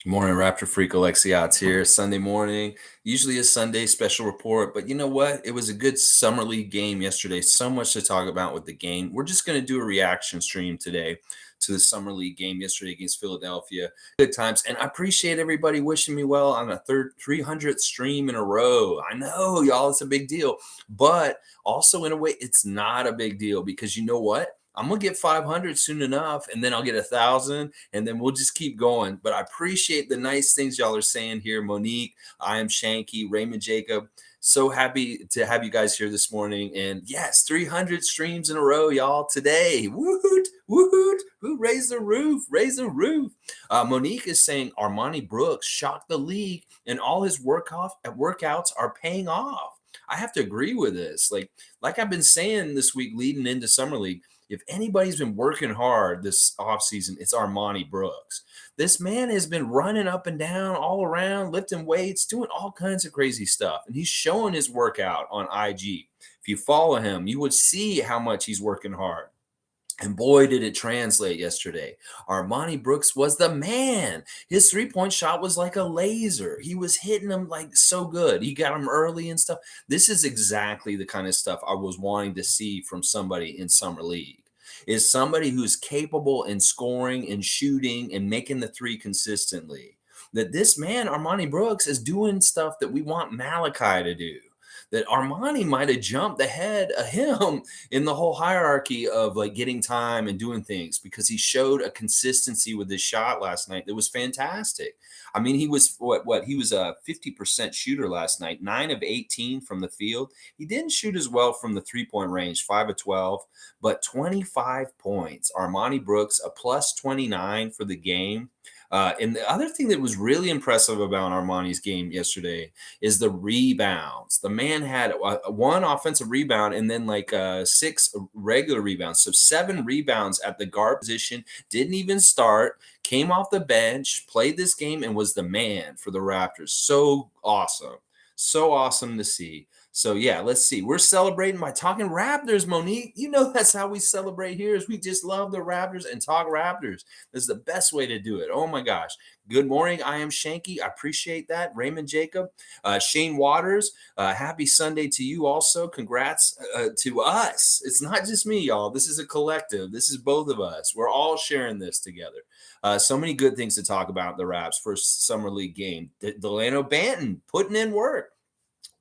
Morning, Raptor Freak. Alexiot's here. Sunday morning, usually a Sunday special report, but you know what? It was a good summer league game yesterday. So much to talk about with the game. We're just going to do a reaction stream today to the summer league game yesterday against Philadelphia. Good times, and I appreciate everybody wishing me well on a third 300th stream in a row. I know, y'all, it's a big deal, but also in a way, it's not a big deal because you know what? I'm gonna get 500 soon enough, and then I'll get 1,000, and then we'll just keep going. But I appreciate the nice things y'all are saying here. Monique, I am Shanky, Raymond Jacob. So happy to have you guys here this morning. And yes, 300 streams in a row, y'all, today. Woohoot, woohoot, who raised the roof? Raise the roof. Monique is saying Armani Brooks shocked the league, and all his workouts are paying off. I have to agree with this. Like I've been saying this week leading into summer league, if anybody's been working hard this offseason, it's Armani Brooks. This man has been running up and down all around, lifting weights, doing all kinds of crazy stuff. And he's showing his workout on IG. If you follow him, you would see how much he's working hard. And boy, did it translate yesterday. Armani Brooks was the man. His three-point shot was like a laser. He was hitting them like so good. He got them early and stuff. This is exactly the kind of stuff I was wanting to see from somebody in Summer League. Is somebody who's capable in scoring and shooting and making the three consistently. That this man, Armani Brooks, is doing stuff that we want Malachi to do. That Armani might have jumped ahead of him in the whole hierarchy of like getting time and doing things because he showed a consistency with his shot last night that was fantastic. I mean, he was he was a 50% shooter last night, 9 of 18 from the field. He didn't shoot as well from the 3-point range, 5 of 12, but 25 points. Armani Brooks, a plus 29 for the game. And the other thing that was really impressive about Armani's game yesterday is the rebounds. The man had one offensive rebound and then like 6 regular rebounds. So 7 rebounds at the guard position, didn't even start, came off the bench, played this game, and was the man for the Raptors. So awesome. So awesome to see. So yeah, let's see. We're celebrating by talking Raptors, Monique. You know that's how we celebrate here is we just love the Raptors and talk Raptors. This is the best way to do it. Oh my gosh. Good morning. I am Shanky. I appreciate that. Raymond Jacob, Shane Waters. Happy Sunday to you also. Congrats to us. It's not just me, y'all. This is a collective. This is both of us. We're all sharing this together. So many good things to talk about the Raps first summer league game. Delano Banton putting in work.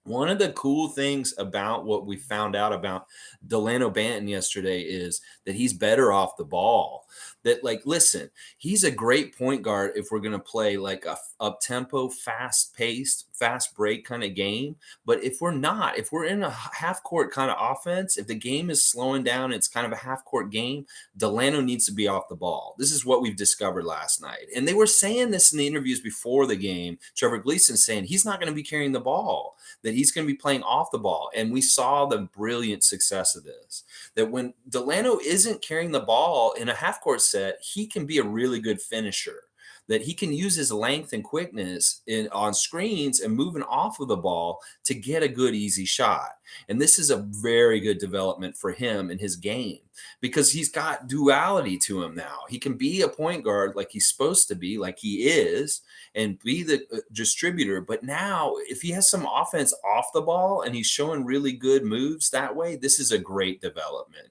One of the cool things about what we found out about Delano Banton yesterday is that he's better off the ball. That, like, listen, he's a great point guard if we're going to play like a up tempo, fast paced, fast break kind of game. But if we're not, if we're in a half court kind of offense, if the game is slowing down, it's kind of a half court game, Delano needs to be off the ball. This is what we've discovered last night. And they were saying this in the interviews before the game. Trevor Gleason saying he's not going to be carrying the ball, that he's going to be playing off the ball. And we saw the brilliant success of this. That when Delano isn't carrying the ball in a half court set, he can be a really good finisher. That he can use his length and quickness on screens and moving off of the ball to get a good, easy shot. And this is a very good development for him in his game because he's got duality to him now. He can be a point guard like he's supposed to be, like he is, and be the distributor. But now, if he has some offense off the ball and he's showing really good moves that way, this is a great development.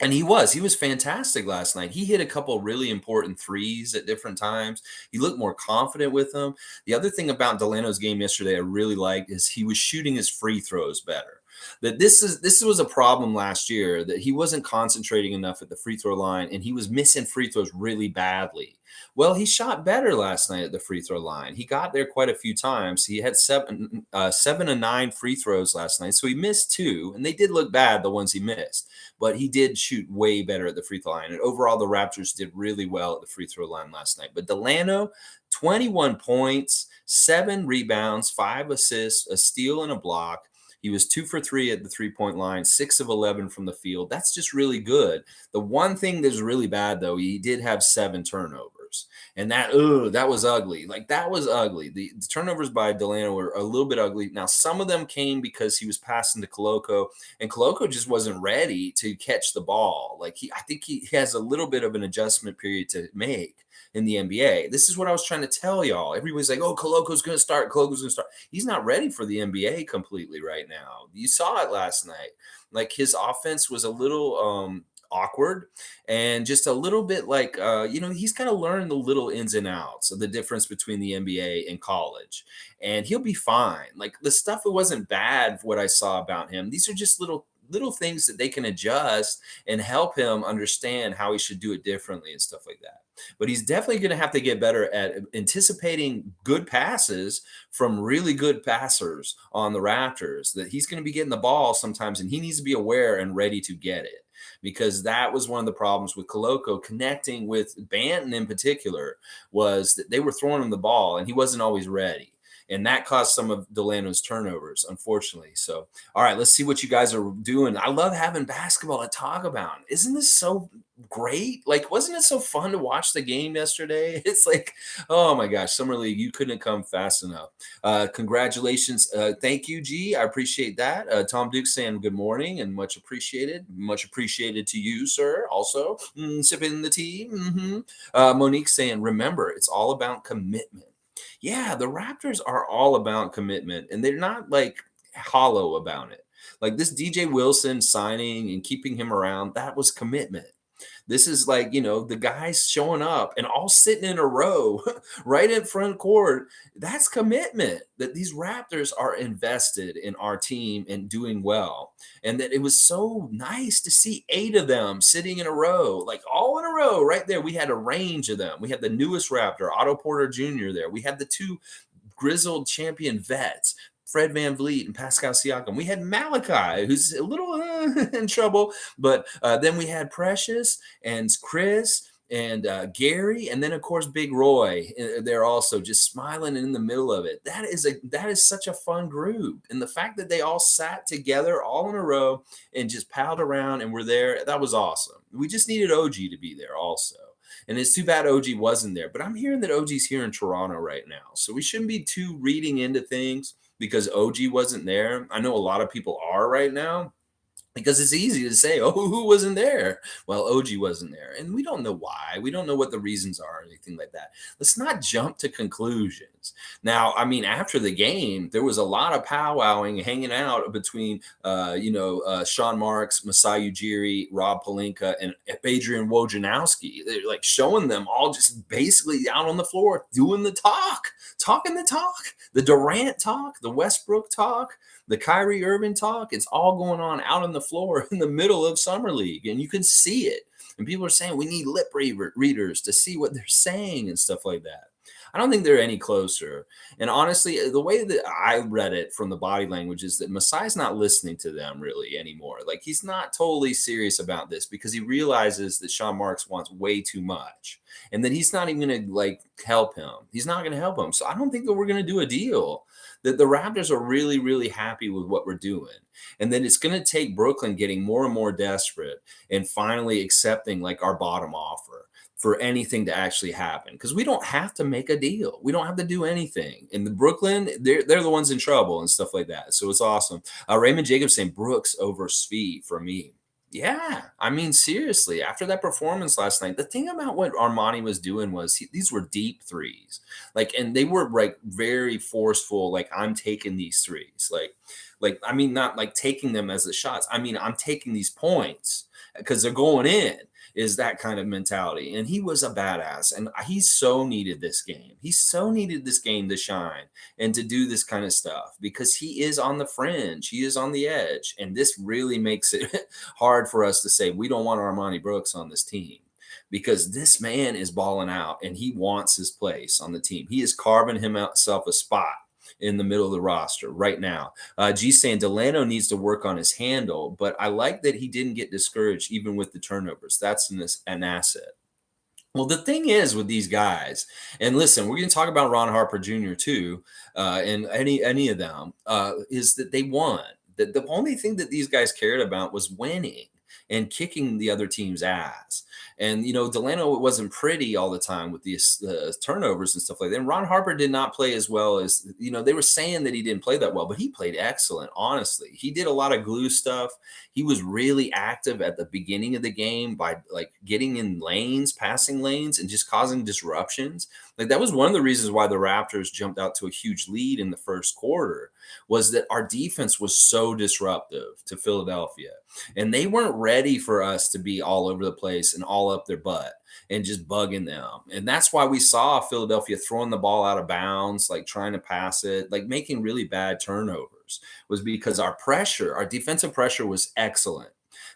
And he was fantastic last night. He hit a couple really important threes at different times. He looked more confident with them. The other thing about Delano's game yesterday I really liked is he was shooting his free throws better. That this was a problem last year that he wasn't concentrating enough at the free throw line and he was missing free throws really badly. Well, he shot better last night at the free throw line. He got there quite a few times. He had 7 of 9 free throws last night, so he missed 2, and they did look bad, the ones he missed. But he did shoot way better at the free throw line. And overall, the Raptors did really well at the free throw line last night. But Delano, 21 points, 7 rebounds, 5 assists, a steal, and a block. He was 2 for 3 at the 3-point line, 6 of 11 from the field. That's just really good. The one thing that's really bad, though, he did have 7 turnovers. And that was ugly. Like, that was ugly. The turnovers by Delano were a little bit ugly. Now, some of them came because he was passing to Koloko, and Koloko just wasn't ready to catch the ball. Like, I think he has a little bit of an adjustment period to make in the NBA. This is what I was trying to tell y'all. Everybody's like, oh, Coloco's going to start. Coloco's going to start. He's not ready for the NBA completely right now. You saw it last night. Like his offense was a little awkward and just a little bit like, he's kind of learned the little ins and outs of the difference between the NBA and college. And he'll be fine. Like the stuff, it wasn't bad what I saw about him. These are just little things that they can adjust and help him understand how he should do it differently and stuff like that. But he's definitely going to have to get better at anticipating good passes from really good passers on the Raptors. That he's going to be getting the ball sometimes, and he needs to be aware and ready to get it, because that was one of the problems with Coloco connecting with Banton in particular, was that they were throwing him the ball and he wasn't always ready. And that caused some of Delano's turnovers, unfortunately. So, all right, let's see what you guys are doing. I love having basketball to talk about. Isn't this so great? Like, wasn't it so fun to watch the game yesterday? It's like, oh my gosh, Summer League, you couldn't come fast enough. Congratulations. Thank you, G. I appreciate that. Tom Duke saying good morning and much appreciated. Much appreciated to you, sir. Also, sipping the tea. Monique saying, remember, it's all about commitment. Yeah, the Raptors are all about commitment, and they're not like hollow about it. Like this DJ Wilson signing and keeping him around, that was commitment. This is like, the guys showing up and all sitting in a row right in front court. That's commitment, that these Raptors are invested in our team and doing well. And that it was so nice to see 8 of them sitting in a row, like all in a row right there. We had a range of them. We had the newest Raptor, Otto Porter Jr. there. We had the 2 grizzled champion vets, Fred VanVleet and Pascal Siakam. We had Malachi, who's a little in trouble, but then we had Precious and Chris and Gary, and then of course Big Roy. They're also just smiling in the middle of it. That is such a fun group, and the fact that they all sat together all in a row and just palled around and were there, that was awesome. We just needed OG to be there also. And it's too bad OG wasn't there. But I'm hearing that OG's here in Toronto right now. So we shouldn't be too reading into things because OG wasn't there. I know a lot of people are right now, because it's easy to say, oh, who wasn't there? Well, OG wasn't there. And we don't know why. We don't know what the reasons are or anything like that. Let's not jump to conclusions. Now, I mean, after the game, there was a lot of powwowing, hanging out between, Sean Marks, Masai Ujiri, Rob Pelinka, and Adrian Wojnarowski. They're like showing them all just basically out on the floor doing the talking the talk, the Durant talk, the Westbrook talk, the Kyrie Irving talk. It's all going on out on the floor in the middle of Summer League, and you can see it. And people are saying we need lip readers to see what they're saying and stuff like that. I don't think they're any closer. And honestly, the way that I read it from the body language is that Masai's not listening to them really anymore. Like he's not totally serious about this because he realizes that Sean Marks wants way too much, and that he's not even going to like help him. He's not going to help him. So I don't think that we're going to do a deal. That the Raptors are really, really happy with what we're doing. And then it's going to take Brooklyn getting more and more desperate and finally accepting like our bottom offer for anything to actually happen. Because we don't have to make a deal. We don't have to do anything. And the Brooklyn, they're the ones in trouble and stuff like that. So it's awesome. Raymond Jacobs saying Brooks over Svi for me. Yeah, I mean, seriously, after that performance last night, the thing about what Armani was doing was these were deep threes, like, and they were like very forceful. Like, I'm taking these threes, I mean, not like taking them as the shots. I mean, I'm taking these points because they're going in. Is that kind of mentality. And he was a badass. And he so needed this game. He so needed this game to shine and to do this kind of stuff because he is on the fringe. He is on the edge. And this really makes it hard for us to say we don't want Armani Brooks on this team, because this man is balling out and he wants his place on the team. He is carving himself a spot in the middle of the roster right now. G saying Delano needs to work on his handle, but I like that he didn't get discouraged even with the turnovers. That's an asset. Well, the thing is with these guys, and listen, we're going to talk about Ron Harper Jr. too, and any of them, is that they won. That the only thing that these guys cared about was winning and kicking the other team's ass. And Delano wasn't pretty all the time with these turnovers and stuff like that. And Ron Harper did not play as well as they were saying that he didn't play that well, but he played excellent. Honestly, he did a lot of glue stuff. He was really active at the beginning of the game by like getting in lanes, passing lanes, and just causing disruptions. Like that was one of the reasons why the Raptors jumped out to a huge lead in the first quarter, was that our defense was so disruptive to Philadelphia. And they weren't ready for us to be all over the place and all up their butt and just bugging them. And that's why we saw Philadelphia throwing the ball out of bounds, like trying to pass it, like making really bad turnovers, was because our defensive pressure was excellent.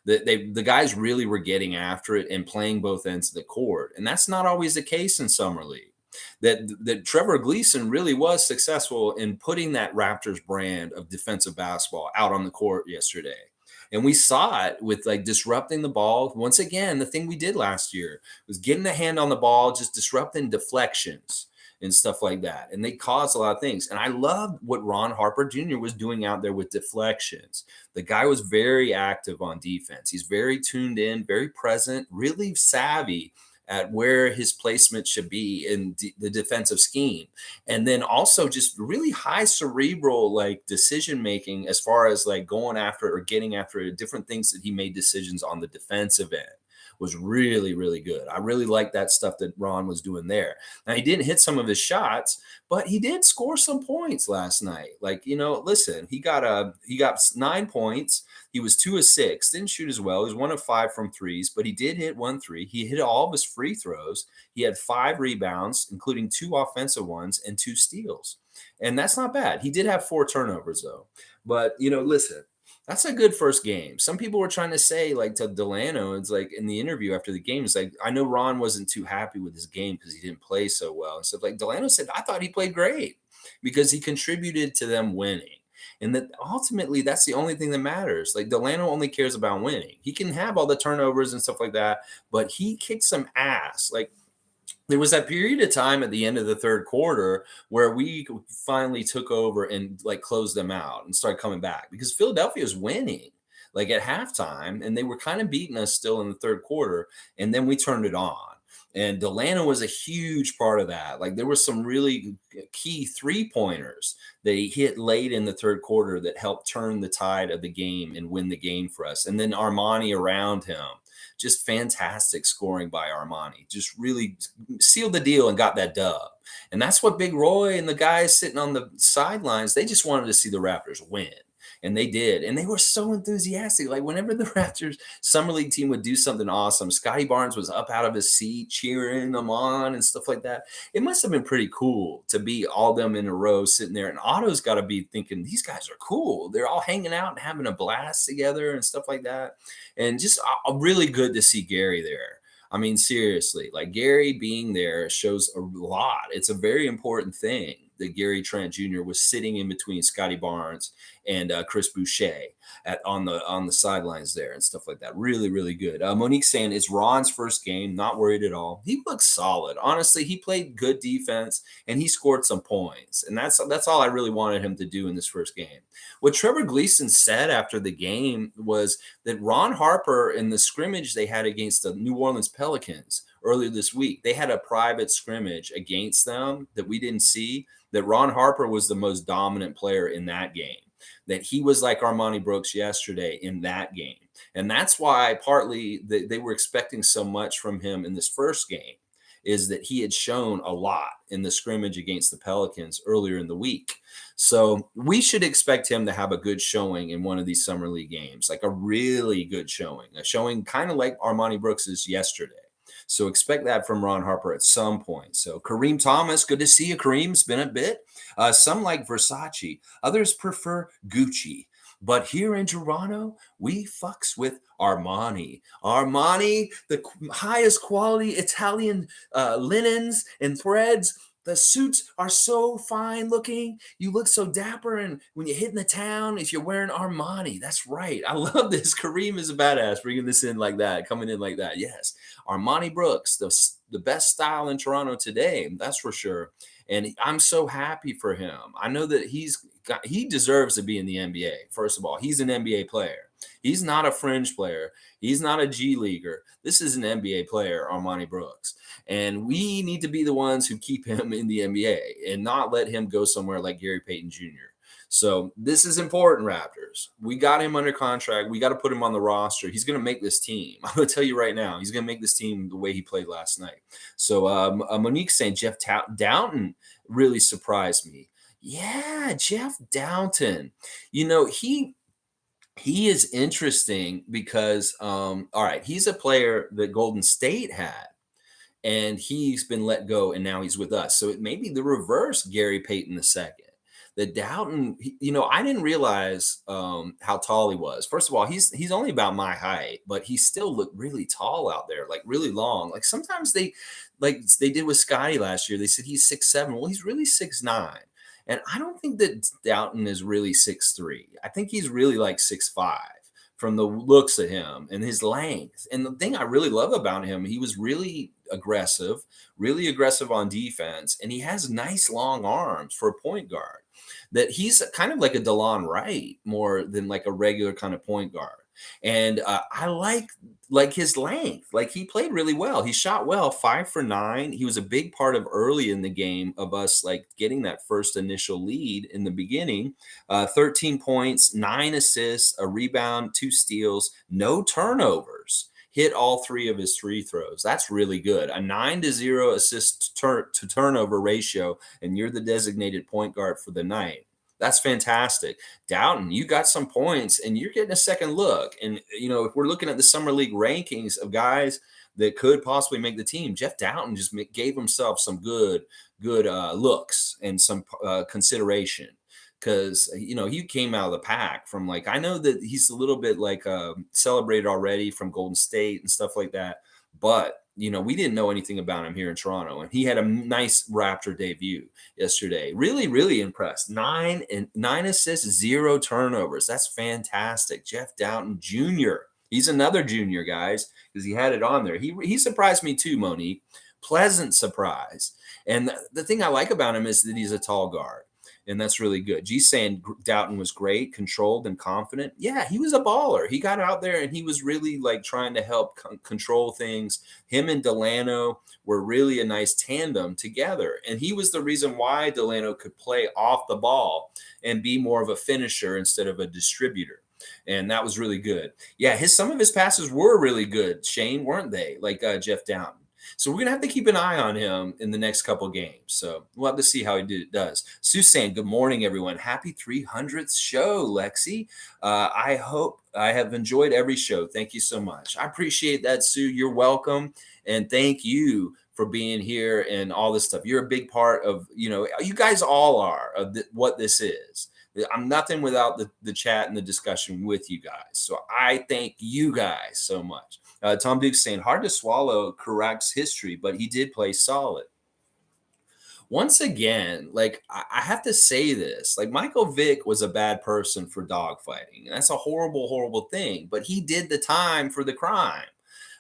The guys really were getting after it and playing both ends of the court. And that's not always the case in summer league. That Trevor Gleason really was successful in putting that Raptors brand of defensive basketball out on the court yesterday. And we saw it with like disrupting the ball. Once again, the thing we did last year was getting the hand on the ball, just disrupting deflections and stuff like that. And they caused a lot of things. And I loved what Ron Harper Jr. was doing out there with deflections. The guy was very active on defense. He's very tuned in, very present, really savvy at where his placement should be in the defensive scheme. And then also just really high cerebral like decision making as far as like going after it or getting after it, different things that he made decisions on the defensive end was really, really good. I really like that stuff that Ron was doing there. Now, he didn't hit some of his shots, but he did score some points last night. Like, listen, he got 9 points. He was 2 of 6, didn't shoot as well. He was 1 of 5 from threes, but he did hit 1 3. He hit all of his free throws. He had 5 rebounds, including 2 offensive ones and 2 steals. And that's not bad. He did have 4 turnovers, though. But, listen, that's a good first game. Some people were trying to say, like, to Delano, it's like in the interview after the game, it's like, I know Ron wasn't too happy with his game because he didn't play so well. And stuff like Delano said, I thought he played great because he contributed to them winning. And that ultimately, that's the only thing that matters. Like Delano only cares about winning. He can have all the turnovers and stuff like that, but he kicked some ass. Like there was that period of time at the end of the third quarter where we finally took over and like closed them out and started coming back because Philadelphia was winning like at halftime and they were kind of beating us still in the third quarter. And then we turned it on. And Delano was a huge part of that. Like there were some really key 3-pointers that he hit late in the third quarter that helped turn the tide of the game and win the game for us. And then Armani around him, just fantastic scoring by Armani, just really sealed the deal and got that dub. And that's what Big Roy and the guys sitting on the sidelines, they just wanted to see the Raptors win. And they did. And they were so enthusiastic. Like whenever the Raptors summer league team would do something awesome, Scotty Barnes was up out of his seat cheering them on and stuff like that. It must have been pretty cool to be all them in a row sitting there. And Otto's got to be thinking, these guys are cool. They're all hanging out and having a blast together and stuff like that. And just really good to see Gary there. I mean, seriously, like Gary being there shows a lot. It's a very important thing that Gary Trent Jr. was sitting in between Scotty Barnes and Chris Boucher on the sidelines there and stuff like that. Really, really good. Monique saying it's Ron's first game, not worried at all. He looks solid. Honestly, he played good defense and he scored some points. And that's all I really wanted him to do in this first game. What Trevor Gleason said after the game was that Ron Harper in the scrimmage they had against the New Orleans Pelicans earlier this week, they had a private scrimmage against them that we didn't see, that Ron Harper was the most dominant player in that game, that he was like Armani Brooks yesterday in that game. And that's why partly they were expecting so much from him in this first game, is that he had shown a lot in the scrimmage against the Pelicans earlier in the week. So we should expect him to have a good showing in one of these summer league games, like a really good showing, a showing kind of like Armani Brooks's yesterday. So expect that from Ron Harper at some point. So Kareem Thomas, good to see you, Kareem. It's been a bit. Some like Versace. Others prefer Gucci. But here in Toronto, we fucks with Armani. Armani, the highest quality Italian linens and threads. The suits are so fine looking. You look so dapper. And when you're hitting the town, if you're wearing Armani, that's right. I love this. Kareem is a badass bringing this in like that, coming in like that. Yes. Armani Brooks, the best style in Toronto today. That's for sure. And I'm so happy for him. I know that he deserves to be in the NBA. First of all, he's an NBA player. He's not a fringe player. He's not a G leaguer. This is an NBA player, Armani Brooks. And we need to be the ones who keep him in the NBA and not let him go somewhere like Gary Payton Jr. So this is important, Raptors. We got him under contract. We got to put him on the roster. He's going to make this team. I'm going to tell you right now, he's going to make this team the way he played last night. So Monique's saying Downton really surprised me. Yeah, Jeff Downton. He is interesting because all right, he's a player that Golden State had, and he's been let go, and now he's with us. So it may be the reverse Gary Payton II. The Doughton, I didn't realize how tall he was. First of all, he's only about my height, but he still looked really tall out there, like really long. Like sometimes like they did with Scotty last year, they said he's 6'7". Well, he's really 6'9". And I don't think that Doughton is really 6'3". I think he's really like 6'5" from the looks of him and his length. And the thing I really love about him, he was really aggressive on defense, and he has nice long arms for a point guard. That he's kind of like a DeLon Wright more than like a regular kind of point guard. And I like his length. Like he played really well. He shot well, 5 for 9. He was a big part of early in the game of us like getting that first initial lead in the beginning. 13 points, 9 assists, a rebound, 2 steals, no turnovers. Hit all 3 of his free throws. That's really good. A 9-0 assist to turnover ratio, and you're the designated point guard for the night. That's fantastic. Downton, you got some points and you're getting a second look. And, if we're looking at the Summer League rankings of guys that could possibly make the team, Jeff Downton just gave himself some good looks and some consideration. Because, he came out of the pack from like, I know that he's a little bit like celebrated already from Golden State and stuff like that. But we didn't know anything about him here in Toronto, and he had a nice Raptor debut yesterday. Really, really impressed. 9 assists, 0 turnovers. That's fantastic. Jeff Downton Jr. He's another junior, guys, because he had it on there. He surprised me too, Monique. Pleasant surprise. And the thing I like about him is that he's a tall guard. And that's really good. G's saying Doughton was great, controlled and confident. Yeah, he was a baller. He got out there and he was really like trying to help control things. Him and Delano were really a nice tandem together. And he was the reason why Delano could play off the ball and be more of a finisher instead of a distributor. And that was really good. Yeah, some of his passes were really good, Shane, weren't they? Like Jeff Downton. So we're going to have to keep an eye on him in the next couple games. So we'll have to see how he does. Sue's saying, good morning, everyone. Happy 300th show, Lexi. I hope I have enjoyed every show. Thank you so much. I appreciate that, Sue. You're welcome. And thank you for being here and all this stuff. You're a big part of, you guys all are of what this is. I'm nothing without the chat and the discussion with you guys. So I thank you guys so much. Tom Duke's saying, hard to swallow Karak's history, but he did play solid. Once again, like I have to say this, like Michael Vick was a bad person for dogfighting. And that's a horrible, horrible thing, but he did the time for the crime.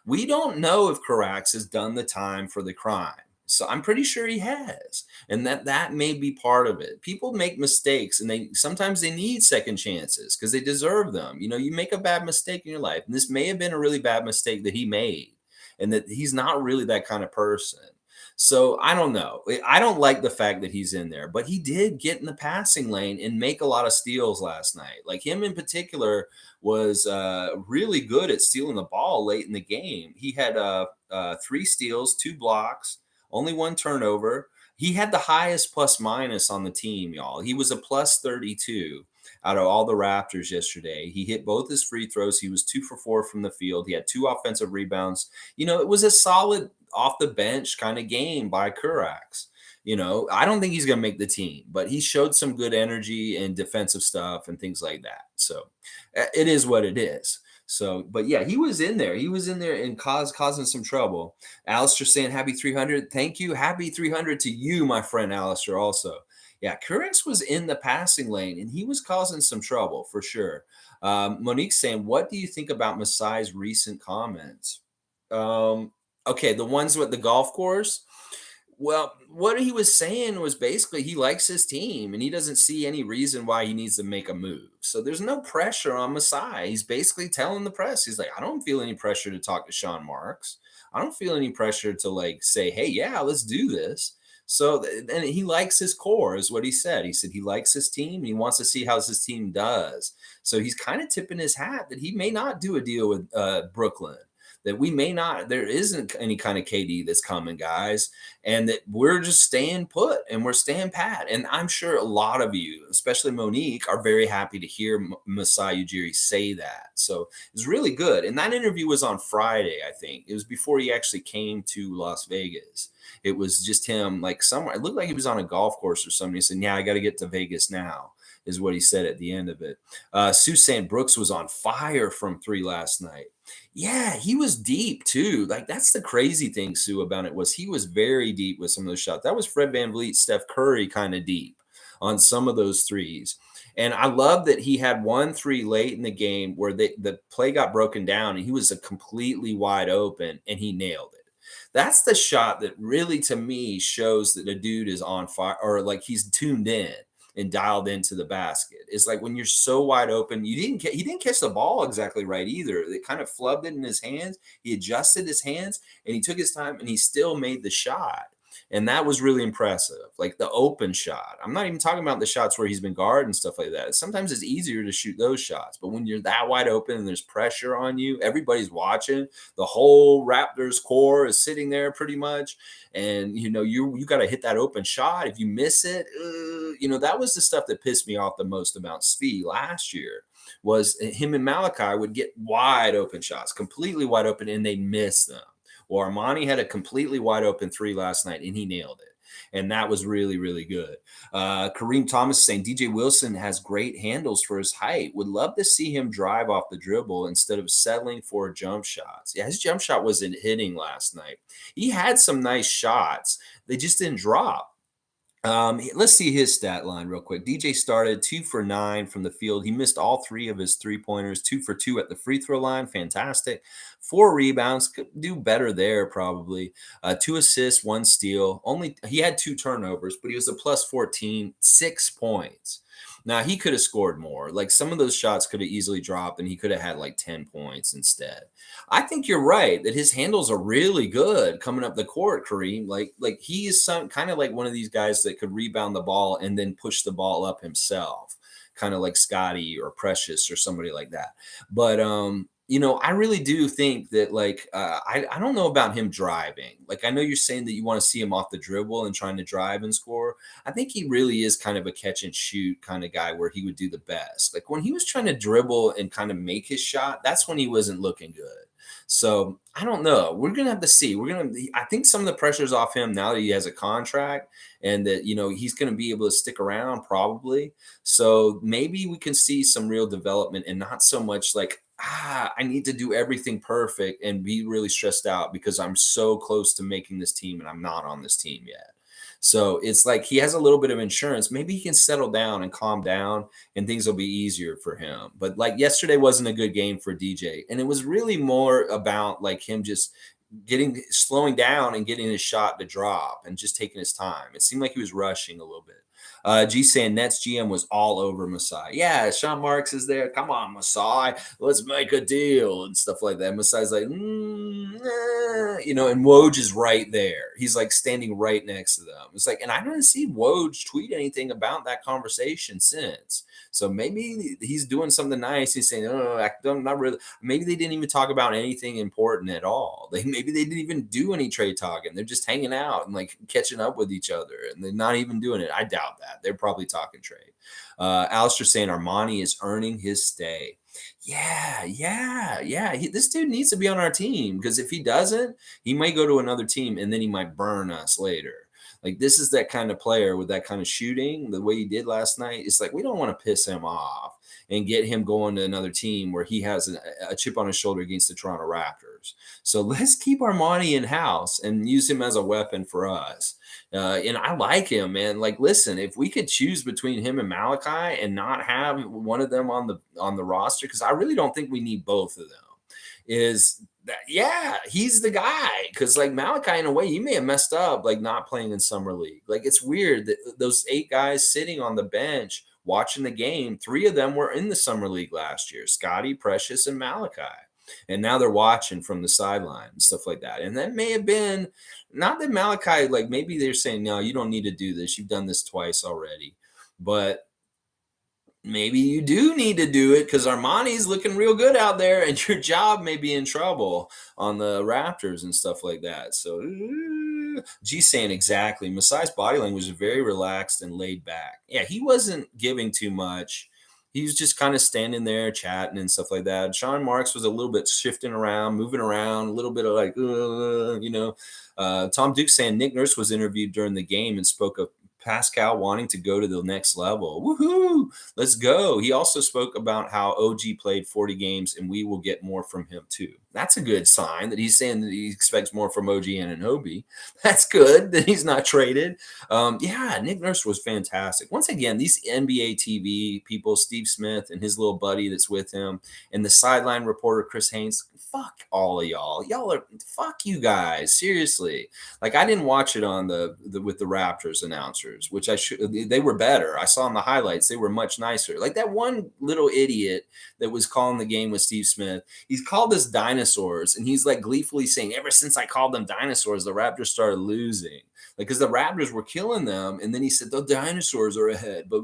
We don't know if Karax has done the time for the crime. So I'm pretty sure he has. And that may be part of it. People make mistakes and sometimes they need second chances because they deserve them. You make a bad mistake in your life. And this may have been a really bad mistake that he made and that he's not really that kind of person. So I don't know. I don't like the fact that he's in there, but he did get in the passing lane and make a lot of steals last night. Like him in particular was really good at stealing the ball late in the game. He had 3 steals, 2 blocks, only 1 turnover. He had the highest plus minus on the team, y'all. He was a plus 32 out of all the Raptors yesterday. He hit both his free throws. He was 2 for 4 from the field. He had 2 offensive rebounds. It was a solid off the bench kind of game by Kurax. I don't think he's going to make the team, but he showed some good energy and defensive stuff and things like that. So it is what it is. So, but yeah, he was in there. He was in there and causing some trouble. Alistair saying happy 300. Thank you. Happy 300 to you, my friend Alistair, also. Yeah, Curtis was in the passing lane and he was causing some trouble for sure. Monique's saying, what do you think about Masai's recent comments? Okay, the ones with the golf course. Well, what he was saying was basically he likes his team and he doesn't see any reason why he needs to make a move. So there's no pressure on Masai. He's basically telling the press, he's like, I don't feel any pressure to talk to Sean Marks. I don't feel any pressure to like say, hey, yeah, let's do this. So and he likes his core, is what he said. He said he likes his team and he wants to see how his team does. So he's kind of tipping his hat that he may not do a deal with Brooklyn, that we may not, there isn't any kind of KD that's coming, guys, and that we're just staying put and we're staying pat. And I'm sure a lot of you, especially Monique, are very happy to hear Masai Ujiri say that. So it's really good. And that interview was on Friday, I think. It was before he actually came to Las Vegas. It was just him, like somewhere. It looked like he was on a golf course or something. He said, yeah, I got to get to Vegas now, is what he said at the end of it. Susan Brooks was on fire from three last night. Yeah, he was deep too. Like that's the crazy thing, Sue, about it was he was very deep with some of those shots. That was Fred VanVleet, Steph Curry kind of deep on some of those threes. And I love that he had one three late in the game where the play got broken down and he was a completely wide open and he nailed it. That's the shot that really, to me, shows that a dude is on fire or like he's tuned in and dialed into the basket. It's like when you're so wide open, he didn't catch the ball exactly right either. It kind of flubbed it in his hands. He adjusted his hands and he took his time and he still made the shot. And that was really impressive. Like the open shot. I'm not even talking about the shots where he's been guarded and stuff like that. Sometimes it's easier to shoot those shots. But when you're that wide open and there's pressure on you, everybody's watching. The whole Raptors core is sitting there pretty much. And you got to hit that open shot. If you miss it, that was the stuff that pissed me off the most about Svi last year. Was him and Malachi would get wide open shots, completely wide open, and they miss them. Well, Armani had a completely wide open three last night, and he nailed it. And that was really, really good. Kareem Thomas is saying DJ Wilson has great handles for his height. Would love to see him drive off the dribble instead of settling for jump shots. Yeah, his jump shot wasn't hitting last night. He had some nice shots. They just didn't drop. Let's see his stat line real quick. DJ started 2 for 9 from the field. He missed all three of his 3-pointers, 2 for 2 at the free throw line. Fantastic. 4 rebounds, could do better there probably. 2 assists, 1 steal. He had 2 turnovers, but he was a plus 14, 6 points. Now he could have scored more. Like some of those shots could have easily dropped, and he could have had like 10 points instead. I think you're right that his handles are really good coming up the court, Kareem. Like he is some kind of like one of these guys that could rebound the ball and then push the ball up himself, kind of like Scotty or Precious or somebody like that. But I really do think that like I don't know about him driving. Like I know you're saying that you want to see him off the dribble and trying to drive and score. I think he really is kind of a catch and shoot kind of guy where he would do the best. Like when he was trying to dribble and kind of make his shot, that's when he wasn't looking good. So I don't know. We're gonna have to see. I think some of the pressure's off him now that he has a contract and that he's gonna be able to stick around probably. So maybe we can see some real development and not so much like, I need to do everything perfect and be really stressed out because I'm so close to making this team and I'm not on this team yet. So it's like he has a little bit of insurance. Maybe he can settle down and calm down and things will be easier for him. But like yesterday wasn't a good game for DJ. And it was really more about like him just slowing down and getting his shot to drop and just taking his time. It seemed like he was rushing a little bit. G saying Nets GM was all over Masai. Yeah, Sean Marks is there. Come on, Masai, let's make a deal and stuff like that. Masai's like, and Woj is right there. He's like standing right next to them. It's like, and I didn't see Woj tweet anything about that conversation since. So maybe he's doing something nice. He's saying, I'm not really. Maybe they didn't even talk about anything important at all. Maybe they didn't even do any trade talking. They're just hanging out and like catching up with each other, and they're not even doing it. I doubt that. They're probably talking trade. Alistair saying Armani is earning his stay. Yeah. This dude needs to be on our team because if he doesn't, he might go to another team and then he might burn us later. Like this is that kind of player with that kind of shooting, the way he did last night. It's like we don't want to piss him off and get him going to another team where he has a chip on his shoulder against the Toronto Raptors. So let's keep Armani in house and use him as a weapon for us. And I like him, man. Like, listen, if we could choose between him and Malachi and not have one of them on the roster, because I really don't think we need both of them. is that, yeah, he's the guy. Because like Malachi, in a way, he may have messed up like not playing in summer league. Like it's weird that those 8 guys sitting on the bench watching the game, 3 of them were in the summer league last year: Scotty, Precious, and Malachi. And now they're watching from the sideline and stuff like that. And that may have been not that Malachi, like maybe they're saying, no, you don't need to do this. You've done this twice already. But maybe you do need to do it because Armani's looking real good out there and your job may be in trouble on the Raptors and stuff like that. So, G saying exactly. Masai's body language was very relaxed and laid back. Yeah, he wasn't giving too much. He was just kind of standing there chatting and stuff like that. Sean Marks was a little bit shifting around, moving around, a little bit of like, Tom Duke saying Nick Nurse was interviewed during the game and spoke of Pascal wanting to go to the next level. Woohoo! Let's go. He also spoke about how OG played 40 games and we will get more from him too. That's a good sign that he's saying that he expects more from OG and Anunoby. That's good that he's not traded. Yeah, Nick Nurse was fantastic. Once again, these NBA TV people, Steve Smith and his little buddy that's with him, and the sideline reporter, Chris Haynes, fuck all of y'all. Y'all are, fuck you guys. Seriously. Like I didn't watch it on the with the Raptors announcers, which I should. They were better. I saw in the highlights they were much nicer. Like that one little idiot that was calling the game with Steve Smith. He's called us dinosaurs, and he's like gleefully saying, "Ever since I called them dinosaurs, the Raptors started losing." Like because the Raptors were killing them, and then he said the dinosaurs are ahead. But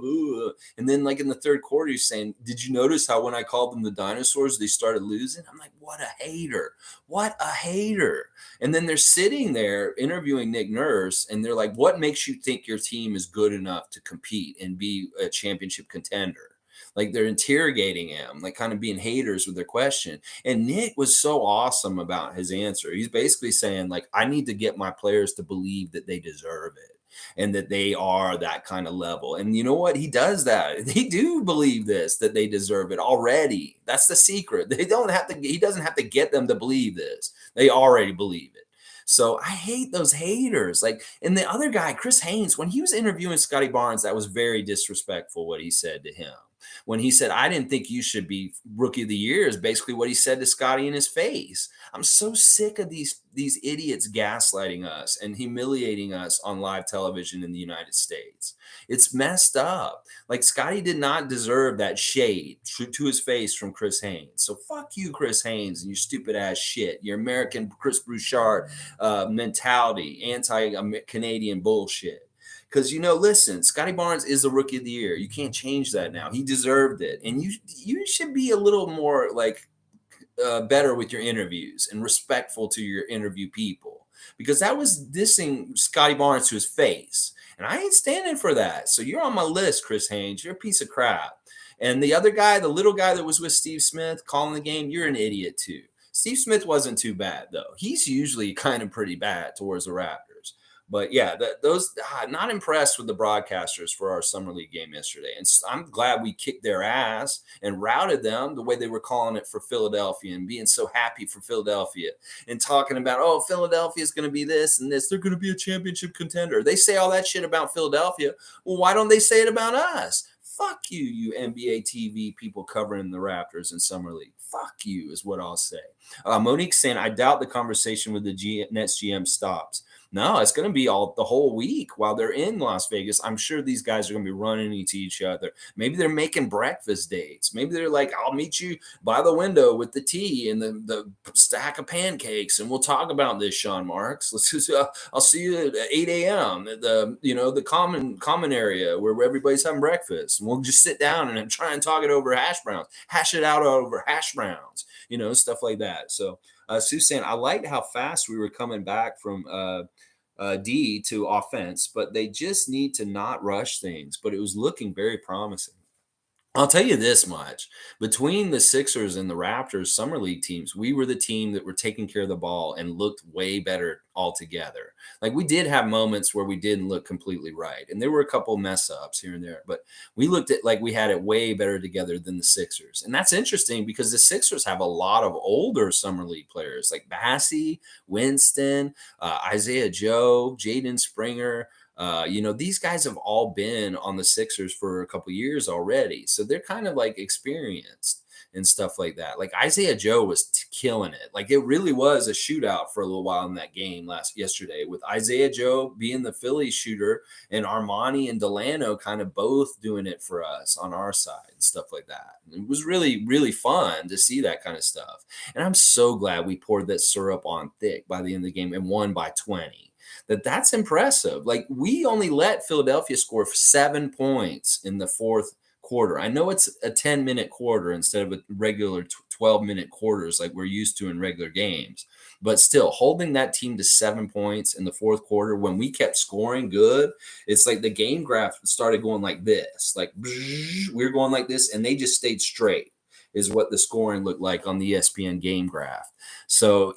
and then like in the third quarter, he's saying, "Did you notice how when I called them the dinosaurs, they started losing?" I'm like, what a hater! What a hater! And then they're sitting there interviewing Nick Nurse, and they're like, "What makes you think your team is good enough to compete and be a championship contender?" Like they're interrogating him, like kind of being haters with their question. And Nick was so awesome about his answer. He's basically saying, like, I need to get my players to believe that they deserve it and that they are that kind of level. And you know what? He does that. They do believe this, that they deserve it already. That's the secret. They don't have to, he doesn't have to get them to believe this. They already believe it. So I hate those haters. Like, and the other guy, Chris Haynes, when he was interviewing Scotty Barnes, that was very disrespectful what he said to him. When he said, I didn't think you should be rookie of the year, is basically what he said to Scotty in his face. I'm so sick of these idiots gaslighting us and humiliating us on live television in the United States. It's messed up. Like Scotty did not deserve that shade to his face from Chris Haynes. So fuck you, Chris Haynes, and your stupid ass shit. Your American Chris Bouchard mentality, anti-Canadian bullshit. Because listen, Scotty Barnes is the rookie of the year. You can't change that now. He deserved it, and you should be a little more like better with your interviews and respectful to your interview people, because that was dissing Scotty Barnes to his face, and I ain't standing for that. So you're on my list, Chris Haynes. You're a piece of crap. And the other guy, the little guy that was with Steve Smith calling the game, you're an idiot too. Steve Smith wasn't too bad though. He's usually kind of pretty bad towards the Raptors. But yeah, those not impressed with the broadcasters for our summer league game yesterday, and I'm glad we kicked their ass and routed them the way they were calling it for Philadelphia and being so happy for Philadelphia and talking about, oh, Philadelphia is going to be this and this, they're going to be a championship contender. They say all that shit about Philadelphia. Well, why don't they say it about us? Fuck you, you NBA TV people covering the Raptors in summer league. Fuck you is what I'll say. Monique saying, I doubt the conversation with the Nets GM stops. No, it's going to be the whole week while they're in Las Vegas. I'm sure these guys are going to be running into each other. Maybe they're making breakfast dates. Maybe they're like, I'll meet you by the window with the tea and the stack of pancakes, and we'll talk about this, Sean Marks. Let's just, I'll see you at 8 a.m. at the common area where everybody's having breakfast. And we'll just sit down and try and talk it over hash it out over hash browns, stuff like that. So Sue's saying, I liked how fast we were coming back from D to offense, but they just need to not rush things. But it was looking very promising. I'll tell you this much. Between the Sixers and the Raptors summer league teams, we were the team that were taking care of the ball and looked way better altogether. Like we did have moments where we didn't look completely right. And there were a couple mess ups here and there, but we looked at like we had it way better together than the Sixers. And that's interesting because the Sixers have a lot of older summer league players like Bassey, Winston, Isaiah Joe, Jaden Springer, These guys have all been on the Sixers for a couple years already, so they're kind of like experienced and stuff like that. Like Isaiah Joe was killing it. Like it really was a shootout for a little while in that game yesterday, with Isaiah Joe being the Philly shooter and Armani and Delano kind of both doing it for us on our side and stuff like that. And it was really, really fun to see that kind of stuff. And I'm so glad we poured that syrup on thick by the end of the game and won by 20. That's impressive. Like we only let Philadelphia score 7 points in the fourth quarter. I know it's a 10-minute quarter instead of a regular 12-minute quarters like we're used to in regular games. But still, holding that team to 7 points in the fourth quarter when we kept scoring good, it's like the game graph started going like this. Like we were going like this, and they just stayed straight, is what the scoring looked like on the ESPN game graph. So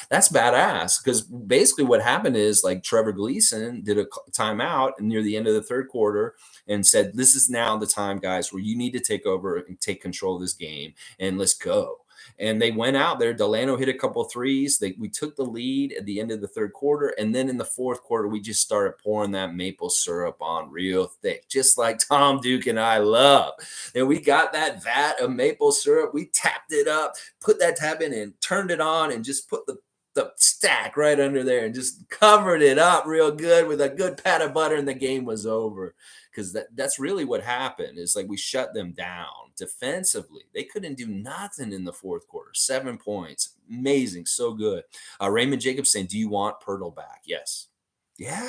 that's badass, because basically what happened is like Trevor Gleason did a timeout near the end of the third quarter and said, this is now the time, guys, where you need to take over and take control of this game, and let's go. And they went out there. Delano hit a couple threes. We took the lead at the end of the third quarter. And then in the fourth quarter, we just started pouring that maple syrup on real thick, just like Tom Duke and I love. And we got that vat of maple syrup. We tapped it up, put that tab in and turned it on, and just put the stack right under there and just covered it up real good with a good pat of butter, and the game was over. Because that's really what happened, is like we shut them down defensively. They couldn't do nothing in the fourth quarter. 7 points. Amazing. So good. Raymond Jacobs saying, do you want Pirtle back? Yes. Yeah.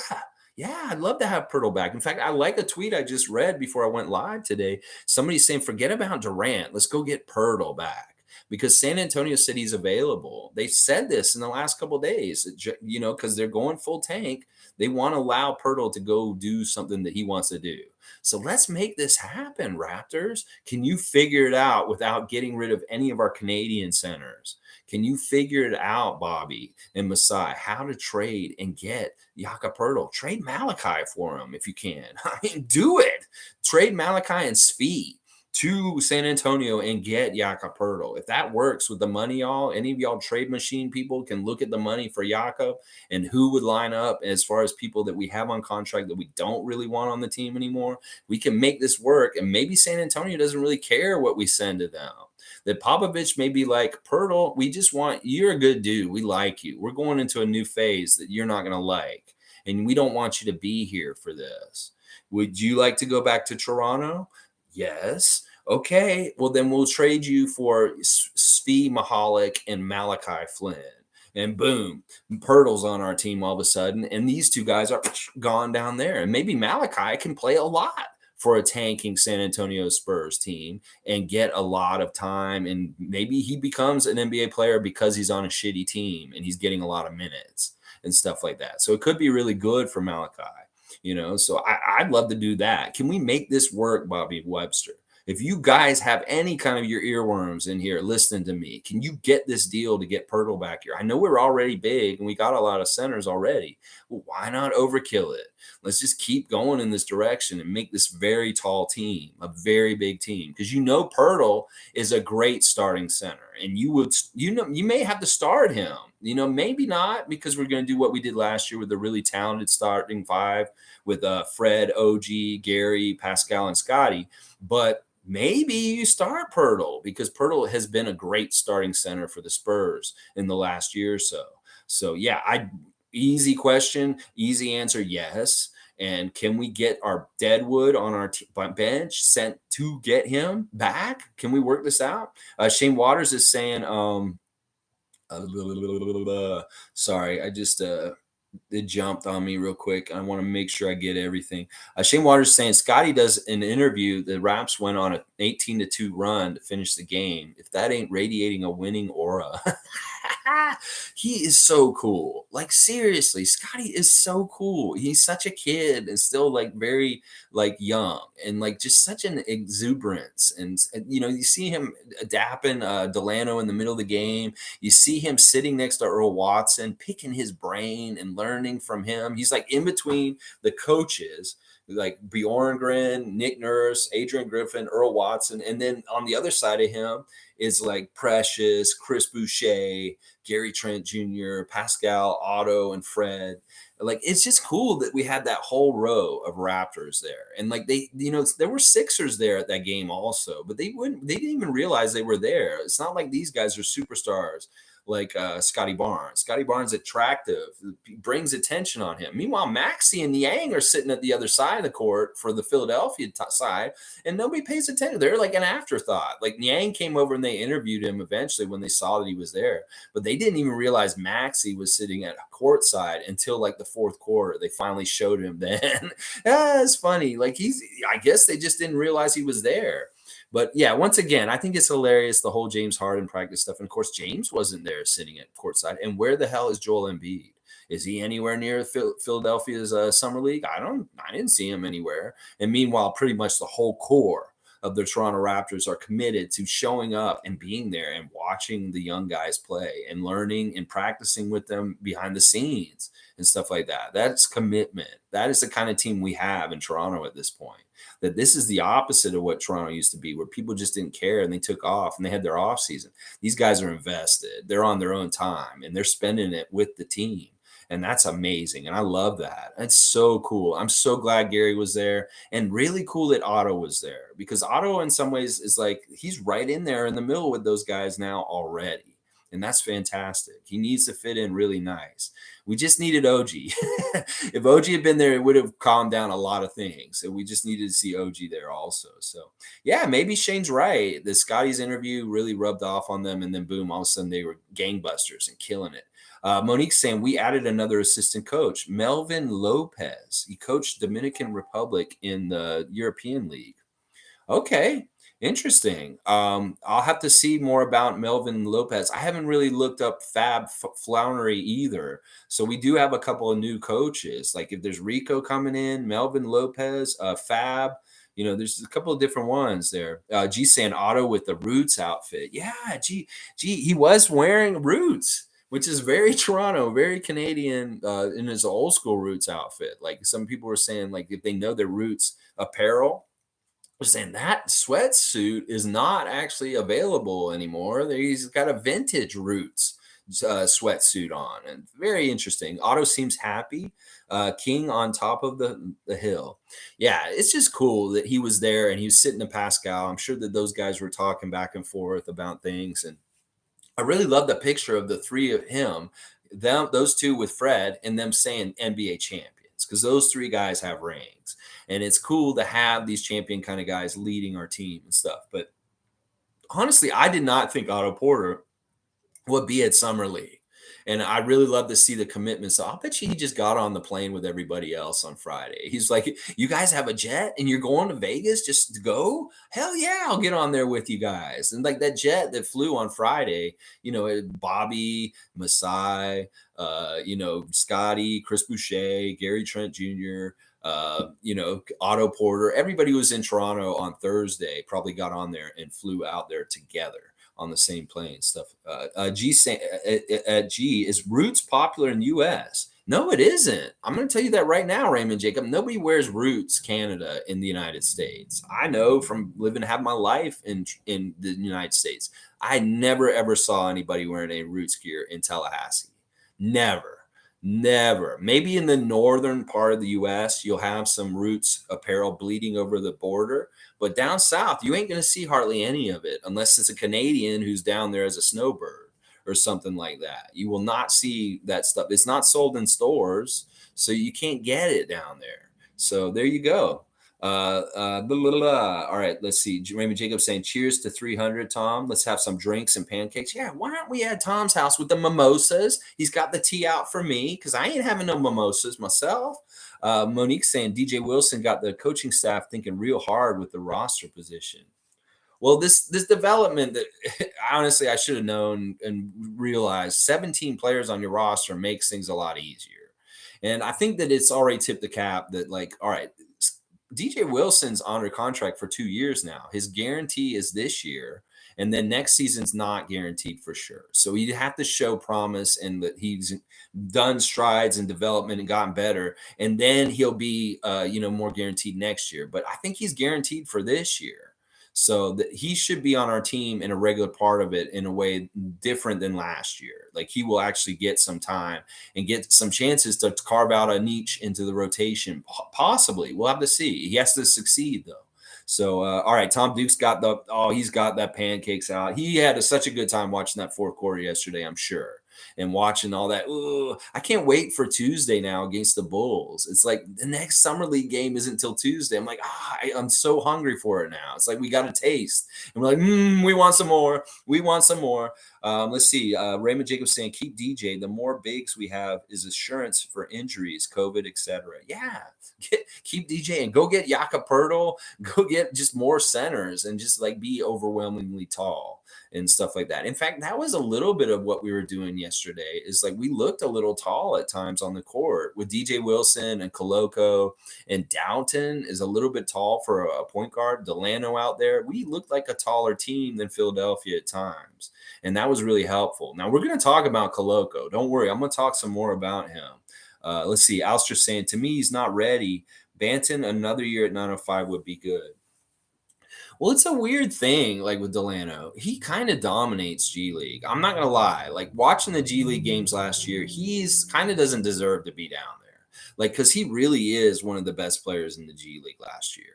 Yeah, I'd love to have Pirtle back. In fact, I like a tweet I just read before I went live today. Somebody's saying, forget about Durant. Let's go get Pirtle back, because San Antonio said he's available. They said this in the last couple of days, because they're going full tank. They want to allow Pirtle to go do something that he wants to do. So let's make this happen, Raptors. Can you figure it out without getting rid of any of our Canadian centers? Can you figure it out, Bobby and Masai, how to trade and get Jakob Pirtle? Trade Malachi for him if you can. I mean, do it. Trade Malachi and Svi to San Antonio and get Jakob Pirtle. If that works with the money, y'all, any of y'all trade machine people can look at the money for Jakob and who would line up as far as people that we have on contract that we don't really want on the team anymore. We can make this work, and maybe San Antonio doesn't really care what we send to them. That Popovich may be like, Pirtle, we just want, you're a good dude. We like you. We're going into a new phase that you're not going to like, and we don't want you to be here for this. Would you like to go back to Toronto? Yes. Okay. Well, then we'll trade you for Svi Mahalik and Malachi Flynn. And boom, Pirtle's on our team all of a sudden. And these two guys are gone down there. And maybe Malachi can play a lot for a tanking San Antonio Spurs team and get a lot of time. And maybe he becomes an NBA player because he's on a shitty team and he's getting a lot of minutes and stuff like that. So it could be really good for Malachi. So I'd love to do that. Can we make this work, Bobby Webster? If you guys have any kind of your earworms in here listening to me, can you get this deal to get Pirtle back here? I know we're already big and we got a lot of centers already. Well, why not overkill it? Let's just keep going in this direction and make this very tall team, a very big team. Because Pirtle is a great starting center. And you may have to start him. Maybe not, because we're going to do what we did last year with a really talented starting five with Fred, OG, Gary, Pascal, and Scotty. But maybe you start Pirtle, because Pirtle has been a great starting center for the Spurs in the last year or so. So, yeah, easy question, easy answer, yes. And can we get our Deadwood on our bench sent to get him back? Can we work this out? Shane Waters is saying, sorry, I just it jumped on me real quick. I want to make sure I get everything. Shane Waters saying Scotty does an interview. The Raps went on an 18-2 run to finish the game. If that ain't radiating a winning aura. He is so cool. Like, seriously, Scotty is so cool. He's such a kid and still like very like young and like just such an exuberance. And you see him adapting Delano in the middle of the game. You see him sitting next to Earl Watson, picking his brain and learning from him. He's like in between the coaches, like Bjorngren, Nick Nurse, Adrian Griffin, Earl Watson. And then on the other side of him is like Precious, Chris Boucher, Gary Trent Jr., Pascal, Otto, and Fred. Like, it's just cool that we had that whole row of Raptors there. And like there were Sixers there at that game also, but they didn't even realize they were there. It's not like these guys are superstars like Scotty Barnes. Scotty Barnes attractive, brings attention on him. Meanwhile, Maxey and Yang are sitting at the other side of the court for the Philadelphia side, and nobody pays attention. They're like an afterthought. Like Yang came over and they interviewed him eventually when they saw that he was there, but they didn't even realize Maxey was sitting at courtside until like the fourth quarter. They finally showed him then. It's funny. Like I guess they just didn't realize he was there. But yeah, once again, I think it's hilarious the whole James Harden practice stuff. And of course, James wasn't there sitting at courtside. And where the hell is Joel Embiid? Is he anywhere near Philadelphia's summer league? I didn't see him anywhere. And meanwhile, pretty much the whole core of the Toronto Raptors are committed to showing up and being there and watching the young guys play and learning and practicing with them behind the scenes and stuff like that. That's commitment. That is the kind of team we have in Toronto at this point. That this is the opposite of what Toronto used to be, where people just didn't care and they took off and they had their off season. These guys are invested. They're on their own time and they're spending it with the team. And that's amazing. And I love that. It's so cool. I'm so glad Gary was there, and really cool that Otto was there, because Otto in some ways is like, he's right in there in the middle with those guys now already. And that's fantastic. He needs to fit in really nice. We just needed OG. If OG had been there, it would have calmed down a lot of things. So we just needed to see OG there also. So yeah, maybe Shane's right. The Scotty's interview really rubbed off on them, and then boom, all of a sudden they were gangbusters and killing it. Monique's saying we added another assistant coach, Melvin Lopez. He coached Dominican Republic in the European League. Okay, interesting. I'll have to see more about Melvin Lopez. I haven't really looked up Fab Flownery either. So we do have a couple of new coaches. Like if there's Rico coming in, Melvin Lopez, Fab. There's a couple of different ones there. G saying Otto with the Roots outfit. Yeah, he was wearing Roots, which is very Toronto, very Canadian in his old school Roots outfit. Like some people were saying, like if they know their Roots apparel, they're saying that sweatsuit is not actually available anymore. He's got a vintage Roots sweatsuit on, and very interesting. Otto seems happy. King on top of the hill. Yeah, it's just cool that he was there and he was sitting to Pascal. I'm sure that those guys were talking back and forth about things, and I really love the picture of the three of those two with Fred, and them saying NBA champions, because those three guys have rings. And it's cool to have these champion kind of guys leading our team and stuff. But honestly, I did not think Otto Porter would be at Summer League. And I really love to see the commitment. So I'll bet you he just got on the plane with everybody else on Friday. He's like, you guys have a jet and you're going to Vegas just to go? Hell yeah, I'll get on there with you guys. And like that jet that flew on Friday, Bobby, Masai, Scotty, Chris Boucher, Gary Trent Jr., Otto Porter, everybody who was in Toronto on Thursday probably got on there and flew out there together on the same plane stuff. G, is Roots popular in the U.S.? No, it isn't. I'm going to tell you that right now, Raymond Jacob. Nobody wears Roots Canada in the United States. I know from living half my life in the United States. I never, ever saw anybody wearing a Roots gear in Tallahassee. Never. Maybe in the northern part of the U.S., you'll have some Roots apparel bleeding over the border. But down south, you ain't going to see hardly any of it unless it's a Canadian who's down there as a snowbird or something like that. You will not see that stuff. It's not sold in stores, so you can't get it down there. So there you go. All right, let's see. Raymond Jacobs saying, cheers to 300, Tom. Let's have some drinks and pancakes. Yeah, why aren't we at Tom's house with the mimosas? He's got the tea out for me because I ain't having no mimosas myself. Monique saying, DJ Wilson got the coaching staff thinking real hard with the roster position. Well, this development that honestly I should have known and realized 17 players on your roster makes things a lot easier. And I think that it's already tipped the cap that, like, all right, DJ Wilson's under contract for 2 years now. His guarantee is this year, and then next season's not guaranteed for sure. So you have to show promise and that he's done strides in development and gotten better, and then he'll be more guaranteed next year. But I think he's guaranteed for this year. So that he should be on our team in a regular part of it in a way different than last year. Like he will actually get some time and get some chances to carve out a niche into the rotation. Possibly, we'll have to see. He has to succeed though. So, all right, Tom Duke's got he's got that pancakes out. He had such a good time watching that fourth quarter yesterday, I'm sure, and watching all that. Ooh, I can't wait for Tuesday now against the Bulls. It's like the next summer league game isn't until Tuesday. I'm like, I'm so hungry for it now. It's like we got a taste, and we're like, we want some more. We want some more. Let's see. Raymond Jacobs saying, keep DJ. The more bigs we have is assurance for injuries, COVID, etc. Yeah, keep DJ and go get Jakob Poeltl. Go get just more centers and just like be overwhelmingly tall and stuff like that. In fact, that was a little bit of what we were doing yesterday. Is like we looked a little tall at times on the court with DJ Wilson and Koloko, and Downton is a little bit tall for a point guard. Delano out there, we looked like a taller team than Philadelphia at times, and that was really helpful. Now we're going to talk about Koloko. Don't worry, I'm going to talk some more about him. Let's see. Alster saying, to me, he's not ready. Banton, another year at 905 would be good. Well, it's a weird thing, like with Delano. He kind of dominates G League. I'm not gonna lie. Like watching the G League games last year, he's kind of doesn't deserve to be down there. Like, because he really is one of the best players in the G League last year.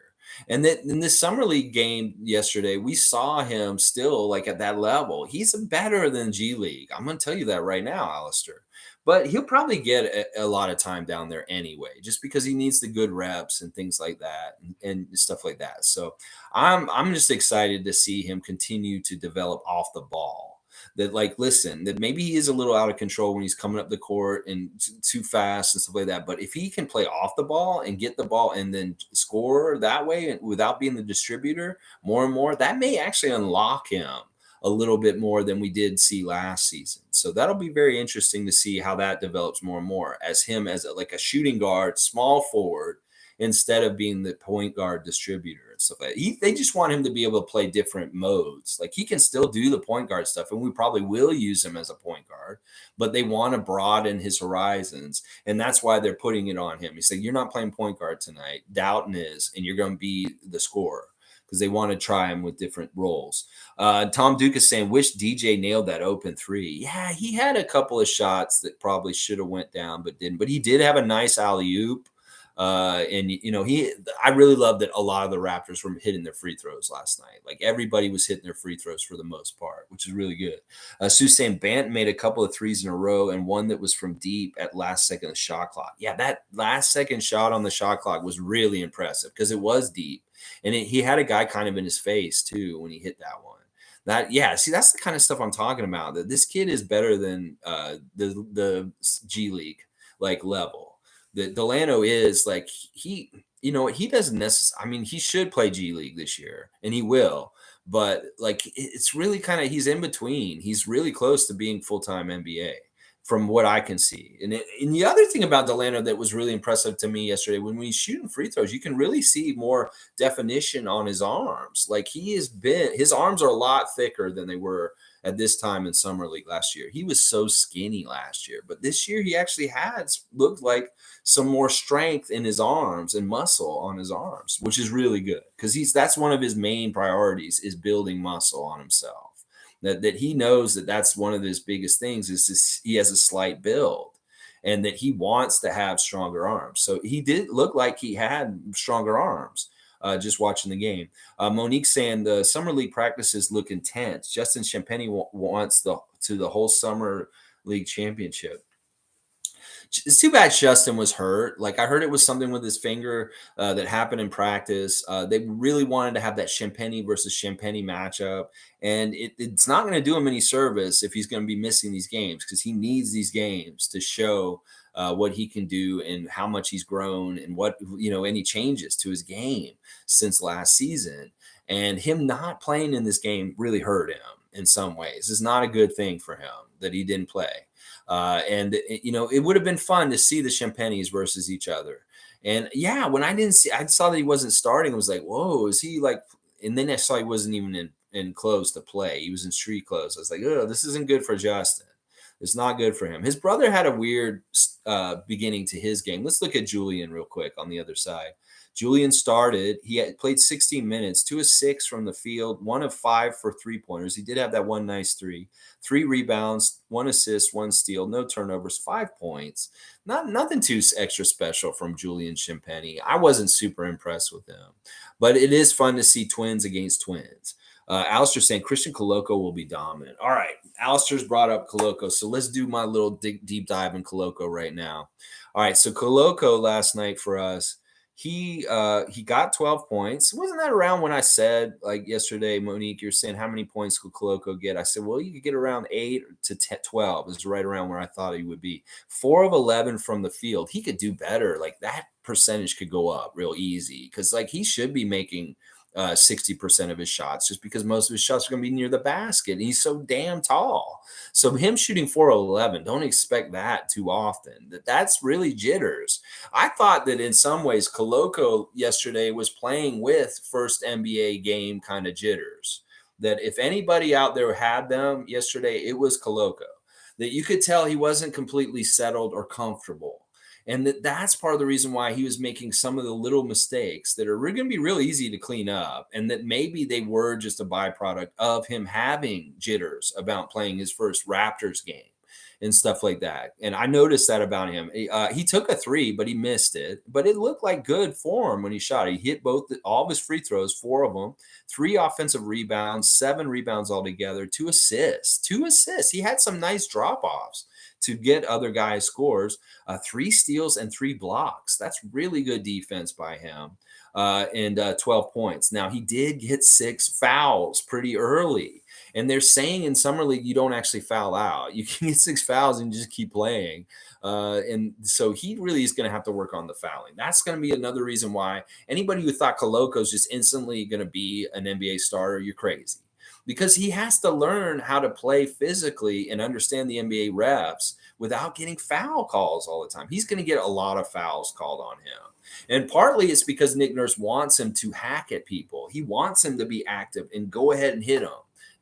And then in this summer league game yesterday, we saw him still like at that level. He's better than G League. I'm gonna tell you that right now, Alistair. But he'll probably get a lot of time down there anyway, just because he needs the good reps and things like that and stuff like that. So I'm just excited to see him continue to develop off the ball. That like listen, that maybe he is a little out of control when he's coming up the court and too fast and stuff like that. But if he can play off the ball and get the ball and then score that way and without being the distributor more and more, that may actually unlock him a little bit more than we did see last season. So that'll be very interesting to see how that develops more and more as him as like a shooting guard, small forward, instead of being the point guard distributor and stuff like that. They just want him to be able to play different modes. Like he can still do the point guard stuff, and we probably will use him as a point guard, but they want to broaden his horizons, and that's why they're putting it on him. He's like, you're not playing point guard tonight. Doughton is, and you're going to be the scorer because they want to try him with different roles. Tom Duke is saying, wish DJ nailed that open three. Yeah, he had a couple of shots that probably should have went down, but didn't. But he did have a nice alley-oop. And you know, I really love that a lot of the Raptors were hitting their free throws last night. Like everybody was hitting their free throws for the most part, which is really good. Sue's saying Bant made a couple of threes in a row and one that was from deep at last second of the shot clock. Yeah, that last second shot on the shot clock was really impressive because it was deep. And he had a guy kind of in his face too when he hit that one. See, that's the kind of stuff I'm talking about. That this kid is better than the G League like level. That Delano is like he doesn't necessarily. I mean, he should play G League this year, and he will. But like, it's really kind of he's in between. He's really close to being full time NBA. From what I can see. And the other thing about Delano that was really impressive to me yesterday, when he's shooting free throws, you can really see more definition on his arms. Like his arms are a lot thicker than they were at this time in Summer League last year. He was so skinny last year, but this year he actually looked like some more strength in his arms and muscle on his arms, which is really good because that's one of his main priorities is building muscle on himself. That he knows that's one of his biggest things is he has a slight build and that he wants to have stronger arms. So he did look like he had stronger arms just watching the game. Monique saying the summer league practices look intense. Justin Champagny wants the whole summer league championship. It's too bad Justin was hurt. Like I heard it was something with his finger that happened in practice. They really wanted to have that Champagny versus Champagny matchup, and it's not going to do him any service if he's going to be missing these games because he needs these games to show what he can do and how much he's grown and what any changes to his game since last season. And him not playing in this game really hurt him in some ways. It's not a good thing for him that he didn't play. It would have been fun to see the Champagnes versus each other. And yeah, when I saw that he wasn't starting, I was like, whoa, is he like, and then I saw he wasn't even in clothes to play. He was in street clothes. I was like, oh, this isn't good for Justin. It's not good for him. His brother had a weird beginning to his game. Let's look at Julian real quick on the other side. Julian started. He had played 16 minutes, 2 of 6 from the field, 1 of 5 for three-pointers. He did have that one nice three. 3 rebounds, 1 assist, 1 steal, no turnovers, 5 points. Nothing too extra special from Julian Champagny. I wasn't super impressed with him. But it is fun to see twins against twins. Alistair saying Christian Coloco will be dominant. All right, Alistair's brought up Coloco, so let's do my little deep dive in Coloco right now. All right, so Coloco last night for us, he got 12 points. Wasn't that around when I said like yesterday, Monique? You're saying how many points could Coloco get? I said, well, you could get around 8 to 10, 12. Is right around where I thought he would be. 4 of 11 from the field. He could do better. Like that percentage could go up real easy because like he should be making 60% of his shots just because most of his shots are going to be near the basket. And he's so damn tall. So him shooting 4 of 11, don't expect that too often. That's really jitters. I thought that in some ways Coloco yesterday was playing with first NBA game kind of jitters. That if anybody out there had them yesterday, it was Coloco. That you could tell he wasn't completely settled or comfortable. And that's part of the reason why he was making some of the little mistakes that are going to be real easy to clean up. And that maybe they were just a byproduct of him having jitters about playing his first Raptors game and stuff like that. And I noticed that about him. He took a 3, but he missed it. But it looked like good form when he shot. He hit all of his free throws, 4 of them, 3 offensive rebounds, 7 rebounds altogether, 2 assists. 2 assists. He had some nice drop-offs to get other guys scores, 3 steals and 3 blocks. That's really good defense by him. And 12 points. Now, he did get 6 fouls pretty early. And they're saying in Summer League, you don't actually foul out. You can get 6 fouls and just keep playing. And so he really is going to have to work on the fouling. That's going to be another reason why anybody who thought Coloco is just instantly going to be an NBA starter, you're crazy. Because he has to learn how to play physically and understand the NBA reps without getting foul calls all the time. He's going to get a lot of fouls called on him. And partly it's because Nick Nurse wants him to hack at people. He wants him to be active and go ahead and hit them.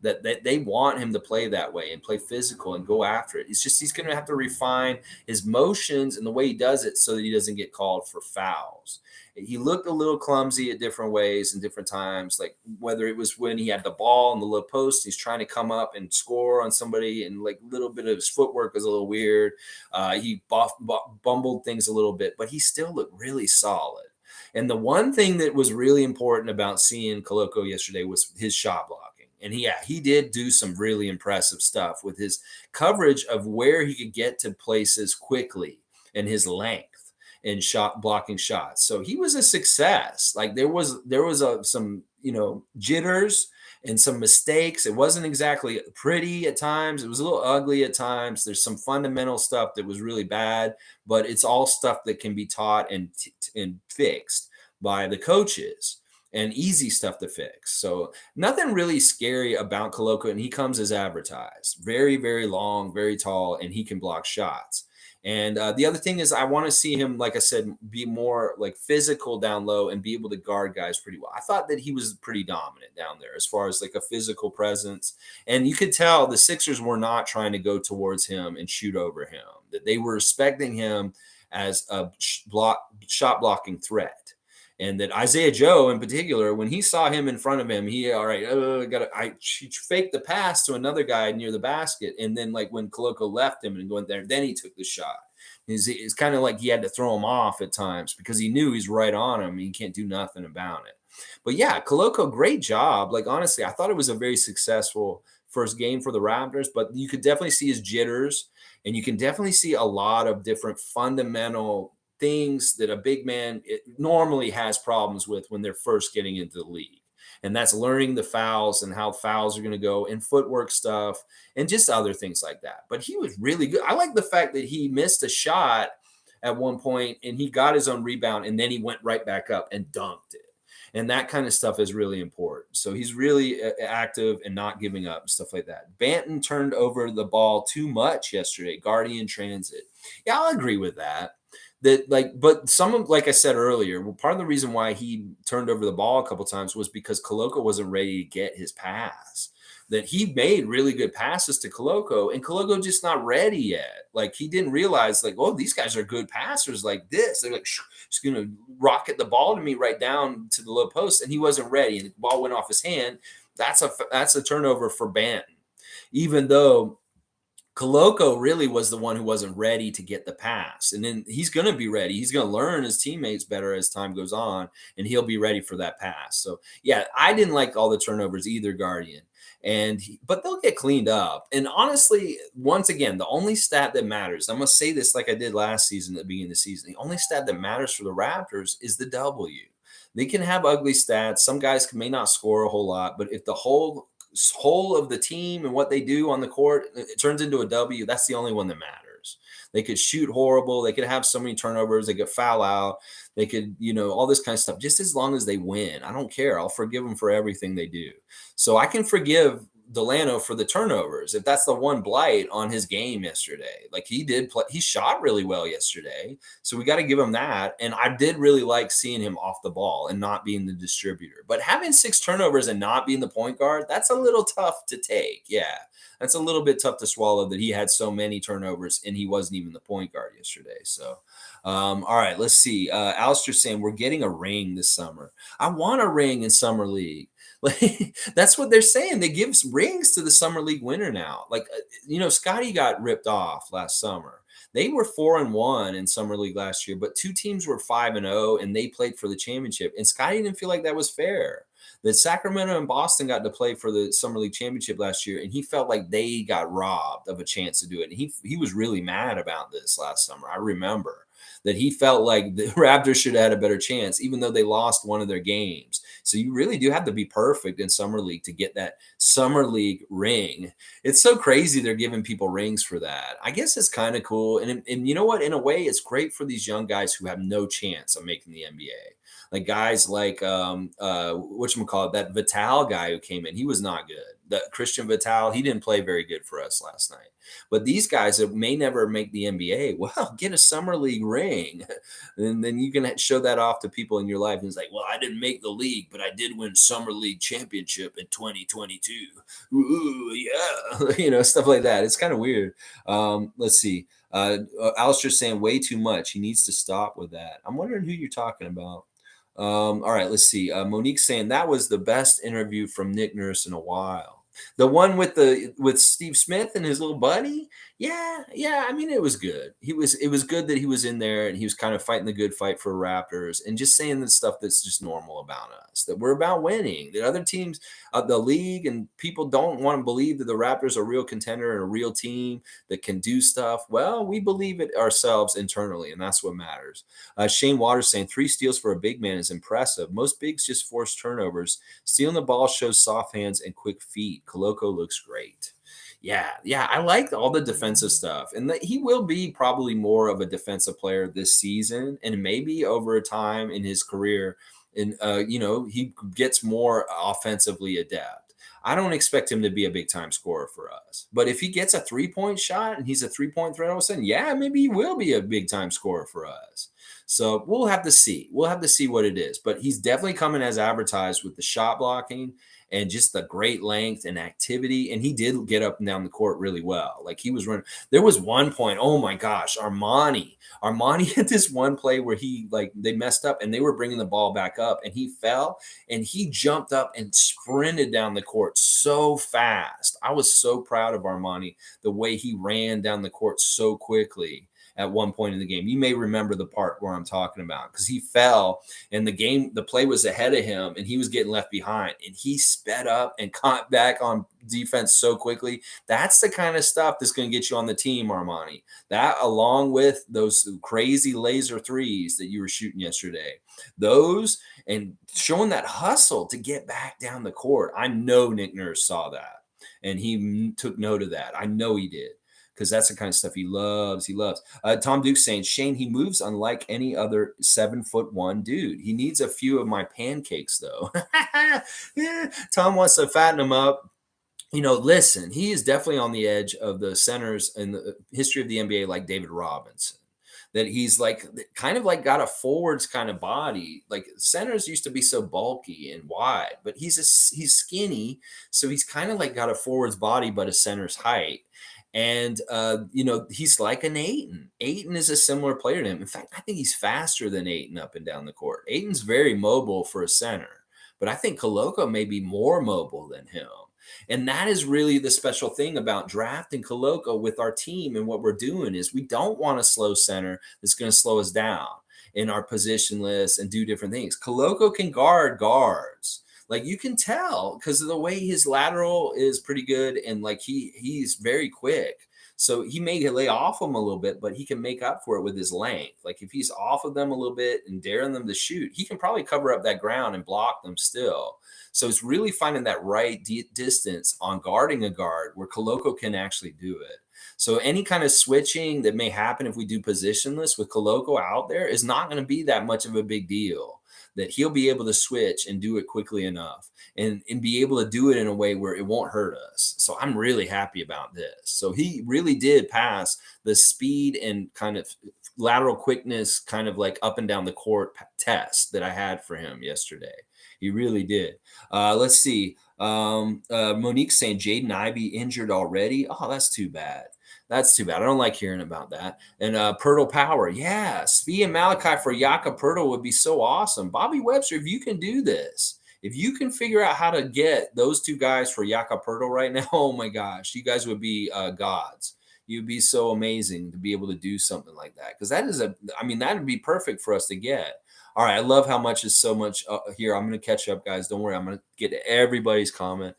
That they want him to play that way and play physical and go after it. It's just he's going to have to refine his motions and the way he does it so that he doesn't get called for fouls. He looked a little clumsy at different ways and different times, like whether it was when he had the ball in the low post, he's trying to come up and score on somebody, and like a little bit of his footwork was a little weird. He bumbled things a little bit, but he still looked really solid. And the one thing that was really important about seeing Coloco yesterday was his shot blocking. And he did do some really impressive stuff with his coverage of where he could get to places quickly and his length and shot blocking shots. So he was a success. Like there was some jitters and some mistakes. It wasn't exactly pretty at times. It was a little ugly at times. There's some fundamental stuff that was really bad, but it's all stuff that can be taught and fixed by the coaches. And easy stuff to fix. So nothing really scary about Coloco, and he comes as advertised. Very, very long, very tall, and he can block shots. And the other thing is I want to see him, like I said, be more like physical down low and be able to guard guys pretty well. I thought that he was pretty dominant down there as far as like a physical presence. And you could tell the Sixers were not trying to go towards him and shoot over him, that they were respecting him as a shot blocking threat. And that Isaiah Joe, in particular, when he saw him in front of him, he faked the pass to another guy near the basket, and then like when Coloco left him and went there, then he took the shot. It's kind of like he had to throw him off at times because he knew he's right on him. And he can't do nothing about it. But yeah, Coloco, great job. Like honestly, I thought it was a very successful first game for the Raptors, but you could definitely see his jitters, and you can definitely see a lot of different fundamental things that a big man normally has problems with when they're first getting into the league. And that's learning the fouls and how fouls are going to go and footwork stuff and just other things like that. But he was really good. I like the fact that he missed a shot at one point and he got his own rebound and then he went right back up and dunked it. And that kind of stuff is really important. So he's really active and not giving up and stuff like that. Banton turned over the ball too much yesterday, guarding transit. Yeah, I'll agree with that. But some of, like I said earlier, part of the reason why he turned over the ball a couple times was because Coloco wasn't ready to get his pass. that he made really good passes to Koloko, and Koloko just not ready yet. Like he didn't realize, like, oh, these guys are good passers like this. They're like, just gonna rocket the ball to me right down to the low post, and he wasn't ready, and the ball went off his hand. That's a turnover for Banton, even though Koloko really was the one who wasn't ready to get the pass. And then he's going to be ready. He's going to learn his teammates better as time goes on, and he'll be ready for that pass. So, yeah, I didn't like all the turnovers either, Guardian. But they'll get cleaned up. And honestly, once again, the only stat that matters, I'm going to say this like I did last season at the beginning of the season. The only stat that matters for the Raptors is the W. They can have ugly stats. Some guys may not score a whole lot, but if the whole of the team and what they do on the court, it turns into a W. That's the only one that matters. They could shoot horrible. They could have so many turnovers. They could foul out. They could, all this kind of stuff. Just as long as they win, I don't care. I'll forgive them for everything they do. So I can forgive Delano for the turnovers if that's the one blight on his game yesterday. Like he did play, he shot really well yesterday, so we got to give him that. And I did really like seeing him off the ball and not being the distributor. But having 6 turnovers and not being the point guard, that's a little tough to take. Yeah, that's a little bit tough to swallow that he had so many turnovers and he wasn't even the point guard yesterday. So all right, let's see. Alistair saying we're getting a ring this summer. I want a ring in summer league. Like that's what they're saying. They give rings to the summer league winner now. Like Scotty got ripped off last summer. They were 4-1 in summer league last year, but 2 teams were 5-0, and they played for the championship. And Scotty didn't feel like that was fair. That Sacramento and Boston got to play for the summer league championship last year, and he felt like they got robbed of a chance to do it. And he was really mad about this last summer. I remember that he felt like the Raptors should have had a better chance, even though they lost one of their games. So you really do have to be perfect in summer league to get that summer league ring. It's so crazy they're giving people rings for that. I guess it's kind of cool. And you know what? In a way, it's great for these young guys who have no chance of making the NBA. Like guys like whatchamacallit, that Vital guy who came in, he was not good. The Christian Vital, he didn't play very good for us last night. But these guys that may never make the NBA, well, get a summer league ring. And then you can show that off to people in your life. And it's like, well, I didn't make the league, but I did win summer league championship in 2022. Ooh, yeah. Stuff like that. It's kind of weird. Let's see. Alistair's saying way too much. He needs to stop with that. I'm wondering who you're talking about. All right, let's see. Monique's saying that was the best interview from Nick Nurse in a while. The one with Steve Smith and his little buddy. Yeah. I mean, it was good. It was good that he was in there and he was kind of fighting the good fight for Raptors and just saying the stuff that's just normal about us. That we're about winning. That other teams, the league and people don't want to believe that the Raptors are a real contender and a real team that can do stuff. Well, we believe it ourselves internally, and that's what matters. Shane Waters saying 3 steals for a big man is impressive. Most bigs just force turnovers. Stealing the ball shows soft hands and quick feet. Koloko looks great. Yeah. I like all the defensive stuff. And he will be probably more of a defensive player this season and maybe over a time in his career. And, he gets more offensively adept. I don't expect him to be a big time scorer for us. But if he gets a 3-point shot and he's a 3-point threat all of a sudden, yeah, maybe he will be a big time scorer for us. So we'll have to see. We'll have to see what it is. But he's definitely coming as advertised with the shot blocking and just the great length and activity. And he did get up and down the court really well. Like he was running. There was one point, oh my gosh, Armani had this one play where they messed up and they were bringing the ball back up and he fell and he jumped up and sprinted down the court so fast. I was so proud of Armani, the way he ran down the court so quickly at one point in the game. You may remember the part where I'm talking about because he fell and the play was ahead of him and he was getting left behind and he sped up and caught back on defense so quickly. That's the kind of stuff that's going to get you on the team, Armani. That along with those crazy laser threes that you were shooting yesterday, those and showing that hustle to get back down the court. I know Nick Nurse saw that and he took note of that. I know he did. Because that's the kind of stuff he loves. Tom Duke's saying, Shane, he moves unlike any other 7'1" dude. He needs a few of my pancakes, though. Tom wants to fatten him up. Listen, he is definitely on the edge of the centers in the history of the NBA like David Robinson. that he's like kind of like got a forwards kind of body. Like centers used to be so bulky and wide, but he's skinny, so he's kind of like got a forwards body but a center's height. And he's like an Aiton. Aiton is a similar player to him. In fact, I think he's faster than Aiton up and down the court. Aiton's very mobile for a center, but I think Koloko may be more mobile than him. And that is really the special thing about drafting Koloko with our team. And what we're doing is we don't want a slow center that's going to slow us down in our position list and do different things. Koloko can guard guards. Like you can tell because of the way his lateral is pretty good, and like he's very quick. So he may lay off them a little bit, but he can make up for it with his length. Like if he's off of them a little bit and daring them to shoot, he can probably cover up that ground and block them still. So it's really finding that right distance on guarding a guard where Koloko can actually do it. So any kind of switching that may happen if we do positionless with Koloko out there is not going to be that much of a big deal. That he'll be able to switch and do it quickly enough and be able to do it in a way where it won't hurt us. So I'm really happy about this. So he really did pass the speed and kind of lateral quickness, kind of like up and down the court test that I had for him yesterday. He really did. Let's see. Monique saying Jaden Ivey injured already. Oh, that's too bad. That's too bad. I don't like hearing about that. And Pirtle Power. Yeah. Svi and Malachi for Yaka Pirtle would be so awesome. Bobby Webster, if you can do this, if you can figure out how to get those two guys for Yaka Pirtle right now, oh my gosh, you guys would be gods. You'd be so amazing to be able to do something like that. Because that would be perfect for us to get. All right, I love how much is so much here. I'm going to catch up, guys. Don't worry. I'm going to get to everybody's comment.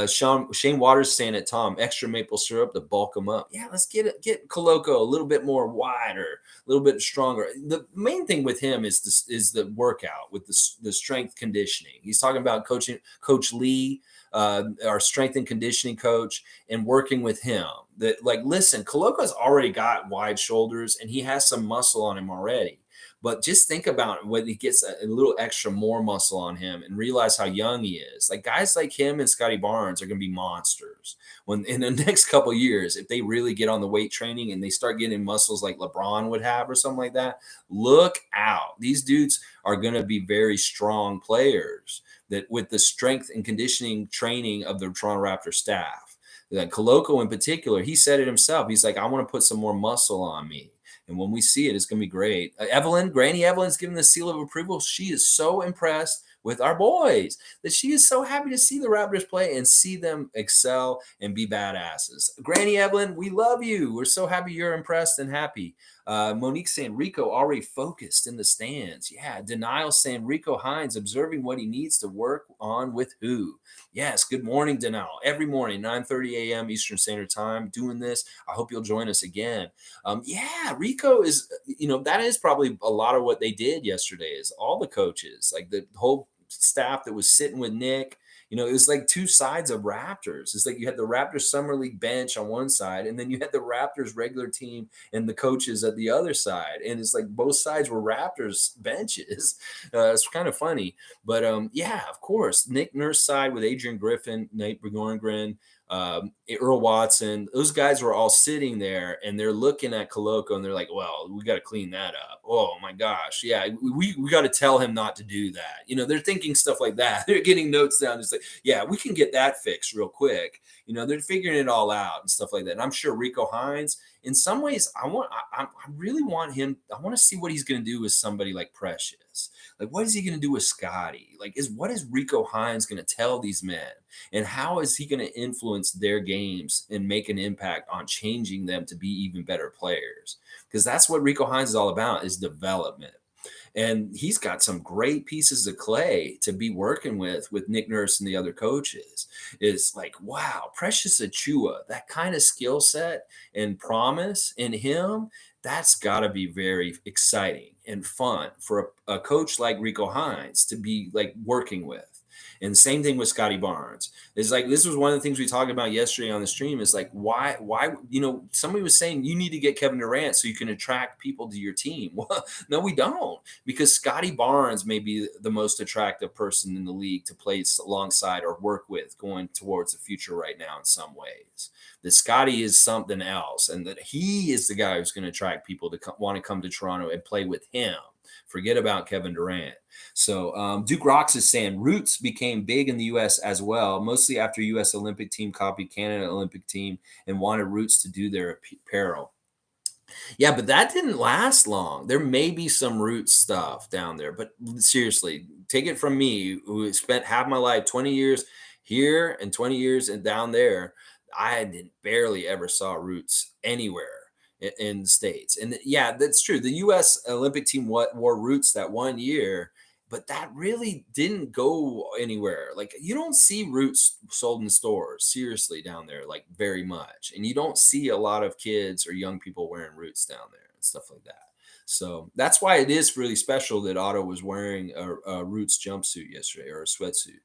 Shane Waters saying it, Tom, extra maple syrup to bulk them up. Yeah, let's get Koloko a little bit more wider, a little bit stronger. The main thing with him is the workout with the strength conditioning. He's talking about Coach Lee, our strength and conditioning coach, and working with him. That like, listen, Koloko's already got wide shoulders and he has some muscle on him already. But just think about when he gets a little extra more muscle on him and realize how young he is. Like guys like him and Scotty Barnes are going to be monsters when in the next couple of years, if they really get on the weight training and they start getting muscles like LeBron would have or something like that. Look out. These dudes are going to be very strong players that with the strength and conditioning training of the Toronto Raptors staff. Like Koloko in particular, he said it himself. He's like, I want to put some more muscle on me. And when we see it, it's going to be great. Granny Evelyn's giving the seal of approval. She is so impressed with our boys that she is so happy to see the Raptors play and see them excel and be badasses. Granny Evelyn, we love you. We're so happy you're impressed and happy. Monique saying Rico already focused in the stands. Yeah. Denial saying Rico Hines observing what he needs to work on with who. Yes. Good morning, Denial. Every morning, 9:30 a.m. Eastern Standard Time, doing this. I hope you'll join us again. Yeah, Rico is, that is probably a lot of what they did yesterday is all the coaches, like the whole staff that was sitting with Nick. It was like two sides of Raptors. It's like you had the Raptors Summer League bench on one side, and then you had the Raptors regular team and the coaches at the other side. And it's like both sides were Raptors benches. It's kind of funny. But yeah, of course, Nick Nurse side with Adrian Griffin, Nate Begorngren, Earl Watson, those guys were all sitting there and they're looking at Koloko and they're like, well, we got to clean that up. Oh my gosh. Yeah. We got to tell him not to do that. They're thinking stuff like that. They're getting notes down. It's like, yeah, we can get that fixed real quick. They're figuring it all out and stuff like that. And I'm sure Rico Hines, in some ways, I really want him. I want to see what he's going to do with somebody like Precious. Like, what is he going to do with Scotty? Like, what is Rico Hines going to tell these men? And how is he going to influence their games and make an impact on changing them to be even better players? Because that's what Rico Hines is all about, is development. And he's got some great pieces of clay to be working with Nick Nurse and the other coaches. Is like, wow, Precious Achua, that kind of skill set and promise in him, that's got to be very exciting and fun for a coach like Rico Hines to be like working with. And the same thing with Scotty Barnes. It's like this was one of the things we talked about yesterday on the stream. Is like why somebody was saying you need to get Kevin Durant so you can attract people to your team. Well, no, we don't, because Scotty Barnes may be the most attractive person in the league to play alongside or work with going towards the future right now in some ways. That Scotty is something else, and that he is the guy who's going to attract people to want to come to Toronto and play with him. Forget about Kevin Durant. So Duke Rocks is saying Roots became big in the U.S. as well, mostly after U.S. Olympic team copied Canada Olympic team and wanted Roots to do their apparel. Yeah, but that didn't last long. There may be some Roots stuff down there, but seriously, take it from me, who spent half my life, 20 years here and 20 years and down there. I didn't barely ever saw Roots anywhere in the States. And yeah, that's true. The U.S. Olympic team wore Roots that one year, but that really didn't go anywhere. Like you don't see Roots sold in stores seriously down there, like very much. And you don't see a lot of kids or young people wearing Roots down there and stuff like that. So that's why it is really special that Otto was wearing a Roots jumpsuit yesterday, or a sweatsuit.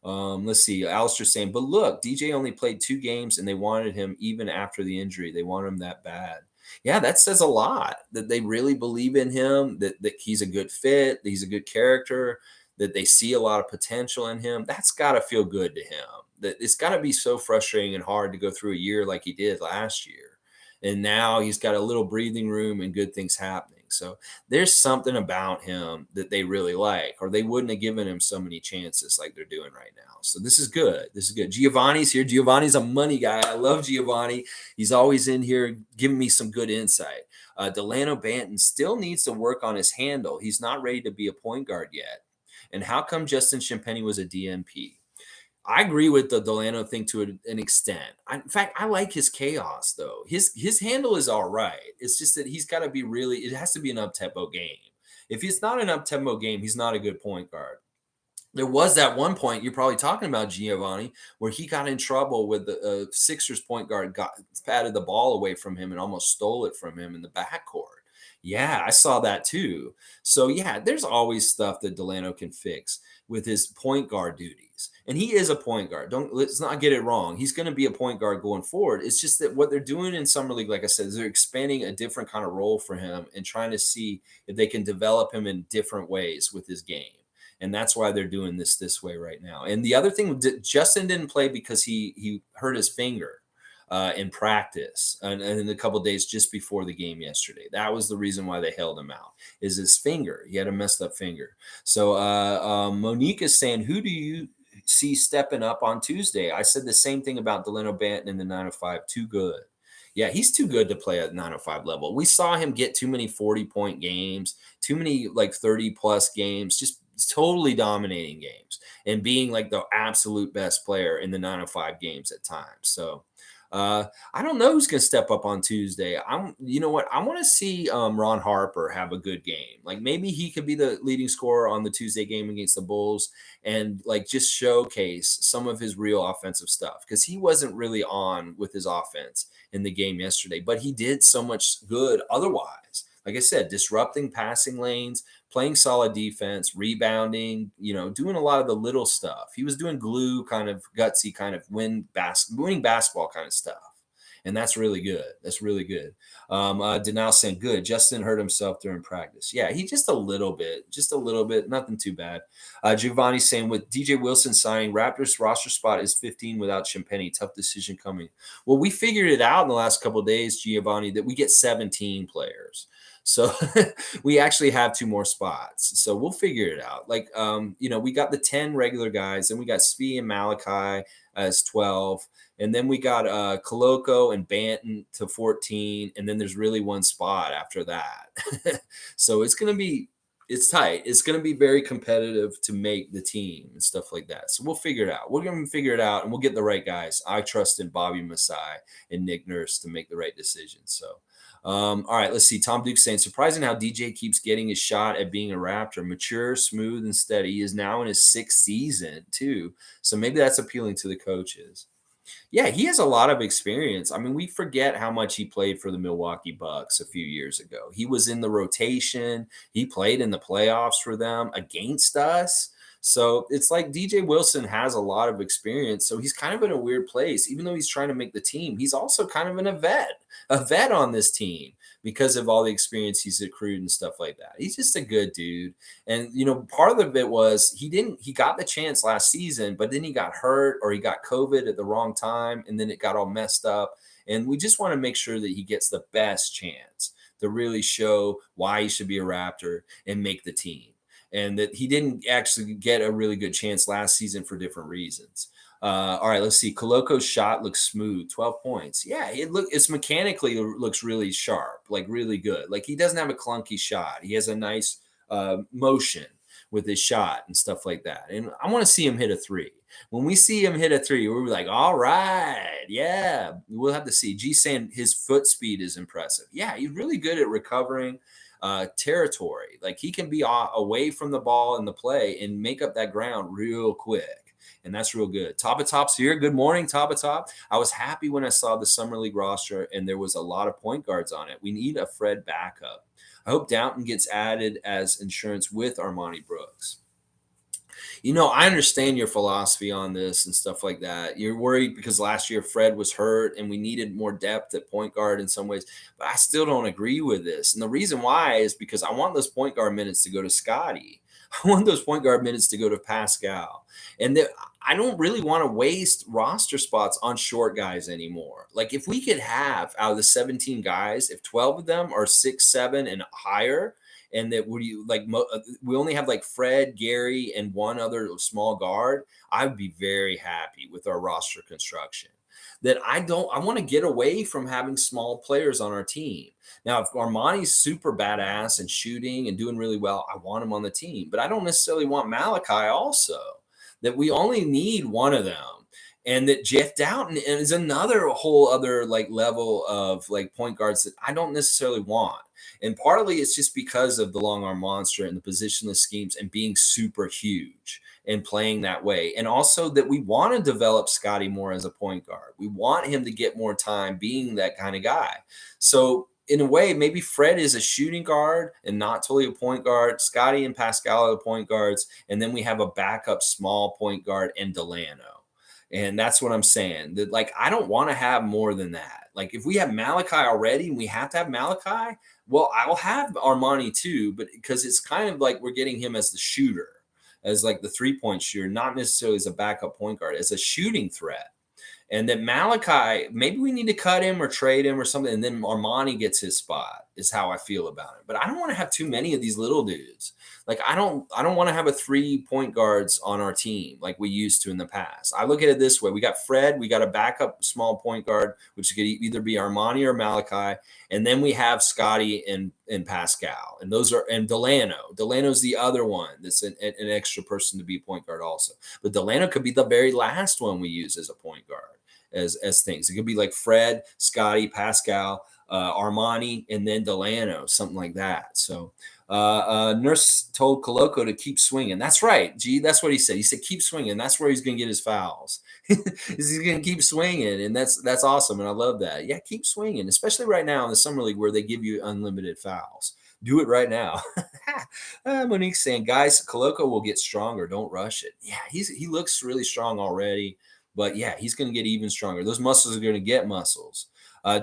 Let's see. Alistair's saying, but look, DJ only played 2 games and they wanted him even after the injury. They want him that bad. Yeah, that says a lot, that they really believe in him, that he's a good fit, that he's a good character, that they see a lot of potential in him. That's got to feel good to him. That it's got to be so frustrating and hard to go through a year like he did last year. And now he's got a little breathing room and good things happening. So there's something about him that they really like, or they wouldn't have given him so many chances like they're doing right now. So this is good. This is good. Giovanni's here. Giovanni's a money guy. I love Giovanni. He's always in here giving me some good insight. Delano Banton still needs to work on his handle. He's not ready to be a point guard yet. And how come Justin Champagnie was a DNP? I agree with the Delano thing to an extent. In fact, I like his chaos though. His handle is all right. It's just that he's got to be really. It has to be an up tempo game. If it's not an up tempo game, he's not a good point guard. There was that one point you're probably talking about, Giovanni, where he got in trouble with the Sixers point guard, got patted the ball away from him and almost stole it from him in the backcourt. Yeah, I saw that too. So yeah, there's always stuff that Delano can fix with his point guard duties. And he is a point guard. Let's not get it wrong. He's going to be a point guard going forward. It's just that what they're doing in summer league, like I said, is they're expanding a different kind of role for him and trying to see if they can develop him in different ways with his game. And that's why they're doing this way right now. And the other thing, Justin didn't play because he hurt his finger in practice and in a couple of days just before the game yesterday. That was the reason why they held him out, is his finger. He had a messed up finger. So Monique is saying, who do you see stepping up on Tuesday? I said the same thing about Delano Banton in the 905. Too good. Yeah, he's too good to play at 905 level. We saw him get too many 40-point games, too many like 30-plus games, just totally dominating games and being like the absolute best player in the 905 games at times. So I don't know who's going to step up on Tuesday. You know what? I want to see Ron Harper have a good game. Like maybe he could be the leading scorer on the Tuesday game against the Bulls and like just showcase some of his real offensive stuff, because he wasn't really on with his offense in the game yesterday, but he did so much good otherwise. Like I said, disrupting passing lanes, playing solid defense, rebounding, doing a lot of the little stuff. He was doing glue kind of gutsy kind of winning basketball kind of stuff. And that's really good. That's really good. Denal saying, good. Justin hurt himself during practice. Yeah, he just a little bit, nothing too bad. Giovanni saying, with DJ Wilson signing, Raptors roster spot is 15 without Champagnie. Tough decision coming. Well, we figured it out in the last couple of days, Giovanni, that we get 17 players. So we actually have 2 more spots. So we'll figure it out. Like, we got the 10 regular guys, and we got Svi and Malachi as 12. And then we got Koloko and Banton to 14. And then there's really 1 spot after that. So it's tight. It's going to be very competitive to make the team and stuff like that. So we'll figure it out. We're going to figure it out, and we'll get the right guys. I trust in Bobby Masai and Nick Nurse to make the right decisions. So. All right, let's see. Tom Duke saying, surprising how DJ keeps getting his shot at being a Raptor. Mature, smooth, and steady. He is now in his 6th season, too. So maybe that's appealing to the coaches. Yeah, he has a lot of experience. I mean, we forget how much he played for the Milwaukee Bucks a few years ago. He was in the rotation. He played in the playoffs for them against us. So it's like DJ Wilson has a lot of experience. So he's kind of in a weird place. Even though he's trying to make the team, he's also kind of a vet on this team because of all the experience he's accrued and stuff like that. He's just a good dude. And part of it was he got the chance last season, but then he got hurt or he got COVID at the wrong time, and then it got all messed up. And we just want to make sure that he gets the best chance to really show why he should be a Raptor and make the team. And that he didn't actually get a really good chance last season for different reasons. All right, let's see. Coloco's shot looks smooth, 12 points. Yeah, it's mechanically looks really sharp, like really good. Like he doesn't have a clunky shot. He has a nice motion with his shot and stuff like that. And I want to see him hit a three. When we see him hit a three, we're like, all right, yeah, we'll have to see. G saying his foot speed is impressive. Yeah, he's really good at recovering territory. Like he can be away from the ball in the play and make up that ground real quick. And that's real good. Top's here. Good morning, Top. I was happy when I saw the Summer League roster and there was a lot of point guards on it. We need a Fred backup. I hope Downton gets added as insurance with Armani Brooks. I understand your philosophy on this and stuff like that. You're worried because last year Fred was hurt and we needed more depth at point guard in some ways, but I still don't agree with this. And the reason why is because I want those point guard minutes to go to Scotty. I want those point guard minutes to go to Pascal. And I don't really want to waste roster spots on short guys anymore. Like if we could have out of the 17 guys, if 12 of them are 6'7" and higher, and that we only have like Fred, Gary, and one other small guard, I would be very happy with our roster construction. That I want to get away from having small players on our team. Now, if Armani's super badass and shooting and doing really well, I want him on the team. But I don't necessarily want Malachi also. That we only need one of them. And that Jeff Doughton is another whole other like level of like point guards that I don't necessarily want. And partly it's just because of the long arm monster and the positionless schemes and being super huge and playing that way. And also that we want to develop Scotty more as a point guard. We want him to get more time being that kind of guy. So in a way, maybe Fred is a shooting guard and not totally a point guard. Scotty and Pascal are the point guards. And then we have a backup small point guard and Delano. And that's what I'm saying. That like I don't want to have more than that. Like if we have Malachi already and we have to have Malachi, well, I'll have Armani too, but because it's kind of like we're getting him as the shooter, as like the 3-point shooter, not necessarily as a backup point guard, as a shooting threat. And then Malachi, maybe we need to cut him or trade him or something, and then Armani gets his spot, is how I feel about it. But I don't want to have too many of these little dudes. Like I don't want to have a 3-point guards on our team like we used to in the past. I look at it this way. We got Fred, we got a backup small point guard, which could either be Armani or Malachi, and then we have Scotty and Pascal. And those are and Delano. Delano's the other one that's an extra person to be a point guard also. But Delano could be the very last one we use as a point guard. As things. It could be like Fred, Scotty, Pascal, Armani, and then Delano, something like that. So Nurse told Coloco to keep swinging. That's right. Gee, that's what he said. He said, keep swinging. That's where he's going to get his fouls. He's going to keep swinging. And that's awesome. And I love that. Yeah, keep swinging, especially right now in the Summer League where they give you unlimited fouls. Do it right now. Monique's saying, guys, Coloco will get stronger. Don't rush it. Yeah, he looks really strong already. But yeah, he's going to get even stronger. Those muscles are going to get muscles.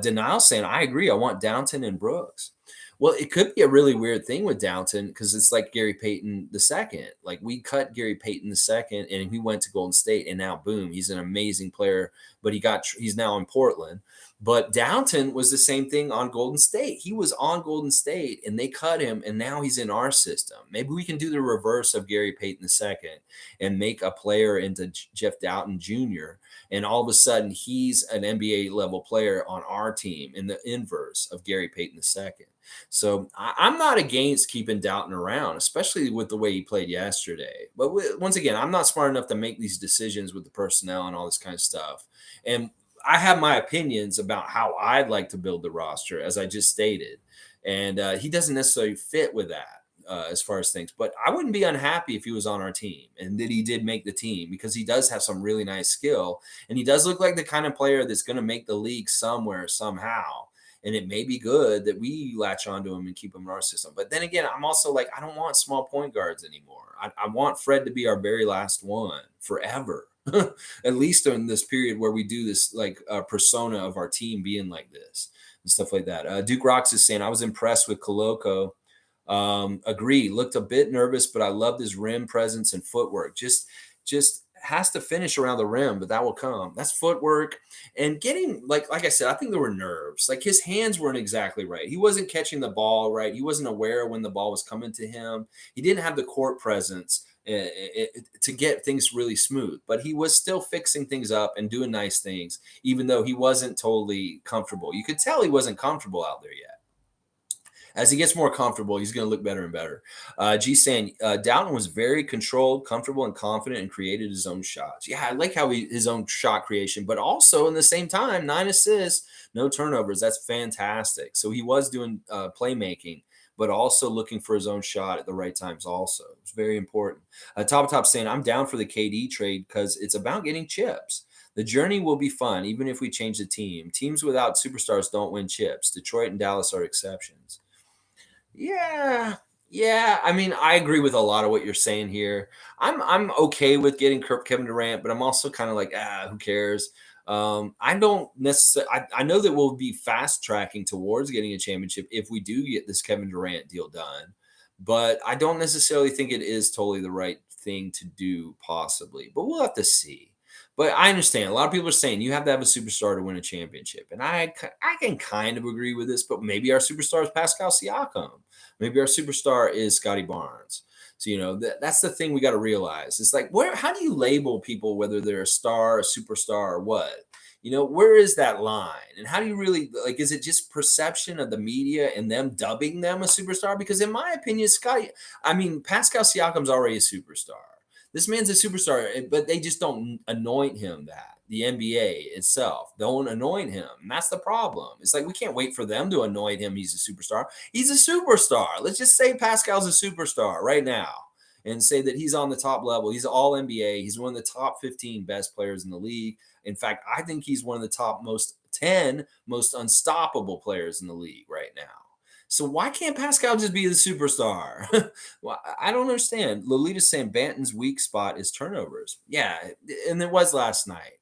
Denial saying, I agree. I want Downton and Brooks. Well, it could be a really weird thing with Downton because it's like Gary Payton II. Like we cut Gary Payton II and he went to Golden State and now boom, he's an amazing player. But he's now in Portland. But Downton was the same thing on Golden State. He was on Golden State and they cut him and now he's in our system. Maybe we can do the reverse of Gary Payton II and make a player into Jeff Doughton Jr. And all of a sudden he's an NBA level player on our team in the inverse of Gary Payton II. So I'm not against keeping Doughton around, especially with the way he played yesterday. But once again, I'm not smart enough to make these decisions with the personnel and all this kind of stuff. And I have my opinions about how I'd like to build the roster, as I just stated. And he doesn't necessarily fit with that as far as things. But I wouldn't be unhappy if he was on our team and that he did make the team because he does have some really nice skill. And he does look like the kind of player that's going to make the league somewhere, somehow. And it may be good that we latch onto him and keep him in our system. But then again, I'm also like, I don't want small point guards anymore. I want Fred to be our very last one forever. At least in this period where we do this like persona of our team being like this and stuff like that. Duke Rocks is saying, I was impressed with Koloko. Agree. Looked a bit nervous, but I loved his rim presence and footwork. Just has to finish around the rim, but that will come. That's footwork and getting like I said, I think there were nerves. Like his hands weren't exactly right. He wasn't catching the ball right. He wasn't aware when the ball was coming to him. He didn't have the court presence to get things really smooth, but he was still fixing things up and doing nice things, even though he wasn't totally comfortable. You could tell he wasn't comfortable out there yet. As he gets more comfortable, he's going to look better and better. G saying Dalton was very controlled, comfortable, and confident, and created his own shots. Yeah, I like how his own shot creation, but also in the same time, 9 assists, no turnovers. That's fantastic. So he was doing playmaking, but also looking for his own shot at the right times. Also, it's very important. Top saying I'm down for the KD trade because it's about getting chips. The journey will be fun, even if we change the team. Teams without superstars don't win chips. Detroit and Dallas are exceptions. Yeah. Yeah, I mean, I agree with a lot of what you're saying here. I'm okay with getting Kevin Durant, but I'm also kind of like, who cares? I don't necessarily. I know that we'll be fast tracking towards getting a championship if we do get this Kevin Durant deal done, but I don't necessarily think it is totally the right thing to do, possibly. But we'll have to see. But I understand. A lot of people are saying you have to have a superstar to win a championship, and I can kind of agree with this. But maybe our superstar is Pascal Siakam. Maybe our superstar is Scotty Barnes. So that's the thing we got to realize. It's like how do you label people whether they're a star, a superstar, or what? Where is that line? And how do you really like? Is it just perception of the media and them dubbing them a superstar? Because in my opinion, Pascal Siakam's already a superstar. This man's a superstar, but they just don't anoint him that. The NBA itself don't anoint him. And that's the problem. It's like we can't wait for them to anoint him. He's a superstar. He's a superstar. Let's just say Pascal's a superstar right now and say that he's on the top level. He's all NBA. He's one of the top 15 best players in the league. In fact, I think he's one of the top 10 most unstoppable players in the league right now. So why can't Pascal just be the superstar? Well, I don't understand. Lolita's saying Banton's weak spot is turnovers. Yeah, and it was last night.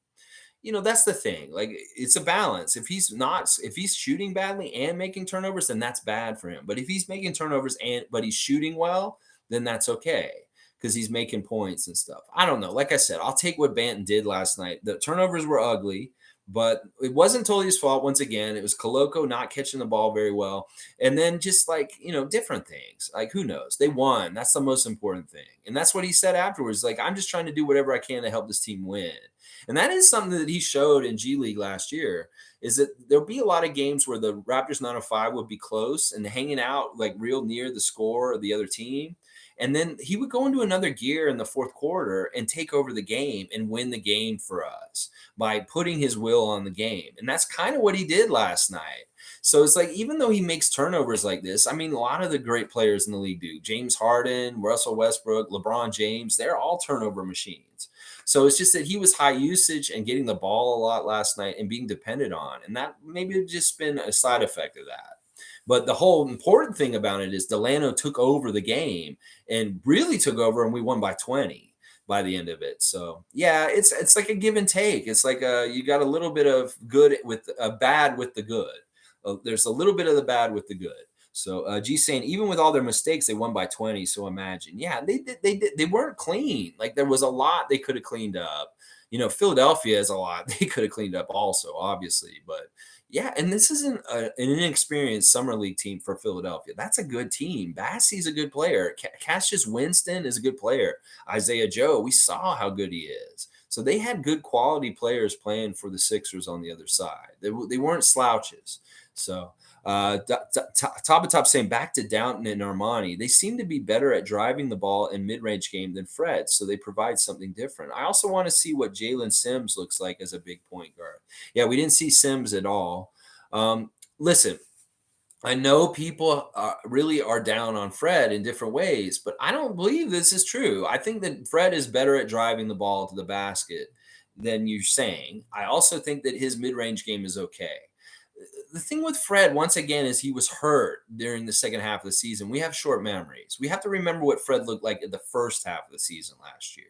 That's the thing. Like it's a balance. If he's shooting badly and making turnovers, then that's bad for him. But if he's making turnovers but he's shooting well, then that's okay because he's making points and stuff. I don't know. Like I said, I'll take what Banton did last night. The turnovers were ugly. But it wasn't totally his fault. Once again, it was Koloko not catching the ball very well. And then just different things. Like, who knows? They won. That's the most important thing. And that's what he said afterwards. Like, I'm just trying to do whatever I can to help this team win. And that is something that he showed in G League last year, is that there'll be a lot of games where the Raptors 905 would be close and hanging out like real near the score of the other team. And then he would go into another gear in the fourth quarter and take over the game and win the game for us by putting his will on the game. And that's kind of what he did last night. So it's like, even though he makes turnovers like this, a lot of the great players in the league do. James Harden, Russell Westbrook, LeBron James, they're all turnover machines. So it's just that he was high usage and getting the ball a lot last night and being depended on. And that maybe just been a side effect of that. But the whole important thing about it is Delano took over the game and really took over, and we won by 20 by the end of it. So yeah, it's like a give and take. It's like you got a little bit of good with bad with the good. There's a little bit of the bad with the good. So G saying even with all their mistakes, they won by 20. So imagine, yeah, they weren't clean. Like there was a lot they could have cleaned up. Philadelphia is a lot they could have cleaned up also, obviously, but. Yeah, and this isn't an inexperienced summer league team for Philadelphia. That's a good team. Bassey's a good player. Cassius Winston is a good player. Isaiah Joe, we saw how good he is. So they had good quality players playing for the Sixers on the other side. They weren't slouches. So top saying back to Downton and Armani. They seem to be better at driving the ball in mid-range game than Fred, so they provide something different. I also want to see what Jalen Sims looks like as a big point guard. Yeah, we didn't see Sims at all. Listen, I know people really are down on Fred in different ways, but I don't believe this is true. I think that Fred is better at driving the ball to the basket than you're saying. I also think that his mid-range game is okay. The thing with Fred, once again, is he was hurt during the second half of the season. We have short memories. We have to remember what Fred looked like in the first half of the season last year.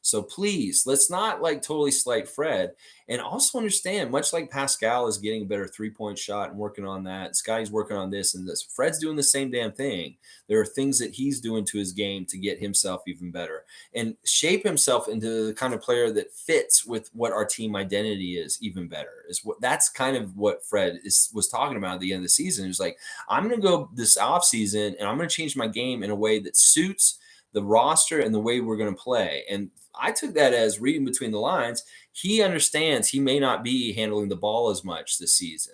So please, let's not like totally slight Fred. And also understand, much like Pascal is getting a better 3-point shot and working on that, Scotty's working on this and this. Fred's doing the same damn thing. There are things that he's doing to his game to get himself even better and shape himself into the kind of player that fits with what our team identity is even better. Is what that's kind of what Fred was talking about at the end of the season. He was like, I'm going to go this off season and I'm going to change my game in a way that suits the roster and the way we're going to play. And I took that as reading between the lines. He understands he may not be handling the ball as much this season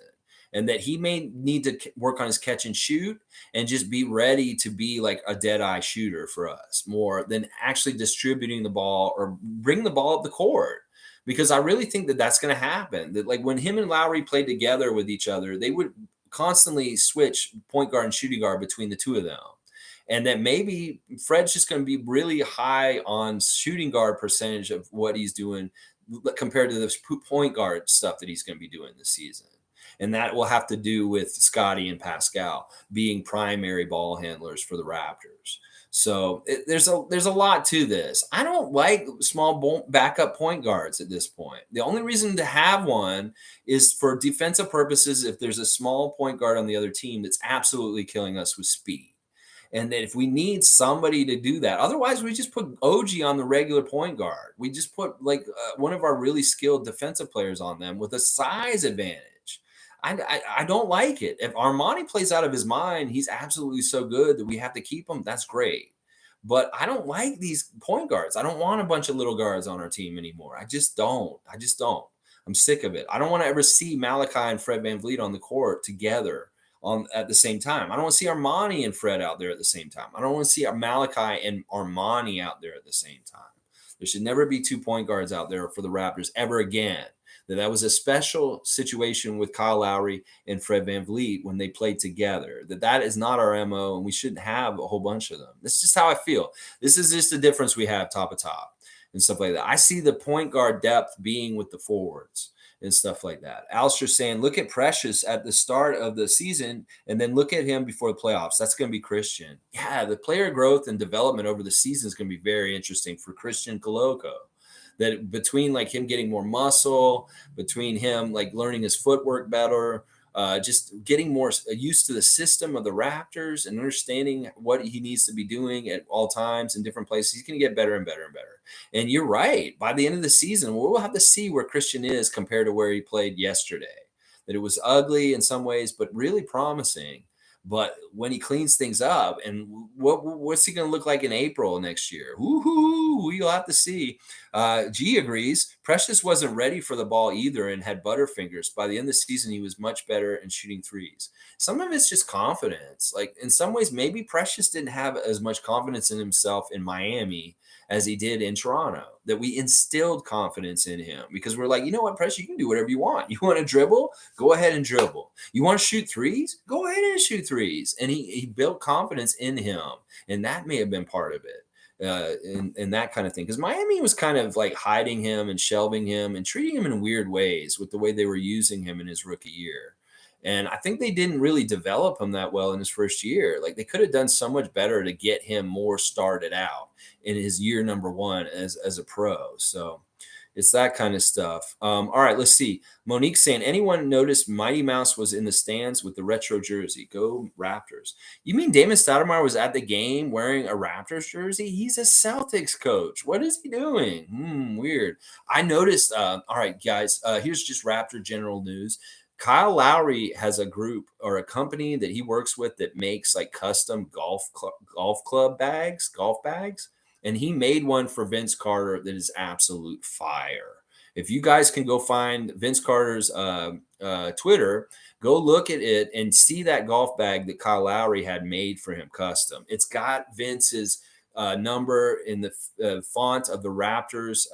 and that he may need to work on his catch and shoot and just be ready to be like a dead eye shooter for us more than actually distributing the ball or bring the ball up the court. Because I really think that that's going to happen. That like when him and Lowry played together with each other, they would constantly switch point guard and shooting guard between the two of them. And that maybe Fred's just going to be really high on shooting guard percentage of what he's doing compared to this point guard stuff that he's going to be doing this season. And that will have to do with Scotty and Pascal being primary ball handlers for the Raptors. So there's a lot to this. I don't like small backup point guards at this point. The only reason to have one is for defensive purposes. If there's a small point guard on the other team that's absolutely killing us with speed, and that if we need somebody to do that, otherwise we just put OG on the regular point guard. We just put like one of our really skilled defensive players on them with a size advantage. I don't like it. If Armani plays out of his mind, he's absolutely so good that we have to keep him. That's great. But I don't like these point guards. I don't want a bunch of little guards on our team anymore. I just don't. I just don't. I'm sick of it. I don't want to ever see Malachi and Fred VanVleet on the court together on at the same time. I don't want to see Armani and Fred out there at the same time. I don't want to see Malachi and Armani out there at the same time. There should never be two point guards out there for the Raptors ever again. That was a special situation with Kyle Lowry and Fred VanVleet when they played together. That is not our MO, and we shouldn't have a whole bunch of them. That's just how I feel. This is just the difference we have top of top and stuff like that. I see the point guard depth being with the forwards and stuff like that. Alistair saying, look at Precious at the start of the season and then look at him before the playoffs. That's going to be Christian. Yeah, the player growth and development over the season is going to be very interesting for Christian Coloco. That between like him getting more muscle, between him like learning his footwork better, just getting more used to the system of the Raptors and understanding what he needs to be doing at all times in different places, he's going to get better and better and better. And you're right. By the end of the season, we'll have to see where Christian is compared to where he played yesterday. That it was ugly in some ways, but really promising. But when he cleans things up, and what's he going to look like in April next year? Woohoo! You'll have to see. G agrees. Precious wasn't ready for the ball either and had butterfingers. By the end of the season, he was much better in shooting threes. Some of it's just confidence. Like in some ways, maybe Precious didn't have as much confidence in himself in Miami as he did in Toronto. That we instilled confidence in him because we're like, you know what, Precious, you can do whatever you want. You want to dribble? Go ahead and dribble. You want to shoot threes? Go ahead and shoot threes. And he built confidence in him. And that may have been part of it. And that kind of thing. Because Miami was kind of like hiding him and shelving him and treating him in weird ways with the way they were using him in his rookie year. And I think they didn't really develop him that well in his first year. Like they could have done so much better to get him more started out in his year number one as a pro. So it's that kind of stuff. All right, let's see. Monique saying, anyone noticed Mighty Mouse was in the stands with the retro jersey? Go Raptors. You mean Damon Stoudemire was at the game wearing a Raptors jersey? He's a Celtics coach. What is he doing? Weird. I noticed. All right, guys, here's just Raptor general news. Kyle Lowry has a group or a company that he works with that makes like custom golf bags. And he made one for Vince Carter that is absolute fire. If you guys can go find Vince Carter's Twitter, go look at it and see that golf bag that Kyle Lowry had made for him custom. It's got Vince's number in the font of the Raptors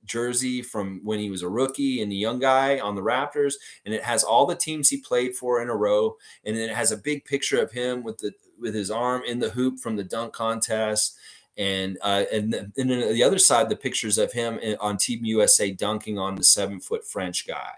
jersey from when he was a rookie and the young guy on the Raptors. And it has all the teams he played for in a row. And then it has a big picture of him with his arm in the hoop from the dunk contest. And then the other side, the pictures of him on Team USA dunking on the 7-foot French guy.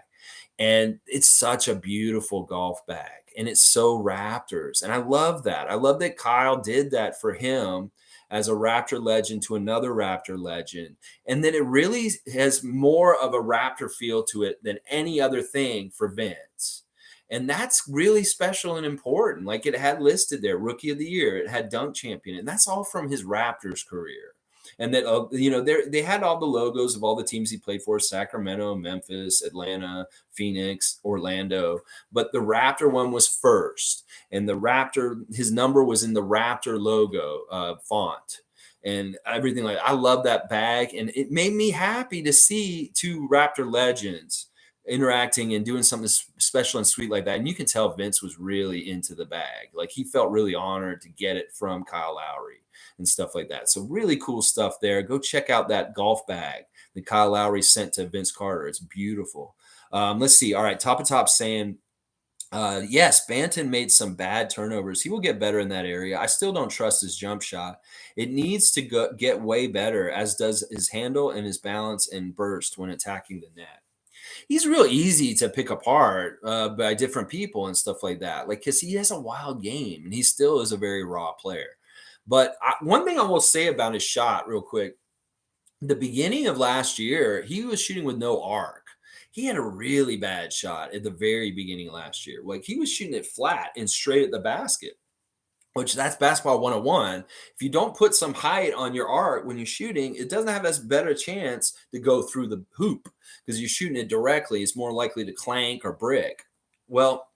And it's such a beautiful golf bag, and it's so Raptors, and I love that. I love that Kyle did that for him as a Raptor legend to another Raptor legend, and then it really has more of a Raptor feel to it than any other thing for Vince. And that's really special and important. Like it had listed there, Rookie of the Year, it had Dunk Champion, and that's all from his Raptors career. And that they had all the logos of all the teams he played for: Sacramento, Memphis, Atlanta, Phoenix, Orlando. But the Raptor one was first, and the Raptor, his number was in the Raptor logo font and everything. Like I love that bag, and it made me happy to see two Raptor legends interacting and doing something special and sweet like that. And you can tell Vince was really into the bag. Like he felt really honored to get it from Kyle Lowry and stuff like that. So really cool stuff there. Go check out that golf bag that Kyle Lowry sent to Vince Carter. It's beautiful. Let's see. All right, top of top saying, yes, Banton made some bad turnovers. He will get better in that area. I still don't trust his jump shot. It needs to get way better, as does his handle and his balance and burst when attacking the net. He's real easy to pick apart by different people and stuff like that. Like, because he has a wild game and he still is a very raw player. But one thing I will say about his shot, real quick, the beginning of last year, he was shooting with no arc. He had a really bad shot at the very beginning of last year. Like he was shooting it flat and straight at the basket, which that's basketball 101. If you don't put some height on your arc when you're shooting, it doesn't have as better chance to go through the hoop because you're shooting it directly. It's more likely to clank or brick. Well,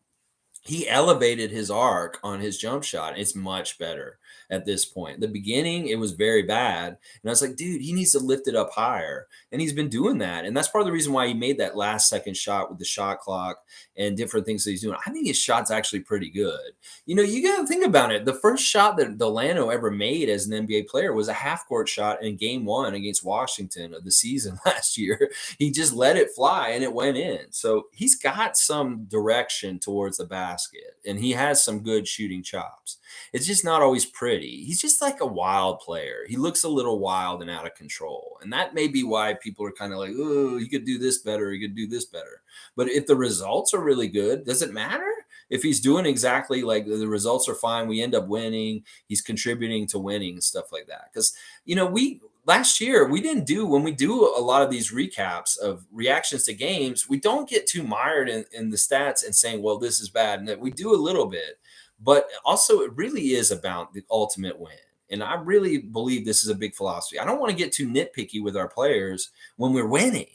he elevated his arc on his jump shot. It's much better at this point. The beginning, it was very bad. And I was like, dude, he needs to lift it up higher. And he's been doing that. And that's part of the reason why he made that last second shot with the shot clock and different things that he's doing. I think his shot's actually pretty good. You got to think about it. The first shot that Delano ever made as an NBA player was a half court shot in game one against Washington of the season last year. He just let it fly and it went in. So he's got some direction towards the basket and he has some good shooting chops. It's just not always pretty. He's just like a wild player. He looks a little wild and out of control. And that may be why people are kind of like, oh, he could do this better. He could do this better. But if the results are really good, does it matter? If he's doing exactly like the results are fine, we end up winning, he's contributing to winning and stuff like that. Because, we last year, we didn't do, when we do a lot of these recaps of reactions to games, we don't get too mired in the stats and saying, well, this is bad. And that we do a little bit. But also, it really is about the ultimate win. And I really believe this is a big philosophy. I don't want to get too nitpicky with our players when we're winning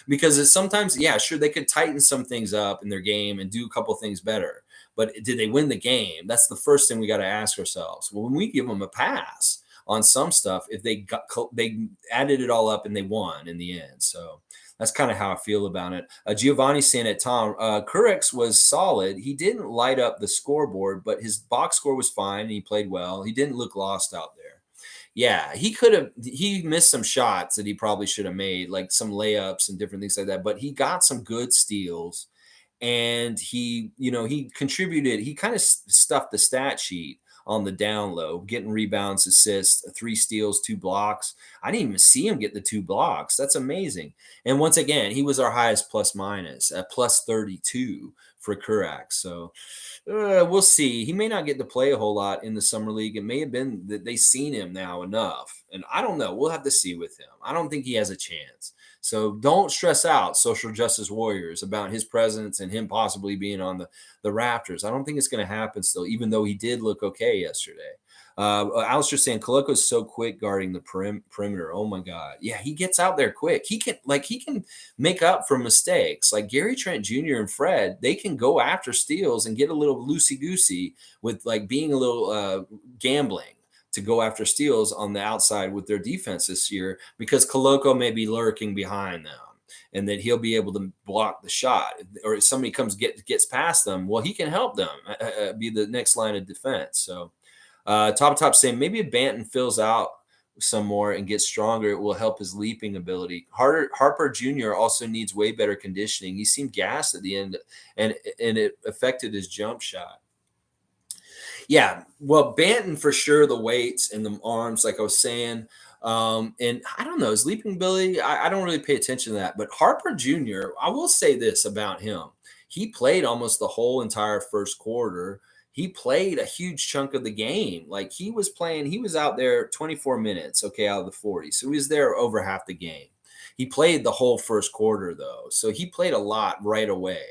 because it's sometimes, yeah, sure, they could tighten some things up in their game and do a couple things better. But did they win the game? That's the first thing we got to ask ourselves. Well, when we give them a pass on some stuff, if they added it all up and they won in the end. So that's kind of how I feel about it. Giovanni saying it, Tom, Kurex was solid. He didn't light up the scoreboard, but his box score was fine and he played well. He didn't look lost out there. Yeah, he missed some shots that he probably should have made, like some layups and different things like that, but he got some good steals and he contributed. He kind of stuffed the stat sheet on the down low, getting rebounds, assists, 3 steals, 2 blocks. I didn't even see him get the 2 blocks. That's amazing. And once again, he was our highest plus minus at plus 32 for Kurak. So we'll see. He may not get to play a whole lot in the summer league. It may have been that they've seen him now enough. And I don't know. We'll have to see with him. I don't think he has a chance. So don't stress out, social justice warriors, about his presence and him possibly being on the Raptors. I don't think it's going to happen still, even though he did look okay yesterday. Alistair saying Koloko's so quick guarding the perimeter. Oh my God. Yeah, he gets out there quick. He can make up for mistakes. Like Gary Trent Jr. and Fred, they can go after steals and get a little loosey-goosey with like being a little gambling to go after steals on the outside with their defense this year, because Koloko may be lurking behind them and that he'll be able to block the shot, or if somebody gets past them, well, he can help them be the next line of defense. So top saying maybe if Banton fills out some more and gets stronger, it will help his leaping ability. Harper Jr. also needs way better conditioning. He seemed gassed at the end and it affected his jump shot. Yeah, well, Banton for sure, the weights and the arms, like I was saying. And I don't know, Sleeping Billy, I don't really pay attention to that. But Harper Jr., I will say this about him. He played almost the whole entire first quarter. He played a huge chunk of the game. Like he was playing, he was out there 24 minutes, okay, out of the 40. So he was there over half the game. He played the whole first quarter though. So he played a lot right away.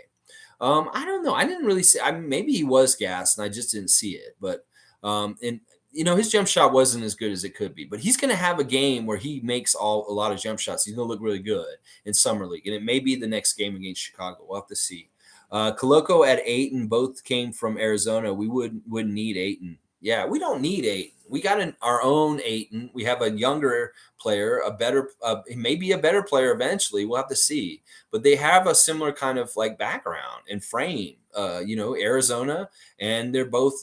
I don't know. I didn't really see. Maybe he was gassed, and I just didn't see it. But and his jump shot wasn't as good as it could be. But he's going to have a game where he makes a lot of jump shots. He's going to look really good in summer league, and it may be the next game against Chicago. We'll have to see. Coloco at Aiton both came from Arizona. We wouldn't need Aiton. Yeah, we don't need Aiton. We got our own Aiton. We have a younger player, a better, maybe a better player eventually. We'll have to see, but they have a similar kind of like background and frame. Arizona, and they're both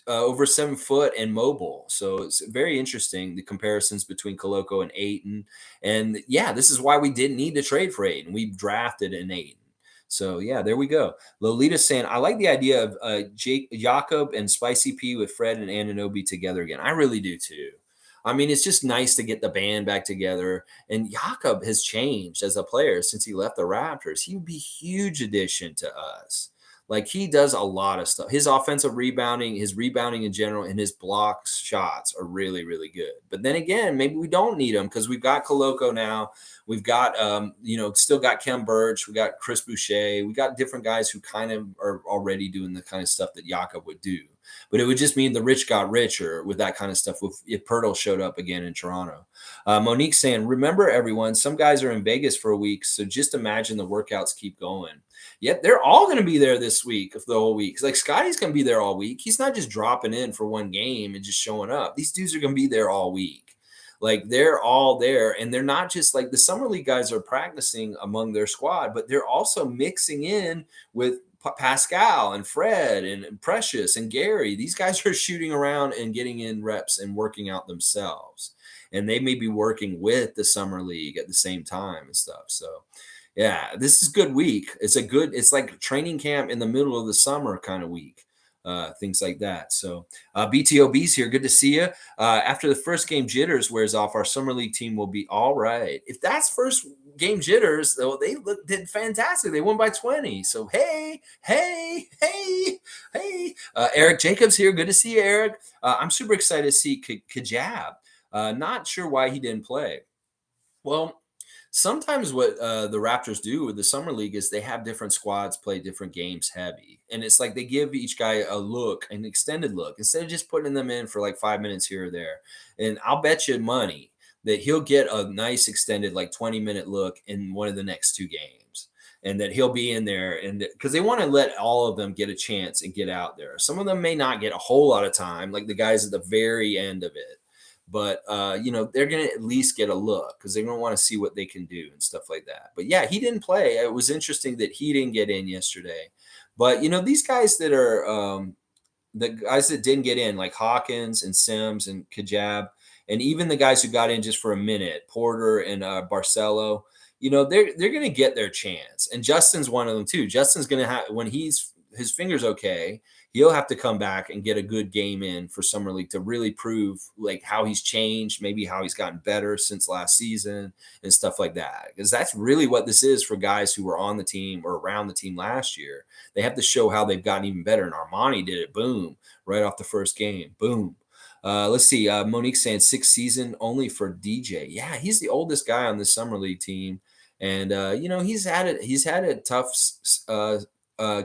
over 7 foot and mobile. So it's very interesting the comparisons between Coloco and Aiton. And yeah, this is why we didn't need to trade for Aiton. We drafted an Aiton. So yeah, there we go. Lolita saying, I like the idea of Jakob and Spicy P with Fred and Ananobi together again. I really do too. I mean, it's just nice to get the band back together. And Jakob has changed as a player since he left the Raptors. He would be a huge addition to us. Like he does a lot of stuff. His offensive rebounding, his rebounding in general, and his blocks shots are really, really good. But then again, maybe we don't need him because we've got Coloco now. We've got, still got Kem Birch. We got Chris Boucher. We got different guys who kind of are already doing the kind of stuff that Jakob would do. But it would just mean the rich got richer with that kind of stuff if Pirtle showed up again in Toronto. Monique saying, remember everyone, some guys are in Vegas for a week, so just imagine the workouts keep going. Yep, they're all going to be there this week, the whole week. Like Scotty's going to be there all week. He's not just dropping in for one game and just showing up. These dudes are going to be there all week. Like they're all there, and they're not just like the summer league guys are practicing among their squad, but they're also mixing in with Pascal and Fred and Precious and Gary. These guys are shooting around and getting in reps and working out themselves, and they may be working with the summer league at the same time and stuff. So yeah, this is good week. It's like training camp in the middle of the summer kind of week. Things like that. So BTOB's here. Good to see you. After the first game jitters wears off, our summer league team will be all right. If that's first game jitters, though, they did fantastic. They won by 20. So hey. Eric Jacobs here. Good to see you, Eric. I'm super excited to see Kajab. Not sure why he didn't play. Well, sometimes what the Raptors do with the summer league is they have different squads play different games heavy, and it's like they give each guy a look, an extended look, instead of just putting them in for like 5 minutes here or there. And I'll bet you money that he'll get a nice extended like 20-minute look in one of the next two games, and that he'll be in there, and because they want to let all of them get a chance and get out there. Some of them may not get a whole lot of time, like the guys at the very end of it. But they're gonna at least get a look because they're gonna want to see what they can do and stuff like that. But yeah, he didn't play. It was interesting that he didn't get in yesterday. But these guys that are the guys that didn't get in, like Hawkins and Sims and Kajab, and even the guys who got in just for a minute, Porter and Barcelo, they're gonna get their chance. And Justin's one of them too. Justin's gonna have, when his finger's okay, he'll have to come back and get a good game in for summer league to really prove like how he's changed, maybe how he's gotten better since last season and stuff like that. Because that's really what this is for guys who were on the team or around the team last year. They have to show how they've gotten even better. And Armani did it. Boom. Right off the first game. Boom. Let's see. Monique saying 6th season only for DJ. Yeah, he's the oldest guy on the summer league team. And he's had a tough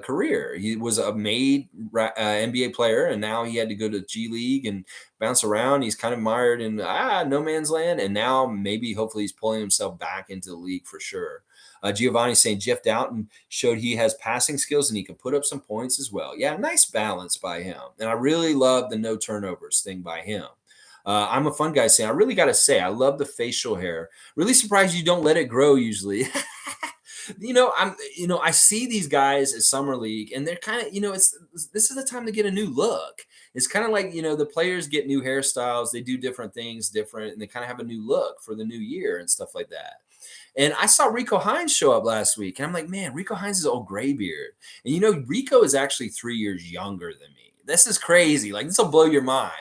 career. He was a made NBA player, and now he had to go to G League and bounce around. He's kind of mired in no man's land, and now maybe hopefully he's pulling himself back into the league for sure. Giovanni saying Jeff Doughton showed he has passing skills and he can put up some points as well. Yeah, nice balance by him, and I really love the no turnovers thing by him. I'm a fun guy saying, I really got to say, I love the facial hair. Really surprised you don't let it grow usually. I see these guys at summer league, and they're kind of, this is the time to get a new look. It's kind of like, the players get new hairstyles, they do different things different, and they kind of have a new look for the new year and stuff like that. And I saw Rico Hines show up last week, and I'm like, man, Rico Hines is old gray beard. And Rico is actually 3 years younger than me. This is crazy. Like, this will blow your mind.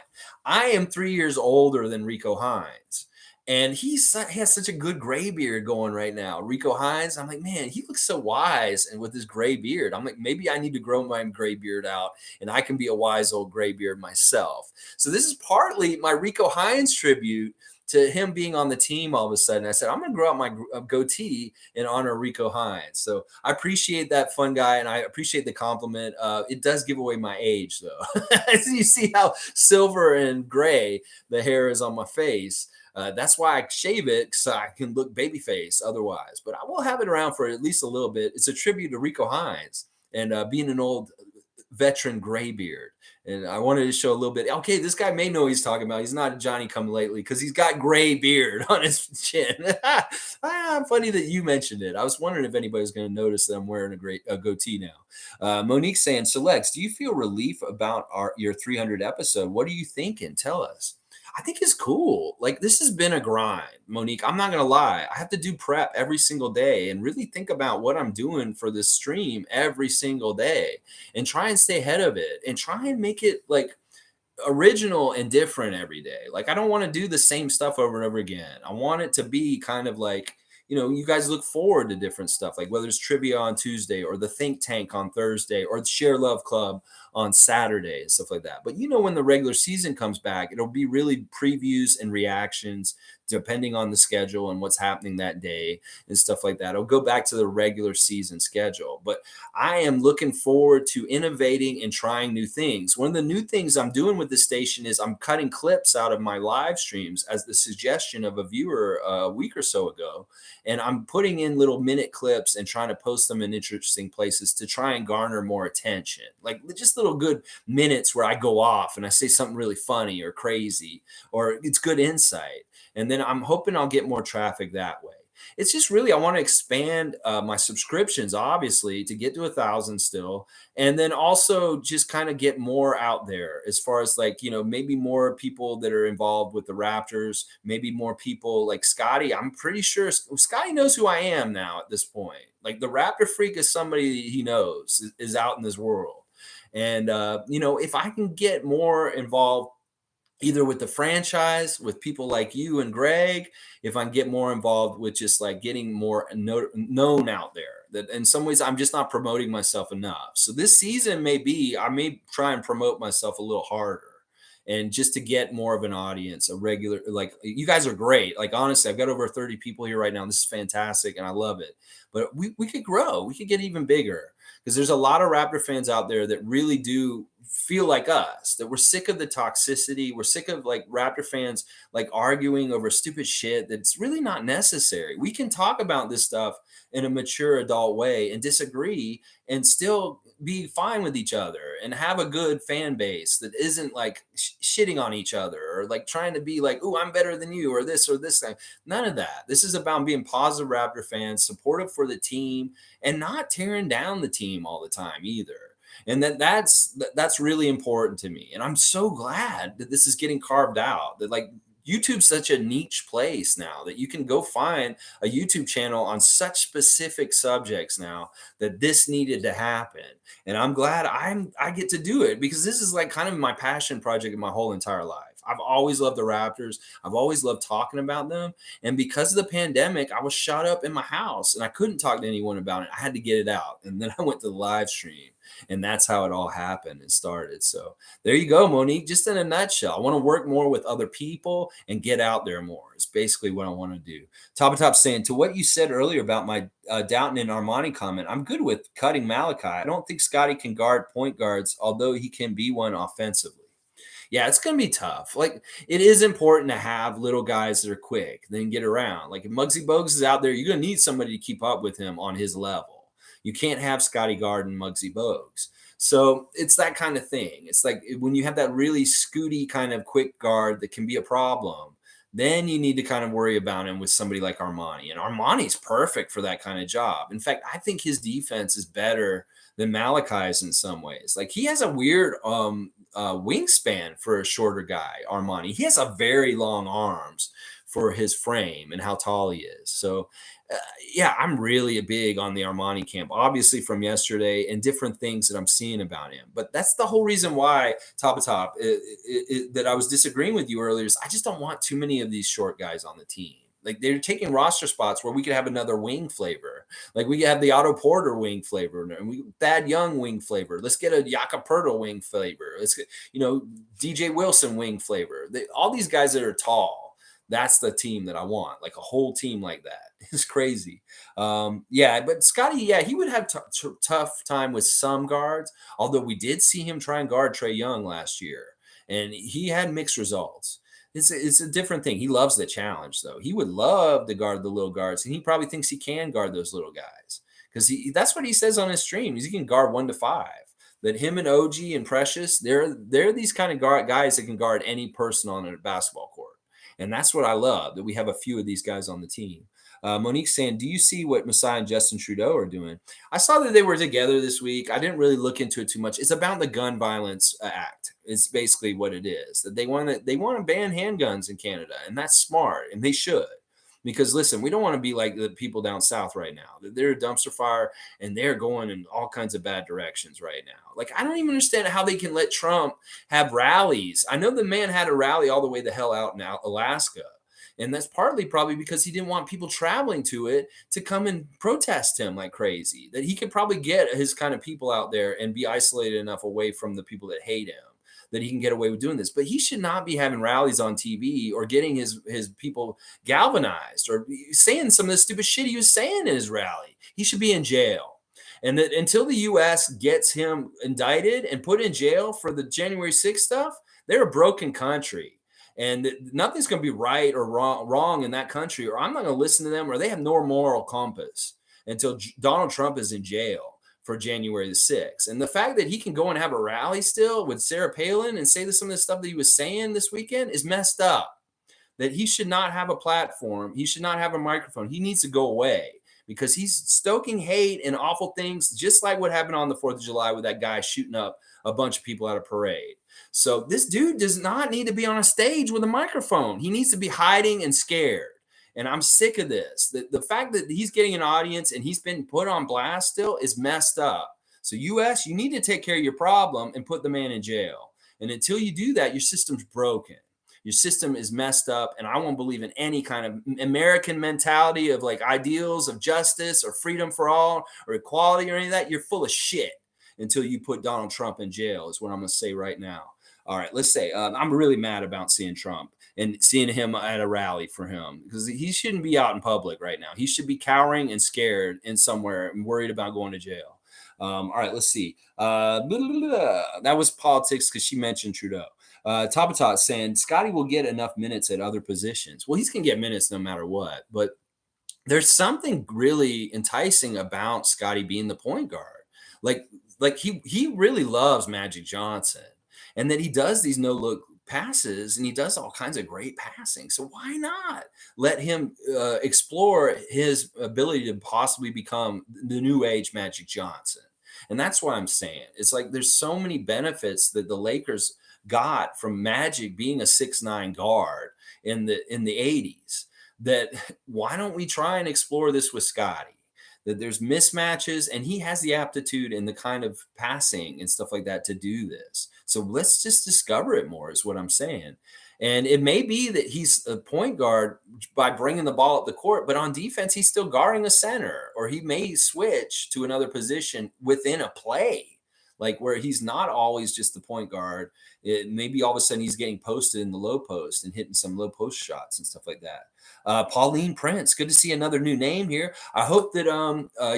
I am 3 years older than Rico Hines. And he has such a good gray beard going right now. Rico Hines, I'm like, man, he looks so wise and with his gray beard. I'm like, maybe I need to grow my gray beard out and I can be a wise old gray beard myself. So this is partly my Rico Hines tribute to him being on the team all of a sudden. I said, I'm going to grow out my goatee in honor of Rico Hines. So I appreciate that, fun guy, and I appreciate the compliment. It does give away my age, though. As you see how silver and gray the hair is on my face. That's why I shave it so I can look babyface otherwise. But I will have it around for at least a little bit. It's a tribute to Rico Hines and being an old veteran graybeard. And I wanted to show a little bit. Okay, this guy may know what he's talking about. He's not a Johnny come lately because he's got gray beard on his chin. Funny that you mentioned it. I was wondering if anybody was going to notice that I'm wearing a goatee now. Monique saying, "So Lex, do you feel relief about your 300 episode? What are you thinking? Tell us." I think it's cool. Like, this has been a grind, Monique. I'm not gonna lie. I have to do prep every single day and really think about what I'm doing for this stream every single day and try and stay ahead of it and try and make it like original and different every day. Like, I don't want to do the same stuff over and over again. I want it to be kind of like, you guys look forward to different stuff, like whether it's trivia on Tuesday or the think tank on Thursday or the share love club on Saturday and stuff like that. But when the regular season comes back, it'll be really previews and reactions depending on the schedule and what's happening that day and stuff like that. It'll go back to the regular season schedule. But I am looking forward to innovating and trying new things. One of the new things I'm doing with the station is I'm cutting clips out of my live streams as the suggestion of a viewer a week or so ago. And I'm putting in little minute clips and trying to post them in interesting places to try and garner more attention. Like just little good minutes where I go off and I say something really funny or crazy, or it's good insight. And then I'm hoping I'll get more traffic that way. It's just really, I want to expand my subscriptions, obviously, to get to 1,000 still. And then also just kind of get more out there as far as like, maybe more people that are involved with the Raptors, maybe more people like Scotty. I'm pretty sure Scotty knows who I am now at this point. Like the Raptor Freak is somebody he knows is out in this world. And, if I can get more involved either with the franchise, with people like you and Greg, if I can get more involved with just like getting more known out there, that in some ways I'm just not promoting myself enough. So this season I may try and promote myself a little harder and just to get more of an audience, a regular, like you guys are great. Like, honestly, I've got over 30 people here right now. This is fantastic and I love it. But we could grow, we could get even bigger because there's a lot of Raptor fans out there that really do feel like us, that we're sick of the toxicity. We're sick of like Raptor fans like arguing over stupid shit that's really not necessary. We can talk about this stuff in a mature adult way and disagree and still be fine with each other and have a good fan base that isn't like shitting on each other or like trying to be like, oh, I'm better than you or this thing. None of that. This is about being positive Raptor fans, supportive for the team, and not tearing down the team all the time either. And that's really important to me. And I'm so glad that this is getting carved out, that like YouTube's such a niche place now that you can go find a YouTube channel on such specific subjects now, that this needed to happen. And I'm glad I get to do it because this is like kind of my passion project in my whole entire life. I've always loved the Raptors. I've always loved talking about them. And because of the pandemic, I was shut up in my house and I couldn't talk to anyone about it. I had to get it out. And then I went to the live stream. And that's how it all happened and started. So there you go, Monique. Just in a nutshell, I want to work more with other people and get out there more. It's basically what I want to do. Top saying, to what you said earlier about my Doubting and Armani comment, I'm good with cutting Malachi. I don't think Scotty can guard point guards, although he can be one offensively. Yeah, it's going to be tough. Like, it is important to have little guys that are quick, then get around. Like, if Muggsy Bogues is out there, you're going to need somebody to keep up with him on his level. You can't have Scotty Garden, Muggsy Bogues. So it's that kind of thing. It's like when you have that really scooty kind of quick guard that can be a problem, then you need to kind of worry about him with somebody like Armani. And Armani's perfect for that kind of job. In fact, I think his defense is better than Malachi's in some ways. Like, he has a weird wingspan for a shorter guy, Armani. He has a very long arms for his frame and how tall he is. So, uh, yeah, I'm really big on the Armani camp, obviously from yesterday and different things that I'm seeing about him. But that's the whole reason why, top of top, that I was disagreeing with you earlier is I just don't want too many of these short guys on the team. Like they're taking roster spots where we could have another wing flavor. Like we could have the Otto Porter wing flavor and we Thad Young wing flavor. Let's get a Jakob Poeltl wing flavor. Let's get, DJ Wilson wing flavor. All these guys that are tall, that's the team that I want. Like a whole team like that. It's crazy. Yeah, but Scotty, yeah, he would have tough time with some guards. Although we did see him try and guard Trae Young last year, and he had mixed results. It's a different thing. He loves the challenge, though. He would love to guard the little guards, and he probably thinks he can guard those little guys because that's what he says on his stream. He can guard 1 to 5. That him and OG and Precious, they're these kind of guys that can guard any person on a basketball court, and that's what I love. That we have a few of these guys on the team. Monique's saying, "Do you see what Masai and Justin Trudeau are doing?" I saw that they were together this week. I didn't really look into it too much. It's about the gun violence act. It's basically what it is. That they want to ban handguns in Canada, and that's smart, and they should. Because listen, we don't want to be like the people down south right now. They're a dumpster fire and they're going in all kinds of bad directions right now. Like I don't even understand how they can let Trump have rallies. I know the man had a rally all the way the hell out in Alaska. And that's partly probably because he didn't want people traveling to it to come and protest him like crazy. That he could probably get his kind of people out there and be isolated enough away from the people that hate him that he can get away with doing this. But he should not be having rallies on TV or getting his people galvanized or saying some of the stupid shit he was saying in his rally. He should be in jail. And that until the U.S. gets him indicted and put in jail for the January 6th stuff, they're a broken country. And nothing's going to be right or wrong in that country, or I'm not going to listen to them, or they have no moral compass until Donald Trump is in jail for January the 6th. And the fact that he can go and have a rally still with Sarah Palin and say some of the stuff that he was saying this weekend is messed up. That he should not have a platform. He should not have a microphone. He needs to go away because he's stoking hate and awful things, just like what happened on the 4th of July with that guy shooting up a bunch of people at a parade. So this dude does not need to be on a stage with a microphone. He needs to be hiding and scared. And I'm sick of this. The fact that he's getting an audience and he's been put on blast still is messed up. So U.S., you need to take care of your problem and put the man in jail. And until you do that, your system's broken. Your system is messed up. And I won't believe in any kind of American mentality of like ideals of justice or freedom for all or equality or any of that. You're full of shit until you put Donald Trump in jail is what I'm going to say right now. All right, let's say I'm really mad about seeing Trump and seeing him at a rally for him because he shouldn't be out in public right now. He should be cowering and scared in somewhere and worried about going to jail. All right, let's see. That was politics because she mentioned Trudeau. Tabatat saying Scotty will get enough minutes at other positions. Well, he's going to get minutes no matter what. But there's something really enticing about Scotty being the point guard. Like he really loves Magic Johnson. And that he does these no-look passes and he does all kinds of great passing. So why not let him explore his ability to possibly become the new age Magic Johnson? And that's what I'm saying. It's like there's so many benefits that the Lakers got from Magic being a 6'9" guard in the 80s. That why don't we try and explore this with Scotty? That there's mismatches and he has the aptitude and the kind of passing and stuff like that to do this. So let's just discover it more is what I'm saying. And it may be that he's a point guard by bringing the ball up the court, but on defense, he's still guarding a center, or he may switch to another position within a play, like where he's not always just the point guard. Maybe all of a sudden he's getting posted in the low post and hitting some low post shots and stuff like that. Pauline Prince, good to see another new name here. I hope that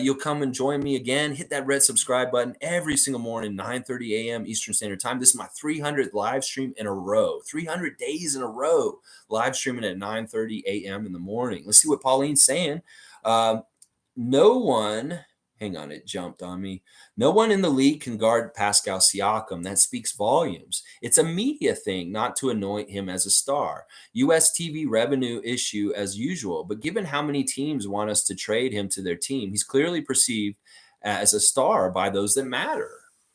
you'll come and join me again. Hit that red subscribe button every single morning, 9:30 a.m. Eastern Standard Time. This is my 300th live stream in a row, 300 days in a row, live streaming at 9:30 a.m. in the morning. Let's see what Pauline's saying. No one... Hang on, it jumped on me. No one in the league can guard Pascal Siakam. That speaks volumes. It's a media thing not to anoint him as a star. U.S. TV revenue issue as usual, but given how many teams want us to trade him to their team, he's clearly perceived as a star by those that matter.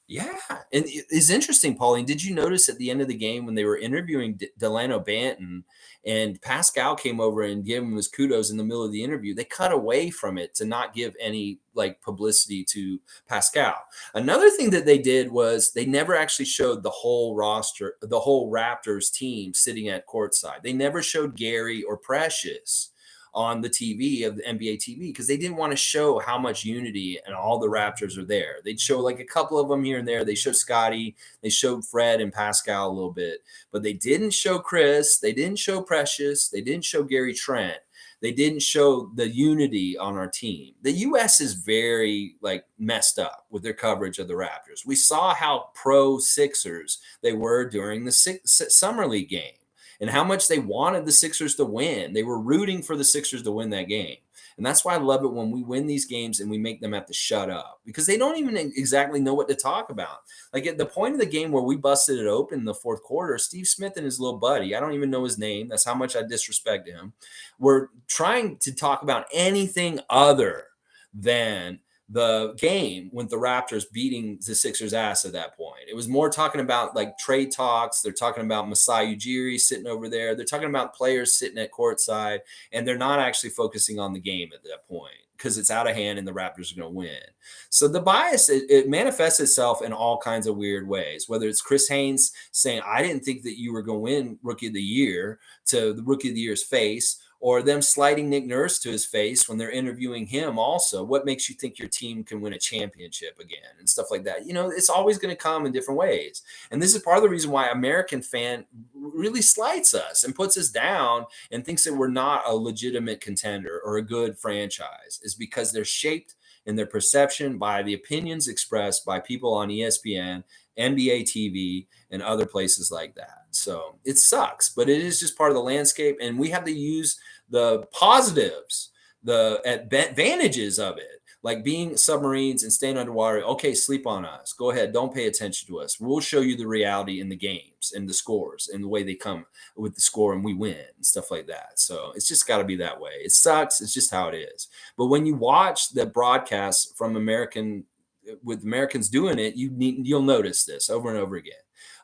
Yeah, and it's interesting, Pauline. Did you notice at the end of the game when they were interviewing Delano Banton and Pascal came over and gave him his kudos in the middle of the interview? They cut away from it to not give any like publicity to Pascal. Another thing that they did was they never actually showed the whole roster, the whole Raptors team sitting at courtside. They never showed Gary or Precious on the TV of the NBA TV because they didn't want to show how much unity and all the Raptors are there. They'd show like a couple of them here and there. They showed Scotty, they showed Fred and Pascal a little bit, but they didn't show Chris, they didn't show Precious, they didn't show Gary Trent. They didn't show the unity on our team. The US is very like messed up with their coverage of the Raptors. We saw how pro Sixers they were during the summer league game and how much they wanted the Sixers to win. They were rooting for the Sixers to win that game. And that's why I love it when we win these games and we make them have to shut up because they don't even exactly know what to talk about. Like at the point of the game where we busted it open in the fourth quarter, Steve Smith and his little buddy, I don't even know his name. That's how much I disrespect him. Were trying to talk about anything other than the game with the Raptors beating the Sixers ass at that point. It was more talking about like trade talks. They're talking about Masai Ujiri sitting over there. They're talking about players sitting at courtside, and they're not actually focusing on the game at that point because it's out of hand and the Raptors are going to win. So the bias, it manifests itself in all kinds of weird ways, whether it's Chris Haynes saying, I didn't think that you were going to win Rookie of the Year to the Rookie of the Year's face, or them sliding Nick Nurse to his face when they're interviewing him also. What makes you think your team can win a championship again and stuff like that? You know, it's always going to come in different ways. And this is part of the reason why American fan really slights us and puts us down and thinks that we're not a legitimate contender or a good franchise is because they're shaped in their perception by the opinions expressed by people on ESPN, NBA TV, and other places like that. So it sucks, but it is just part of the landscape. And we have to use the positives, the advantages of it, like being submarines and staying underwater. Okay, sleep on us. Go ahead. Don't pay attention to us. We'll show you the reality in the games and the scores and the way they come with the score and we win and stuff like that. So it's just got to be that way. It sucks. It's just how it is. But when you watch the broadcasts from with Americans doing it, you'll notice this over and over again.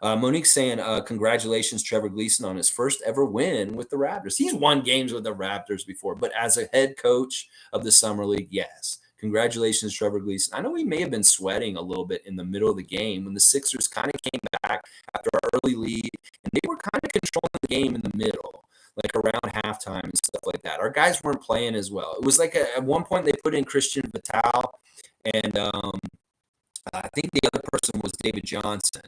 Monique's saying, congratulations, Trevor Gleason, on his first ever win with the Raptors. He's won games with the Raptors before, but as a head coach of the Summer League, yes. Congratulations, Trevor Gleason. I know he may have been sweating a little bit in the middle of the game when the Sixers kind of came back after an early lead, and they were kind of controlling the game in the middle, like around halftime and stuff like that. Our guys weren't playing as well. It was like at one point they put in Christian Vital, and I think the other person was David Johnson,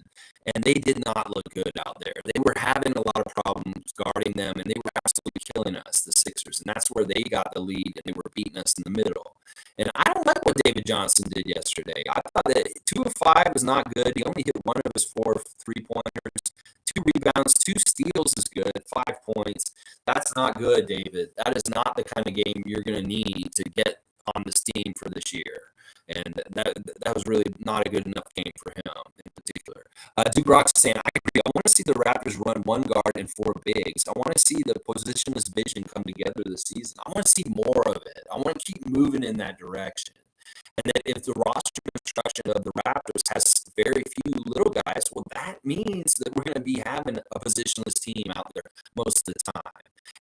and they did not look good out there. They were having a lot of problems guarding them, and they were absolutely killing us, the Sixers, and that's where they got the lead, and they were beating us in the middle. And I don't like what David Johnson did yesterday. I thought that 2 of 5 was not good. He only hit one of his 4 3-pointers. 2 rebounds, 2 steals is good. 5 points. That's not good, David. That is not the kind of game you're going to need to get on this team for this year. And that was really not a good enough game for him in particular. Duke Rock's saying, I agree. I want to see the Raptors run 1 guard and 4 bigs. I want to see the positionless vision come together this season. I want to see more of it. I want to keep moving in that direction. And that if the roster construction of the Raptors has very few little guys, well, that means that we're going to be having a positionless team out there most of the time.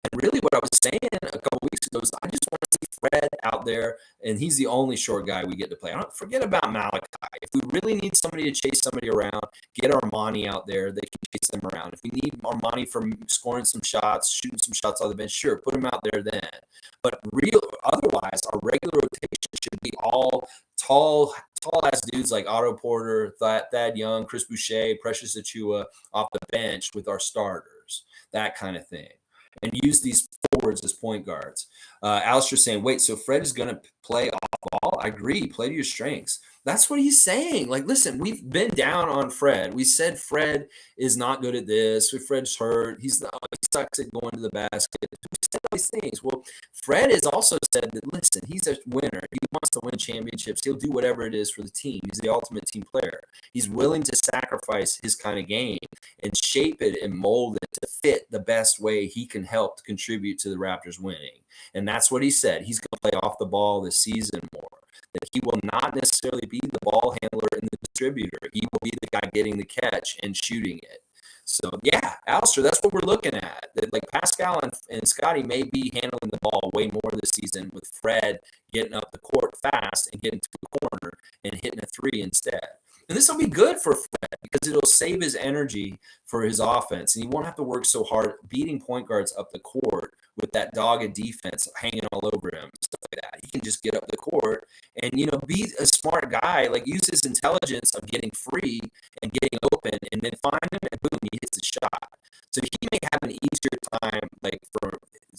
And really what I was saying a couple weeks ago is I just want to see Fred out there, and he's the only short guy we get to play. I don't forget about Malachi. If we really need somebody to chase somebody around, get Armani out there. They can chase them around. If we need Armani for scoring some shots, shooting some shots on the bench, sure, put him out there then. But otherwise, our regular rotation should be all tall ass dudes like Otto Porter, Thad Young, Chris Boucher, Precious Achua off the bench with our starters, that kind of thing. And use these forwards as point guards. Alistair saying, wait, so Fred is going to play off ball? I agree. Play to your strengths. That's what he's saying. Like, listen, we've been down on Fred. We said Fred is not good at this. Fred's hurt. He sucks at going to the basket. We said all these things. Well, Fred has also said that, listen, he's a winner. He wants to win championships. He'll do whatever it is for the team. He's the ultimate team player. He's willing to sacrifice his kind of game and shape it and mold it to fit the best way he can help to contribute to the Raptors winning. And that's what he said. He's going to play off the ball this season more. That he will not necessarily be the ball handler and the distributor. He will be the guy getting the catch and shooting it. So yeah, Alistair, that's what we're looking at. That, like, Pascal and Scotty may be handling the ball way more this season, with Fred getting up the court fast and getting to the corner and hitting a three instead. And this will be good for Fred because it'll save his energy for his offense, and he won't have to work so hard beating point guards up the court with that dogged defense hanging all over him, stuff like that. He can just get up the court and, be a smart guy, like use his intelligence of getting free and getting open, and then find him, and boom, he hits the shot. So he may have an easier time, like, for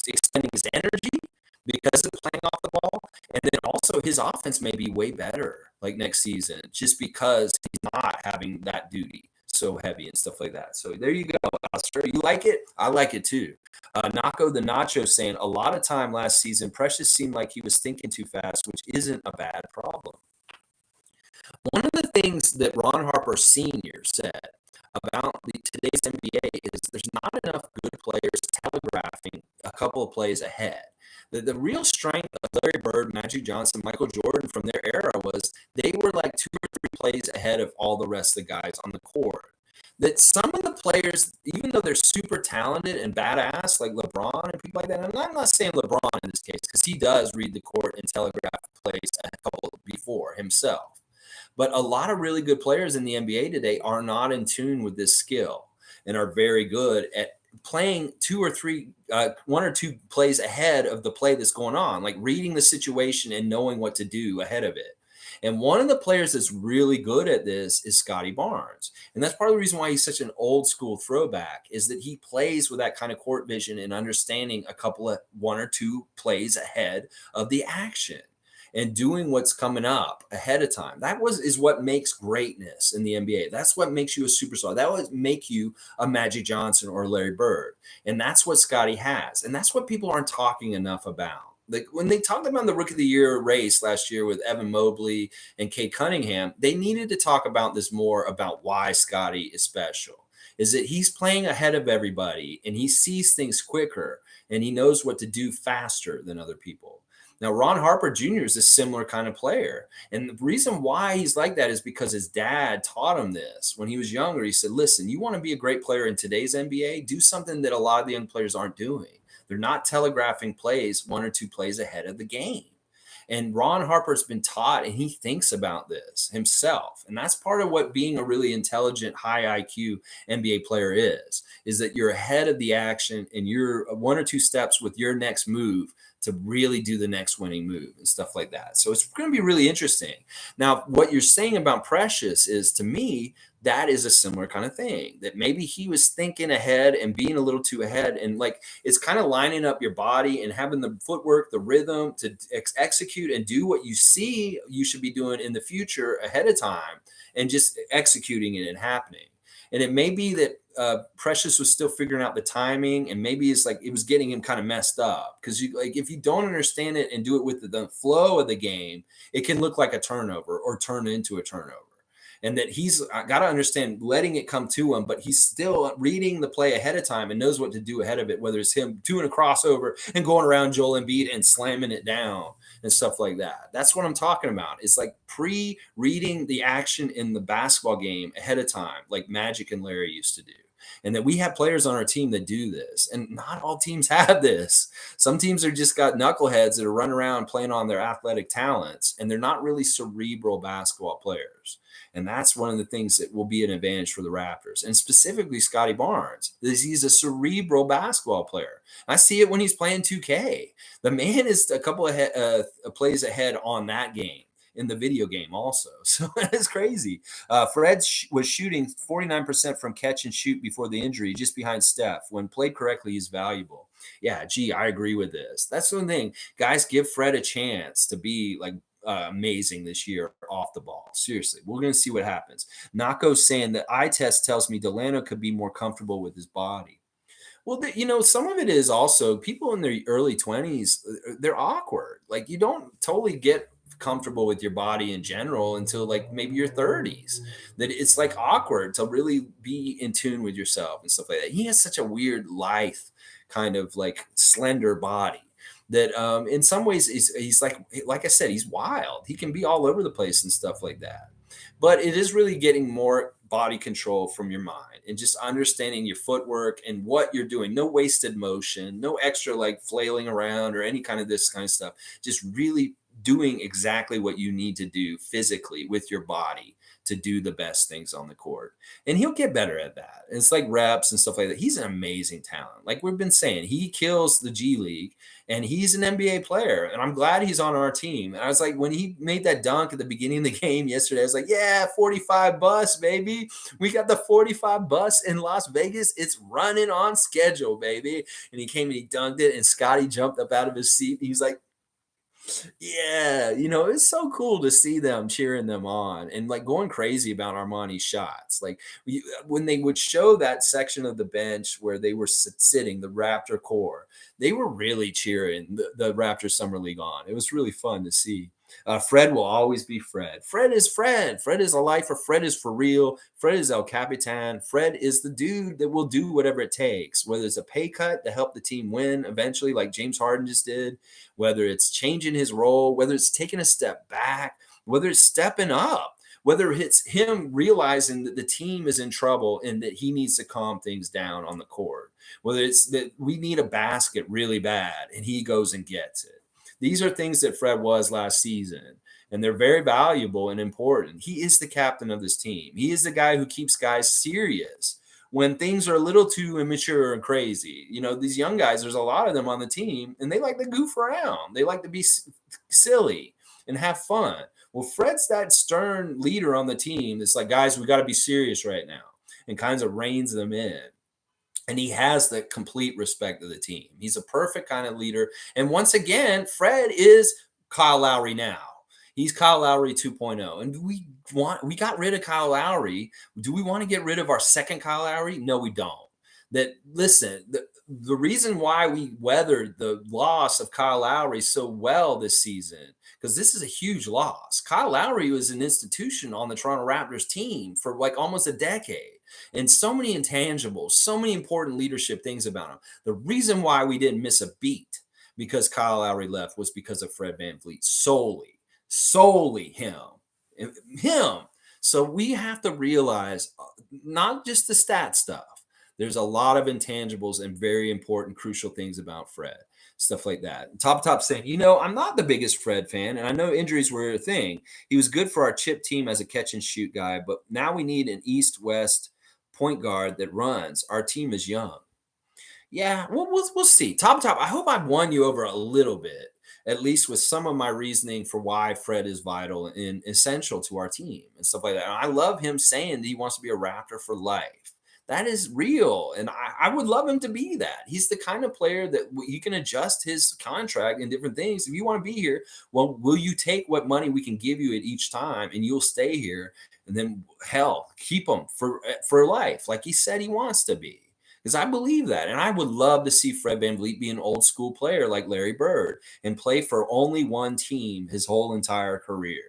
extending his energy because of playing off the ball, and then also his offense may be way better like next season, just because he's not having that duty so heavy and stuff like that. So there you go, Oscar. You like it? I like it too. Naco the Nacho saying, a lot of time last season, Precious seemed like he was thinking too fast, which isn't a bad problem. One of the things that Ron Harper Sr. said about today's NBA is there's not enough good players telegraphing a couple of plays ahead. The real strength of Larry Bird, Magic Johnson, Michael Jordan from their era was they were like 2 or 3 plays ahead of all the rest of the guys on the court. That some of the players, even though they're super talented and badass, like LeBron and people like that, and I'm not saying LeBron in this case because he does read the court and telegraph plays a couple before himself. But a lot of really good players in the NBA today are not in tune with this skill and are very good at playing 2 or 3, 1 or 2 plays ahead of the play that's going on, like reading the situation and knowing what to do ahead of it. And one of the players that's really good at this is Scotty Barnes. And that's part of the reason why he's such an old school throwback, is that he plays with that kind of court vision and understanding a couple of 1 or 2 plays ahead of the action and doing what's coming up ahead of time. Is what makes greatness in the NBA. That's what makes you a superstar. That would make you a Magic Johnson or Larry Bird. And that's what Scotty has. And that's what people aren't talking enough about. Like when they talked about the Rookie of the Year race last year with Evan Mobley and Kate Cunningham, they needed to talk about this more, about why Scotty is special. Is that he's playing ahead of everybody and he sees things quicker and he knows what to do faster than other people. Now, Ron Harper Jr. is a similar kind of player. And the reason why he's like that is because his dad taught him this when he was younger. He said, listen, you want to be a great player in today's NBA? Do something that a lot of the young players aren't doing. They're not telegraphing plays 1 or 2 plays ahead of the game. And Ron Harper's been taught, and he thinks about this himself. And that's part of what being a really intelligent, high IQ NBA player is that you're ahead of the action and you're 1 or 2 steps with your next move to really do the next winning move and stuff like that. So it's going to be really interesting. Now, what you're saying about Precious is, to me, that is a similar kind of thing, that maybe he was thinking ahead and being a little too ahead. And like, it's kind of lining up your body and having the footwork, the rhythm to execute and do what you see you should be doing in the future ahead of time, and just executing it and happening. And it may be that Precious was still figuring out the timing, and maybe it's like it was getting him kind of messed up, because if you don't understand it and do it with the flow of the game, it can look like a turnover or turn into a turnover. And that he's got to understand letting it come to him, but he's still reading the play ahead of time and knows what to do ahead of it, whether it's him doing a crossover and going around Joel Embiid and slamming it down and stuff like that. That's what I'm talking about. It's like pre-reading the action in the basketball game ahead of time, like Magic and Larry used to do. And that we have players on our team that do this. And not all teams have this. Some teams are just got knuckleheads that are running around playing on their athletic talents, and they're not really cerebral basketball players. And that's one of the things that will be an advantage for the Raptors, and specifically Scotty Barnes, is he's a cerebral basketball player. I see it when he's playing 2K. The man is a couple of plays ahead on that game, in the video game also. So it's crazy. Fred was shooting 49% from catch and shoot before the injury, just behind Steph. When played correctly, he's valuable. Yeah, gee, I agree with this. That's the thing. Guys, give Fred a chance to be like amazing this year off the ball. Seriously, we're going to see what happens. Nako's saying that eye test tells me Delano could be more comfortable with his body. Well, some of it is also people in their early 20s, they're awkward. Like, you don't totally get comfortable with your body in general until like maybe your 30s. That it's like awkward to really be in tune with yourself and stuff like that. He has such a weird, lithe, kind of like slender body that in some ways he's like I said, he's wild. He can be all over the place and stuff like that. But it is really getting more body control from your mind and just understanding your footwork and what you're doing. No wasted motion, no extra like flailing around or any kind of this kind of stuff. Just really doing exactly what you need to do physically with your body to do the best things on the court. And he'll get better at that. It's like reps and stuff like that. He's an amazing talent. Like we've been saying, he kills the G League and he's an NBA player. And I'm glad he's on our team. And I was like, when he made that dunk at the beginning of the game yesterday, I was like, yeah, 45 bus, baby. We got the 45 bus in Las Vegas. It's running on schedule, baby. And he came and he dunked it. And Scotty jumped up out of his seat. He was like, yeah, it's so cool to see them cheering them on and like going crazy about Armani's shots. Like when they would show that section of the bench where they were sitting, the Raptor core, they were really cheering the Raptor Summer League on. It was really fun to see. Fred will always be Fred. Fred is Fred. Fred is a lifer. Fred is for real. Fred is El Capitan. Fred is the dude that will do whatever it takes, whether it's a pay cut to help the team win eventually, like James Harden just did, whether it's changing his role, whether it's taking a step back, whether it's stepping up, whether it's him realizing that the team is in trouble and that he needs to calm things down on the court, whether it's that we need a basket really bad and he goes and gets it. These are things that Fred was last season, and they're very valuable and important. He is the captain of this team. He is the guy who keeps guys serious when things are a little too immature and crazy. These young guys, there's a lot of them on the team, and they like to goof around. They like to be silly and have fun. Well, Fred's that stern leader on the team that's like, guys, we got to be serious right now, and kinds of reins them in. And he has the complete respect of the team. He's a perfect kind of leader. And once again, Fred is Kyle Lowry now. He's Kyle Lowry 2.0. And we got rid of Kyle Lowry. Do we want to get rid of our second Kyle Lowry? No, we don't. Listen, the reason why we weathered the loss of Kyle Lowry so well this season, because this is a huge loss. Kyle Lowry was an institution on the Toronto Raptors team for like almost a decade. And so many intangibles, so many important leadership things about him. The reason why we didn't miss a beat because Kyle Lowry left was because of Fred VanVleet. Solely him. So we have to realize not just the stat stuff. There's a lot of intangibles and very important, crucial things about Fred. Stuff like that. Top saying, I'm not the biggest Fred fan, and I know injuries were a thing. He was good for our chip team as a catch and shoot guy, but now we need an East-West point guard that runs. Our team is young. Yeah, we'll see. Top. I hope I've won you over a little bit, at least with some of my reasoning for why Fred is vital and essential to our team and stuff like that. And I love him saying that he wants to be a Raptor for life. That is real. And I would love him to be that. He's the kind of player that he can adjust his contract and different things. If you want to be here, well, will you take what money we can give you at each time and you'll stay here? And then hell, keep him for life, like he said he wants to be. Because I believe that. And I would love to see Fred VanVleet be an old school player like Larry Bird and play for only one team his whole entire career.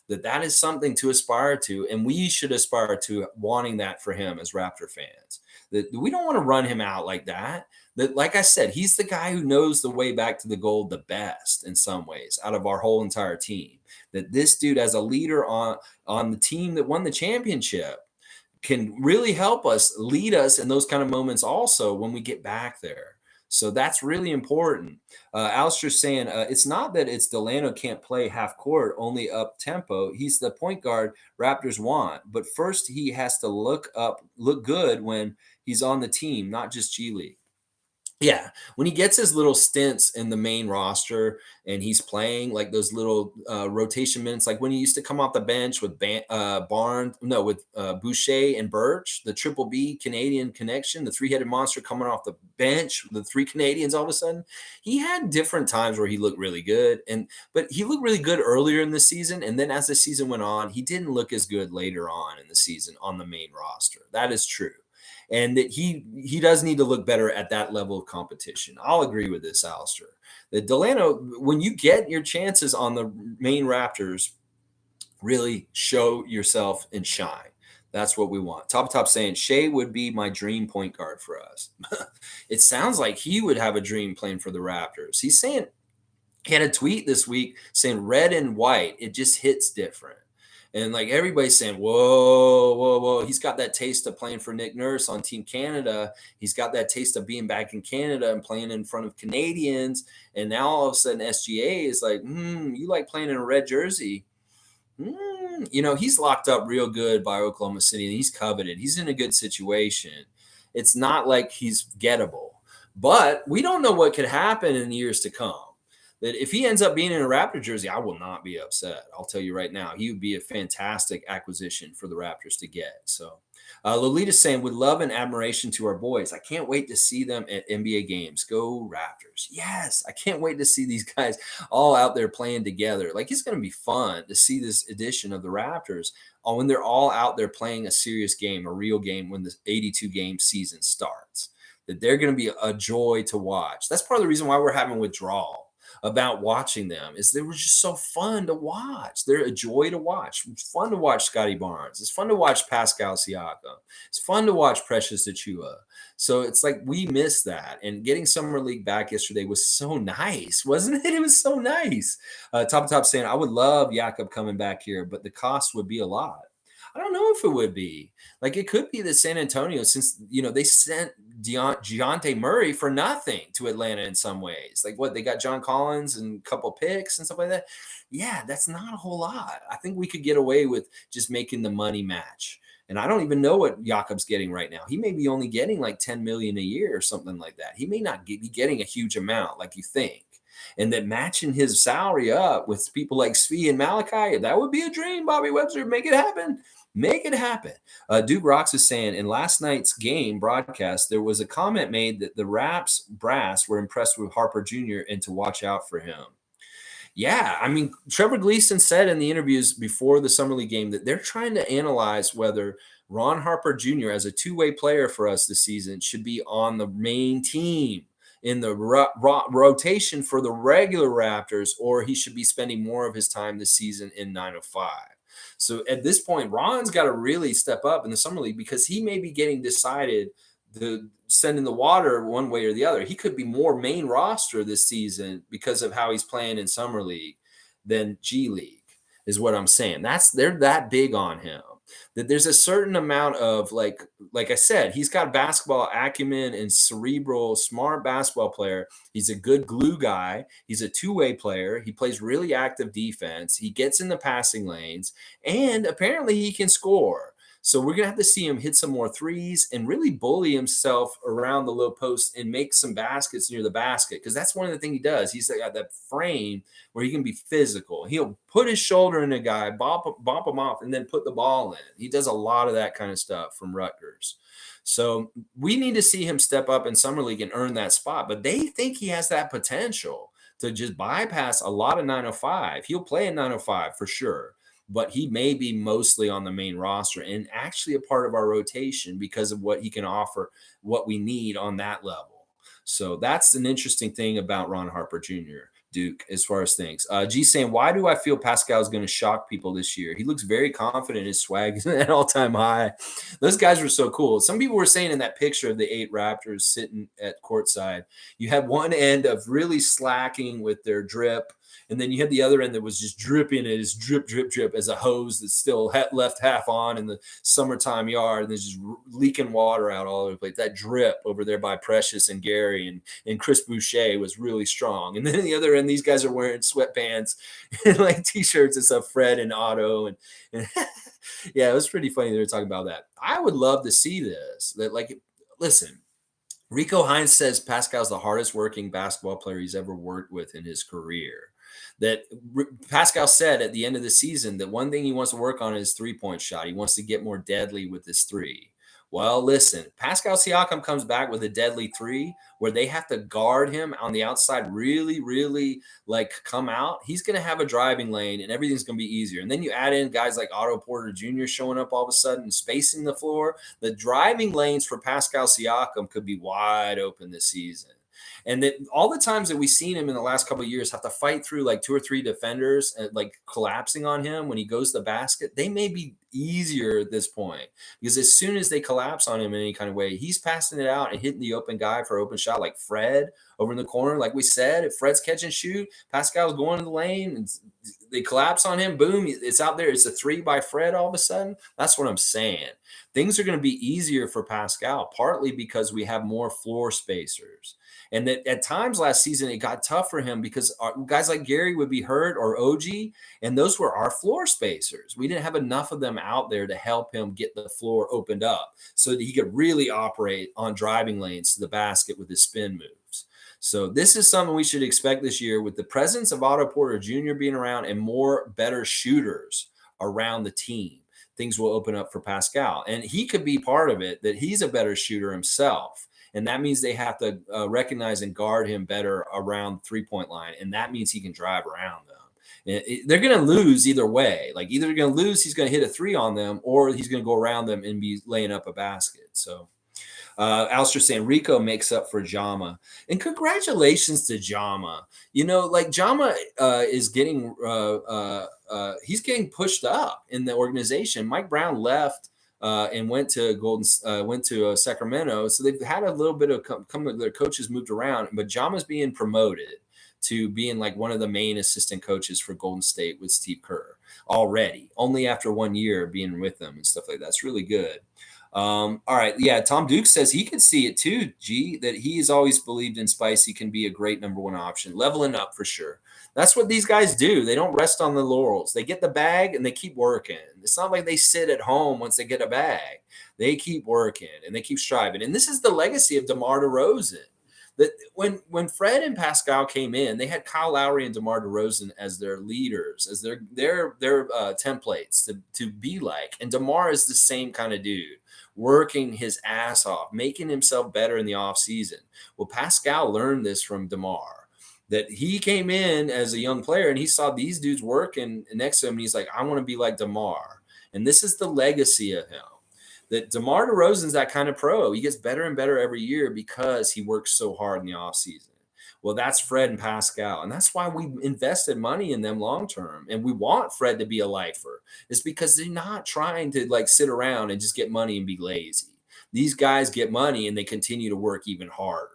That is something to aspire to, and we should aspire to wanting that for him as Raptor fans. That we don't want to run him out like that. That, like I said, he's the guy who knows the way back to the gold the best in some ways out of our whole entire team. That this dude, as a leader on the team that won the championship, can really help us, lead us in those kind of moments also when we get back there. So that's really important. Alistair's saying it's not that it's Delano can't play half court, only up tempo. He's the point guard Raptors want, but first he has to look good when he's on the team, not just G League. Yeah, when he gets his little stints in the main roster and he's playing like those little rotation minutes, like when he used to come off the bench with Boucher and Birch, the Triple B Canadian connection, the three-headed monster coming off the bench, the three Canadians all of a sudden, he had different times where he looked really good, but he looked really good earlier in the season, and then as the season went on, he didn't look as good later on in the season on the main roster. That is true. And that he does need to look better at that level of competition. I'll agree with this, Alistair. That Delano, when you get your chances on the main Raptors, really show yourself and shine. That's what we want. Top saying, Shea would be my dream point guard for us. It sounds like he would have a dream playing for the Raptors. He's saying He had a tweet this week saying red and white, it just hits different. And like everybody's saying, whoa, whoa, whoa. He's got that taste of playing for Nick Nurse on Team Canada. He's got that taste of being back in Canada and playing in front of Canadians. And now all of a sudden, SGA is like, you like playing in a red jersey? He's locked up real good by Oklahoma City and he's coveted. He's in a good situation. It's not like he's gettable, but we don't know what could happen in years to come. That if he ends up being in a Raptor jersey, I will not be upset. I'll tell you right now, he would be a fantastic acquisition for the Raptors to get. So, Lolita's saying, with love and admiration to our boys. I can't wait to see them at NBA games. Go Raptors. Yes, I can't wait to see these guys all out there playing together. Like, it's going to be fun to see this edition of the Raptors when they're all out there playing a serious game, a real game when the 82 game season starts. That they're going to be a joy to watch. That's part of the reason why we're having withdrawal about watching them is they were just so fun to watch. They're a joy to watch. It's fun to watch Scotty Barnes. It's fun to watch Pascal Siakam. It's fun to watch Precious Achua. So it's like we missed that. And getting Summer League back yesterday was so nice, wasn't it? It was so nice. Top saying, I would love Jakob coming back here, but the cost would be a lot. I don't know if it would be. Like, it could be that San Antonio, since, they sent Dejounte Murray for nothing to Atlanta in some ways. Like, what, they got John Collins and a couple picks and stuff like that? Yeah, that's not a whole lot. I think we could get away with just making the money match. And I don't even know what Jakob's getting right now. He may be only getting like 10 million a year or something like that. He may not be getting a huge amount like you think. And that matching his salary up with people like Svi and Malachi, that would be a dream, Bobby Webster. Make it happen. Make it happen. Duke Rocks is saying in last night's game broadcast, there was a comment made that the Raps brass were impressed with Harper Jr. and to watch out for him. Yeah, I mean, Trevor Gleason said in the interviews before the Summer League game that they're trying to analyze whether Ron Harper Jr. as a two-way player for us this season should be on the main team in the rotation for the regular Raptors, or he should be spending more of his time this season in 905. So at this point, Ron's got to really step up in the Summer League because he may be getting decided to send in the water one way or the other. He could be more main roster this season because of how he's playing in Summer League than G League, is what I'm saying. They're that big on him. That there's a certain amount of like I said, he's got basketball acumen and cerebral, smart basketball player. He's a good glue guy. He's a two-way player. He plays really active defense. He gets in the passing lanes, and apparently he can score. So we're going to have to see him hit some more threes and really bully himself around the low post and make some baskets near the basket, because that's one of the things he does. He's got that frame where he can be physical. He'll put his shoulder in a guy, bump him off, and then put the ball in. He does a lot of that kind of stuff from Rutgers. So we need to see him step up in Summer League and earn that spot. But they think he has that potential to just bypass a lot of 905. He'll play in 905 for sure, but he may be mostly on the main roster and actually a part of our rotation because of what he can offer, what we need on that level. So that's an interesting thing about Ron Harper Jr., Duke, as far as things. G saying, why do I feel Pascal is going to shock people this year? He looks very confident. His swag is at all-time high. Those guys were so cool. Some people were saying in that picture of the 8 Raptors sitting at courtside, you had one end of really slacking with their drip, and then you had the other end that was just dripping. It is drip, drip, drip as a hose that's still left half on in the summertime yard. And there's just leaking water out all over the place. That drip over there by Precious and Gary and Chris Boucher was really strong. And then the other end, these guys are wearing sweatpants and like T-shirts and stuff, Fred and Otto. And yeah, it was pretty funny they were talking about that. I would love to see this. Listen, Rico Hines says Pascal's the hardest working basketball player he's ever worked with in his career. That Pascal said at the end of the season that one thing he wants to work on is three-point shot. He wants to get more deadly with his three. Well, listen, Pascal Siakam comes back with a deadly three where they have to guard him on the outside, really, really like come out. He's going to have a driving lane and everything's going to be easier. And then you add in guys like Otto Porter Jr. showing up all of a sudden and spacing the floor. The driving lanes for Pascal Siakam could be wide open this season. And that all the times that we've seen him in the last couple of years have to fight through like 2 or 3 defenders and like collapsing on him when he goes to the basket, they may be easier at this point because as soon as they collapse on him in any kind of way, he's passing it out and hitting the open guy for open shot like Fred over in the corner. Like we said, if Fred's catch and shoot, Pascal's going to the lane and they collapse on him, boom, it's out there. It's a 3 by Fred all of a sudden. That's what I'm saying. Things are going to be easier for Pascal, partly because we have more floor spacers. And that at times last season, it got tough for him because guys like Gary would be hurt or OG, and those were our floor spacers. We didn't have enough of them out there to help him get the floor opened up so that he could really operate on driving lanes to the basket with his spin moves. So this is something we should expect this year with the presence of Otto Porter Jr. being around and more better shooters around the team. Things will open up for Pascal. And he could be part of it, that he's a better shooter himself. And that means they have to recognize and guard him better around three-point line. And that means he can drive around them. They're going to lose either way. Like either they're going to lose, he's going to hit a 3 on them, or he's going to go around them and be laying up a basket. So Alistair saying Rico makes up for Jama. And congratulations to Jama. You know, like Jama is getting he's getting pushed up in the organization. Mike Brown left and went to Sacramento. So they've had a little bit of their coaches moved around, but Jama's being promoted to being like one of the main assistant coaches for Golden State with Steve Kerr already, only after 1 year being with them and stuff like that. That's really good. All right. Yeah. Tom Duke says he could see it too, G, that he has always believed in Spicy can be a great number 1 option. Leveling up for sure. That's what these guys do. They don't rest on the laurels. They get the bag and they keep working. It's not like they sit at home once they get a bag. They keep working and they keep striving. And this is the legacy of DeMar DeRozan. That when Fred and Pascal came in, they had Kyle Lowry and DeMar DeRozan as their leaders, as their templates to be like. And DeMar is the same kind of dude, working his ass off, making himself better in the offseason. Well, Pascal learned this from DeMar, that he came in as a young player and he saw these dudes working next to him. And he's like, I want to be like DeMar. And this is the legacy of him. That DeMar DeRozan's that kind of pro. He gets better and better every year because he works so hard in the offseason. Well, that's Fred and Pascal. And that's why we invested money in them long term. And we want Fred to be a lifer. It's because they're not trying to like sit around and just get money and be lazy. These guys get money and they continue to work even harder.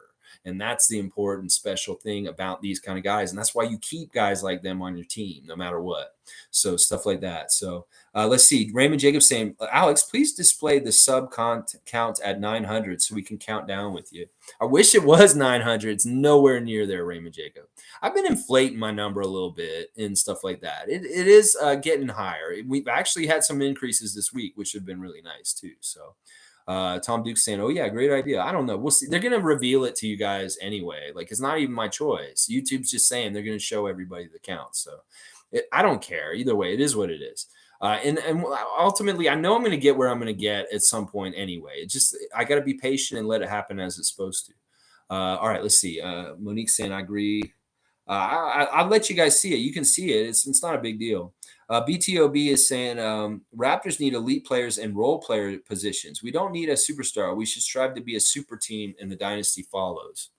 And that's the important special thing about these kind of guys. And that's why you keep guys like them on your team, no matter what. So stuff like that. So let's see. Raymond Jacobs saying, Alex, please display the sub count at 900 so we can count down with you. I wish it was 900. It's nowhere near there, Raymond Jacob. I've been inflating my number a little bit and stuff like that. It is getting higher. We've actually had some increases this week, which have been really nice too. So Tom Duke's saying, oh yeah, great idea. I don't know. We'll see. They're going to reveal it to you guys anyway. Like it's not even my choice. YouTube's just saying they're going to show everybody the count. So I don't care either way. It is what it is. And ultimately, I know I'm going to get where I'm going to get at some point anyway. I got to be patient and let it happen as it's supposed to. All right, let's see. Monique's saying, I agree. I'll let you guys see it. You can see it. It's not a big deal. BTOB is saying Raptors need elite players and role player positions. We don't need a superstar. We should strive to be a super team and the dynasty follows.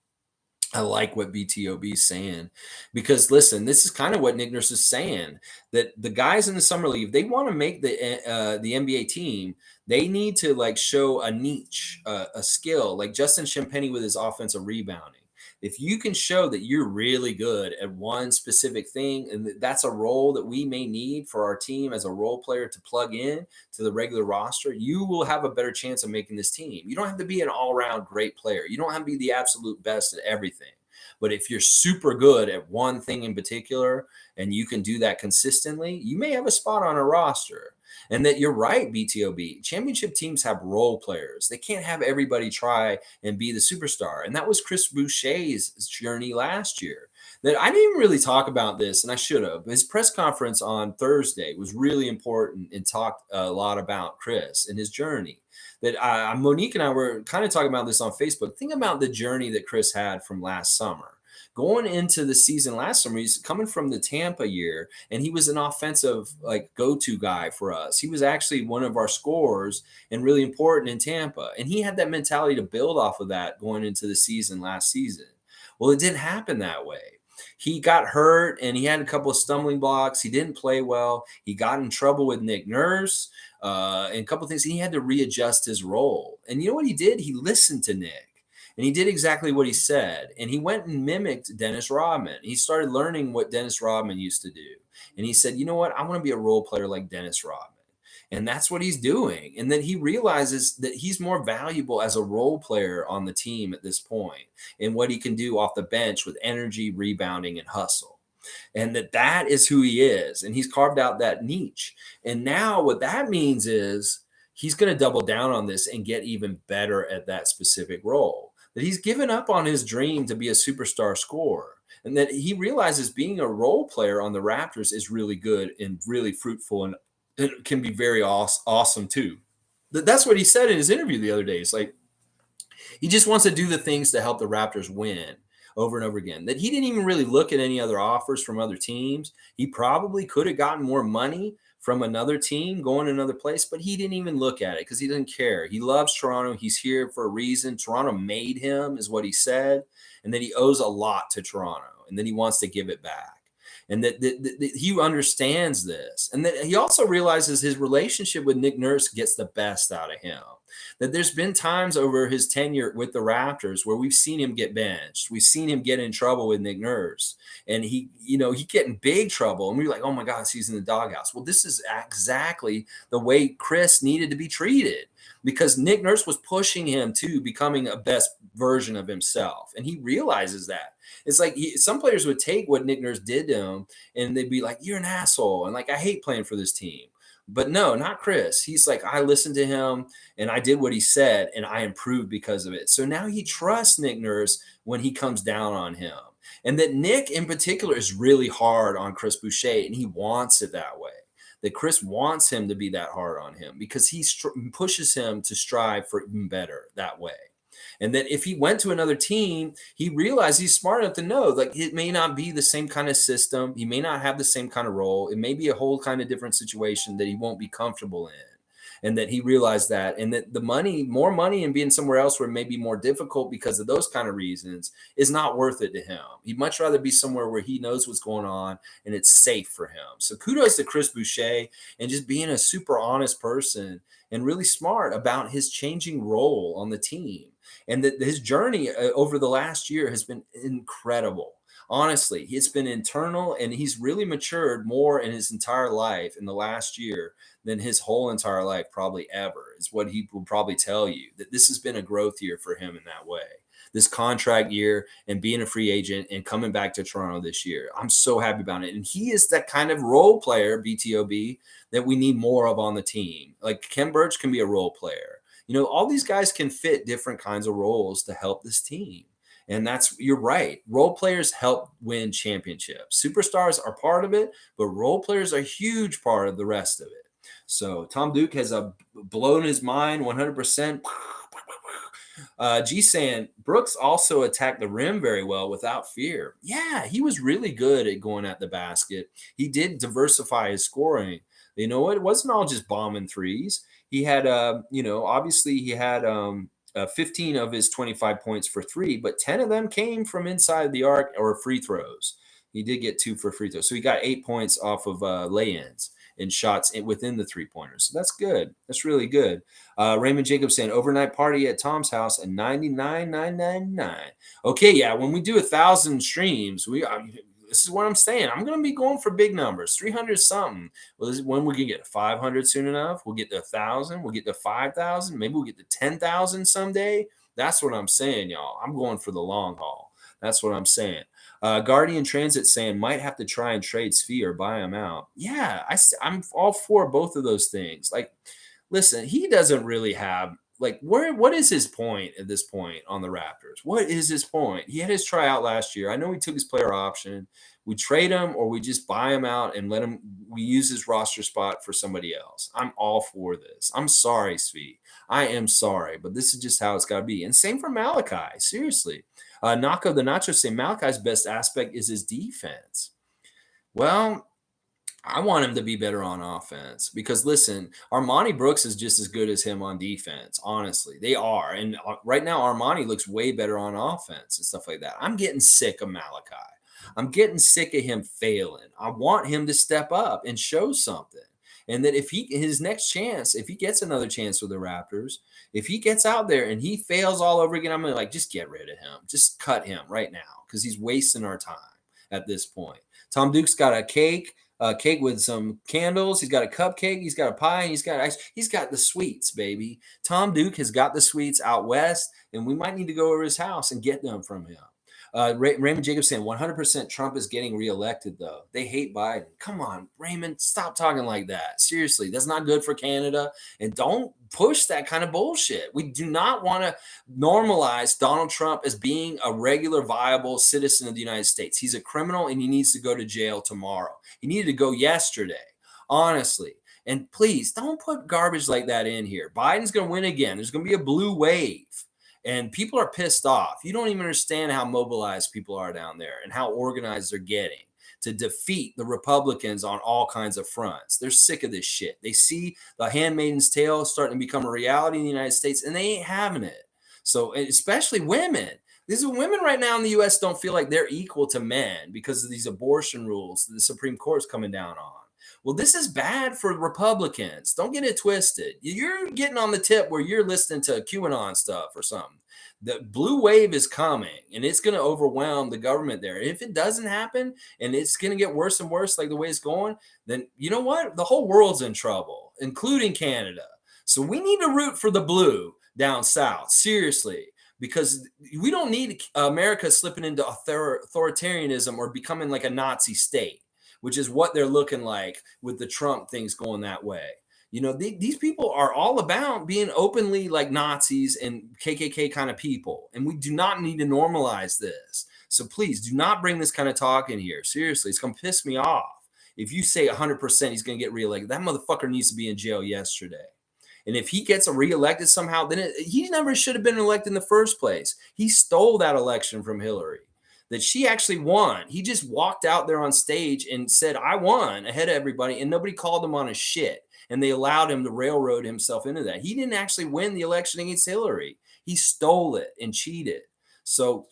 I like what BTOB is saying because listen, this is kind of what Nick Nurse is saying, that the guys in the summer league, they want to make the NBA team. They need to like show a niche, a skill, like Justin Champagnie with his offensive rebounding. If you can show that you're really good at one specific thing, and that's a role that we may need for our team as a role player to plug in to the regular roster, you will have a better chance of making this team. You don't have to be an all-around great player. You don't have to be the absolute best at everything. But if you're super good at one thing in particular, and you can do that consistently, you may have a spot on a roster. And that you're right, BTOB. Championship teams have role players. They can't have everybody try and be the superstar. And that was Chris Boucher's journey last year. That I didn't even really talk about this, and I should have. His press conference on Thursday was really important and talked a lot about Chris and his journey. That Monique and I were kind of talking about this on Facebook. Think about the journey that Chris had from last summer. Going into the season last summer, he's coming from the Tampa year, and he was an offensive like go-to guy for us. He was actually one of our scorers and really important in Tampa. And he had that mentality to build off of that going into the season last season. Well, it didn't happen that way. He got hurt and he had a couple of stumbling blocks. He didn't play well. He got in trouble with Nick Nurse and a couple of things. He had to readjust his role. And you know what he did? He listened to Nick. And he did exactly what he said. And he went and mimicked Dennis Rodman. He started learning what Dennis Rodman used to do. And he said, you know what? I want to be a role player like Dennis Rodman. And that's what he's doing. And then he realizes that he's more valuable as a role player on the team at this point and what he can do off the bench with energy, rebounding, and hustle. And that is who he is. And he's carved out that niche. And now what that means is he's going to double down on this and get even better at that specific role. That he's given up on his dream to be a superstar scorer. And that he realizes being a role player on the Raptors is really good and really fruitful, and it can be very awesome too. That's what he said in his interview the other day. It's like he just wants to do the things to help the Raptors win over and over again. That he didn't even really look at any other offers from other teams. He probably could have gotten more money from another team going another place, but he didn't even look at it because he doesn't care. He loves Toronto. He's here for a reason. Toronto made him, is what he said, and that he owes a lot to Toronto, and then he wants to give it back. And that he understands this. And that he also realizes his relationship with Nick Nurse gets the best out of him. That there's been times over his tenure with the Raptors where we've seen him get benched. We've seen him get in trouble with Nick Nurse. And he get in big trouble. And we're like, oh my gosh, he's in the doghouse. Well, this is exactly the way Chris needed to be treated, because Nick Nurse was pushing him to becoming a best version of himself. And he realizes that. It's like some players would take what Nick Nurse did to him and they'd be like, you're an asshole. And like, I hate playing for this team. But no, not Chris. He's like, I listened to him and I did what he said and I improved because of it. So now he trusts Nick Nurse when he comes down on him. And that Nick in particular is really hard on Chris Boucher, and he wants it that way. That Chris wants him to be that hard on him because he pushes him to strive for even better that way. And that if he went to another team, he realized he's smart enough to know, like, it may not be the same kind of system. He may not have the same kind of role. It may be a whole kind of different situation that he won't be comfortable in. And that he realized that, and that the money, more money and being somewhere else where it may be more difficult because of those kind of reasons is not worth it to him. He'd much rather be somewhere where he knows what's going on and it's safe for him. So kudos to Chris Boucher and just being a super honest person and really smart about his changing role on the team. And that his journey over the last year has been incredible. Honestly, it's been internal, and he's really matured more in his entire life in the last year than his whole entire life probably ever, is what he will probably tell you. That this has been a growth year for him in that way. This contract year and being a free agent and coming back to Toronto this year. I'm so happy about it. And he is that kind of role player, BTOB, that we need more of on the team. Like Ken Burch can be a role player. All these guys can fit different kinds of roles to help this team. And you're right. Role players help win championships. Superstars are part of it, but role players are a huge part of the rest of it. So Tom Duke has blown his mind 100%. G saying Brooks also attacked the rim very well without fear. Yeah, he was really good at going at the basket. He did diversify his scoring. It wasn't all just bombing threes. He had, obviously he had 15 of his 25 points for three, but 10 of them came from inside the arc or free throws. He did get 2 for free throws. So he got 8 points off of lay-ins and shots within the three-pointers. So that's good. That's really good. Raymond Jacobs saying, overnight party at Tom's house at 99,999. Okay, yeah, when we do 1,000 streams, this is what I'm saying. I'm going to be going for big numbers, 300 something. Well, this is when we can get to 500 soon enough. We'll get to 1,000. We'll get to 5,000. Maybe we'll get to 10,000 someday. That's what I'm saying, y'all. I'm going for the long haul. That's what I'm saying. Guardian Transit saying might have to try and trade Svi or buy him out. Yeah, I'm all for both of those things. Like, listen, he doesn't really have what is his point at this point on the Raptors? What is his point? He had his tryout last year. I know he took his player option. We trade him or we just buy him out and we use his roster spot for somebody else. I'm all for this. I'm sorry, Svi. I am sorry, but this is just how it's got to be. And same for Malachi. Seriously. Nako the Nacho say Malachi's best aspect is his defense. Well, I want him to be better on offense because listen, Armani Brooks is just as good as him on defense. Honestly, they are. And right now, Armani looks way better on offense and stuff like that. I'm getting sick of Malachi. I'm getting sick of him failing. I want him to step up and show something. And that if he his next chance, if he gets another chance with the Raptors, if he gets out there and he fails all over again, I'm gonna like just get rid of him, just cut him right now because he's wasting our time at this point. Tom Duke's got a cake with some candles. He's got a cupcake. He's got a pie. And he's got ice. He's got the sweets, baby. Tom Duke has got the sweets out west, and we might need to go over his house and get them from him. Raymond Jacobs saying 100% Trump is getting reelected, though. They hate Biden. Come on, Raymond, stop talking like that. Seriously, that's not good for Canada. And don't push that kind of bullshit. We do not want to normalize Donald Trump as being a regular, viable citizen of the United States. He's a criminal and he needs to go to jail tomorrow. He needed to go yesterday, honestly. And please don't put garbage like that in here. Biden's going to win again. There's going to be a blue wave. And people are pissed off. You don't even understand how mobilized people are down there and how organized they're getting to defeat the Republicans on all kinds of fronts. They're sick of this shit. They see the Handmaid's Tale starting to become a reality in the United States, and they ain't having it. So, especially women. These women right now in the U.S. don't feel like they're equal to men because of these abortion rules that the Supreme Court's coming down on. Well, this is bad for Republicans. Don't get it twisted. You're getting on the tip where you're listening to QAnon stuff or something. The blue wave is coming and it's going to overwhelm the government there. If it doesn't happen and it's going to get worse and worse, like the way it's going, then you know what? The whole world's in trouble, including Canada. So we need to root for the blue down south, seriously, because we don't need America slipping into authoritarianism or becoming like a Nazi state, which is what they're looking like with the Trump things going that way. You know, these people are all about being openly like Nazis and KKK kind of people. And we do not need to normalize this. So please do not bring this kind of talk in here. Seriously, it's going to piss me off. If you say 100% he's going to get reelected, that motherfucker needs to be in jail yesterday. And if he gets reelected somehow, then he never should have been elected in the first place. He stole that election from Hillary. That she actually won. He just walked out there on stage and said, I won ahead of everybody, and nobody called him on his shit. And they allowed him to railroad himself into that. He didn't actually win the election against Hillary. He stole it and cheated. So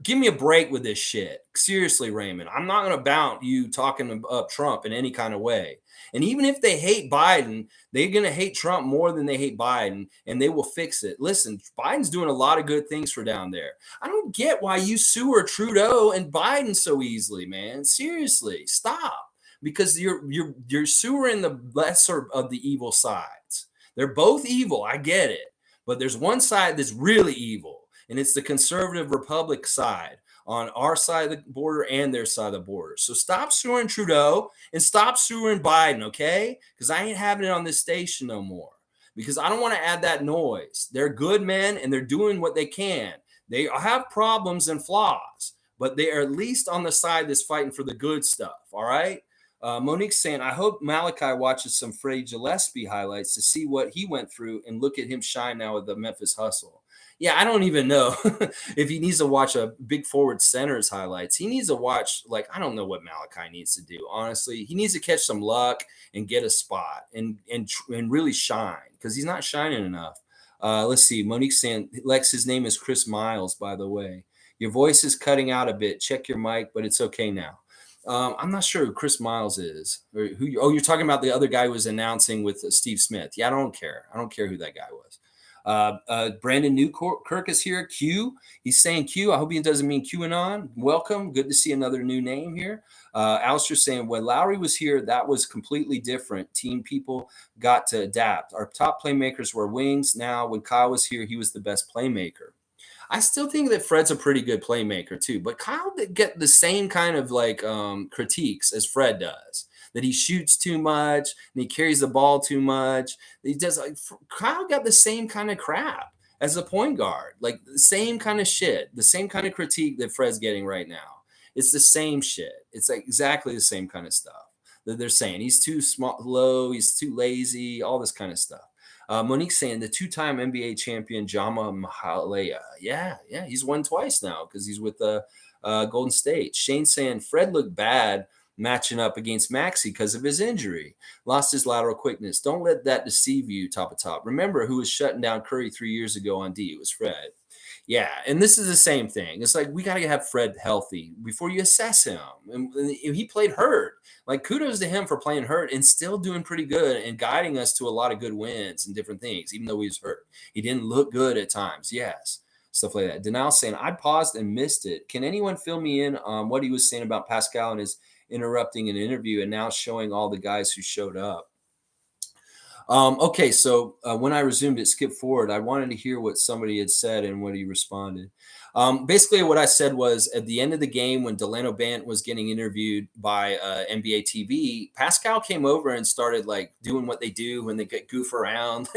give me a break with this shit. Seriously, Raymond, I'm not going to bout you talking up Trump in any kind of way. And even if they hate Biden, they're going to hate Trump more than they hate Biden, and they will fix it. Listen, Biden's doing a lot of good things for down there. I don't get why you sewer Trudeau and Biden so easily, man. Seriously, stop. Because you're sewering the lesser of the evil sides. They're both evil. I get it. But there's one side that's really evil, and it's the conservative Republic side on our side of the border and their side of the border. So stop sewering Trudeau and stop sewering Biden, okay? Because I ain't having it on this station no more. Because I don't want to add that noise. They're good men, and they're doing what they can. They have problems and flaws, but they are at least on the side that's fighting for the good stuff, all right? Monique's saying, I hope Malachi watches some Freddie Gillespie highlights to see what he went through and look at him shine now with the Memphis Hustle. Yeah, I don't even know if he needs to watch a big forward center's highlights. He needs to watch, like, I don't know what Malachi needs to do, honestly. He needs to catch some luck and get a spot and really shine because he's not shining enough. Let's see. Monique's saying, Lex, his name is Chris Miles, by the way. Your voice is cutting out a bit. Check your mic, but it's okay now. I'm not sure who Chris Miles is. Or who? You're talking about the other guy who was announcing with Steve Smith. Yeah, I don't care. I don't care who that guy was. Brandon Newkirk is here. Q. He's saying Q. I hope he doesn't mean QAnon. Welcome. Good to see another new name here. Alistair saying, when Lowry was here, that was completely different. Team people got to adapt. Our top playmakers were wings. Now, when Kyle was here, he was the best playmaker. I still think that Fred's a pretty good playmaker too, but Kyle get the same kind of like critiques as Fred does. That he shoots too much and he carries the ball too much. He does like Kyle got the same kind of crap as a point guard, like the same kind of shit, the same kind of critique that Fred's getting right now. It's the same shit. It's like exactly the same kind of stuff that they're saying. He's too small, low. He's too lazy. All this kind of stuff. Monique saying the two-time NBA champion Jama Mahalea. Yeah, he's won twice now because he's with the Golden State. Shane saying Fred looked bad matching up against Maxi because of his injury. Lost his lateral quickness. Don't let that deceive you, top of top. Remember who was shutting down Curry 3 years ago on D? It was Fred. Yeah, and this is the same thing. It's like we got to have Fred healthy before you assess him. And he played hurt. Like kudos to him for playing hurt and still doing pretty good and guiding us to a lot of good wins and different things, even though he was hurt. He didn't look good at times. Yes, stuff like that. Denal saying I paused and missed it. Can anyone fill me in on what he was saying about Pascal and his interrupting an interview and now showing all the guys who showed up? Okay, so when I resumed it, skip forward. I wanted to hear what somebody had said and what he responded. Basically, what I said was at the end of the game when Delano Bant was getting interviewed by NBA TV, Pascal came over and started like doing what they do when they get goof around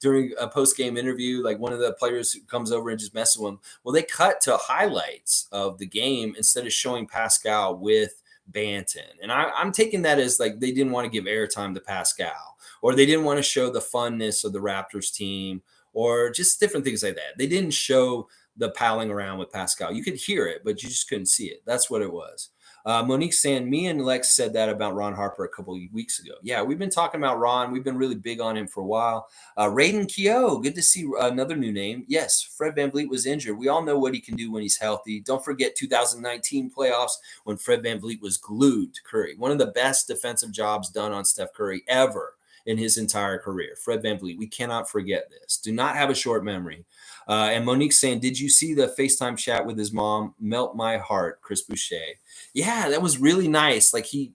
during a post game interview. Like one of the players who comes over and just messes with him. Well, they cut to highlights of the game instead of showing Pascal with Banton, and I'm taking that as like they didn't want to give airtime to Pascal or they didn't want to show the funness of the Raptors team or just different things like that. They didn't show the palling around with Pascal. You could hear it, but you just couldn't see it. That's what it was. Monique saying, me and Lex said that about Ron Harper a couple of weeks ago. Yeah, we've been talking about Ron. We've been really big on him for a while. Raiden Keough, good to see another new name. Yes, Fred VanVleet was injured. We all know what he can do when he's healthy. Don't forget 2019 playoffs when Fred VanVleet was glued to Curry. One of the best defensive jobs done on Steph Curry ever in his entire career. Fred VanVleet, we cannot forget this. Do not have a short memory. And Monique saying, did you see the FaceTime chat with his mom? Melt my heart, Chris Boucher. Yeah, that was really nice. Like he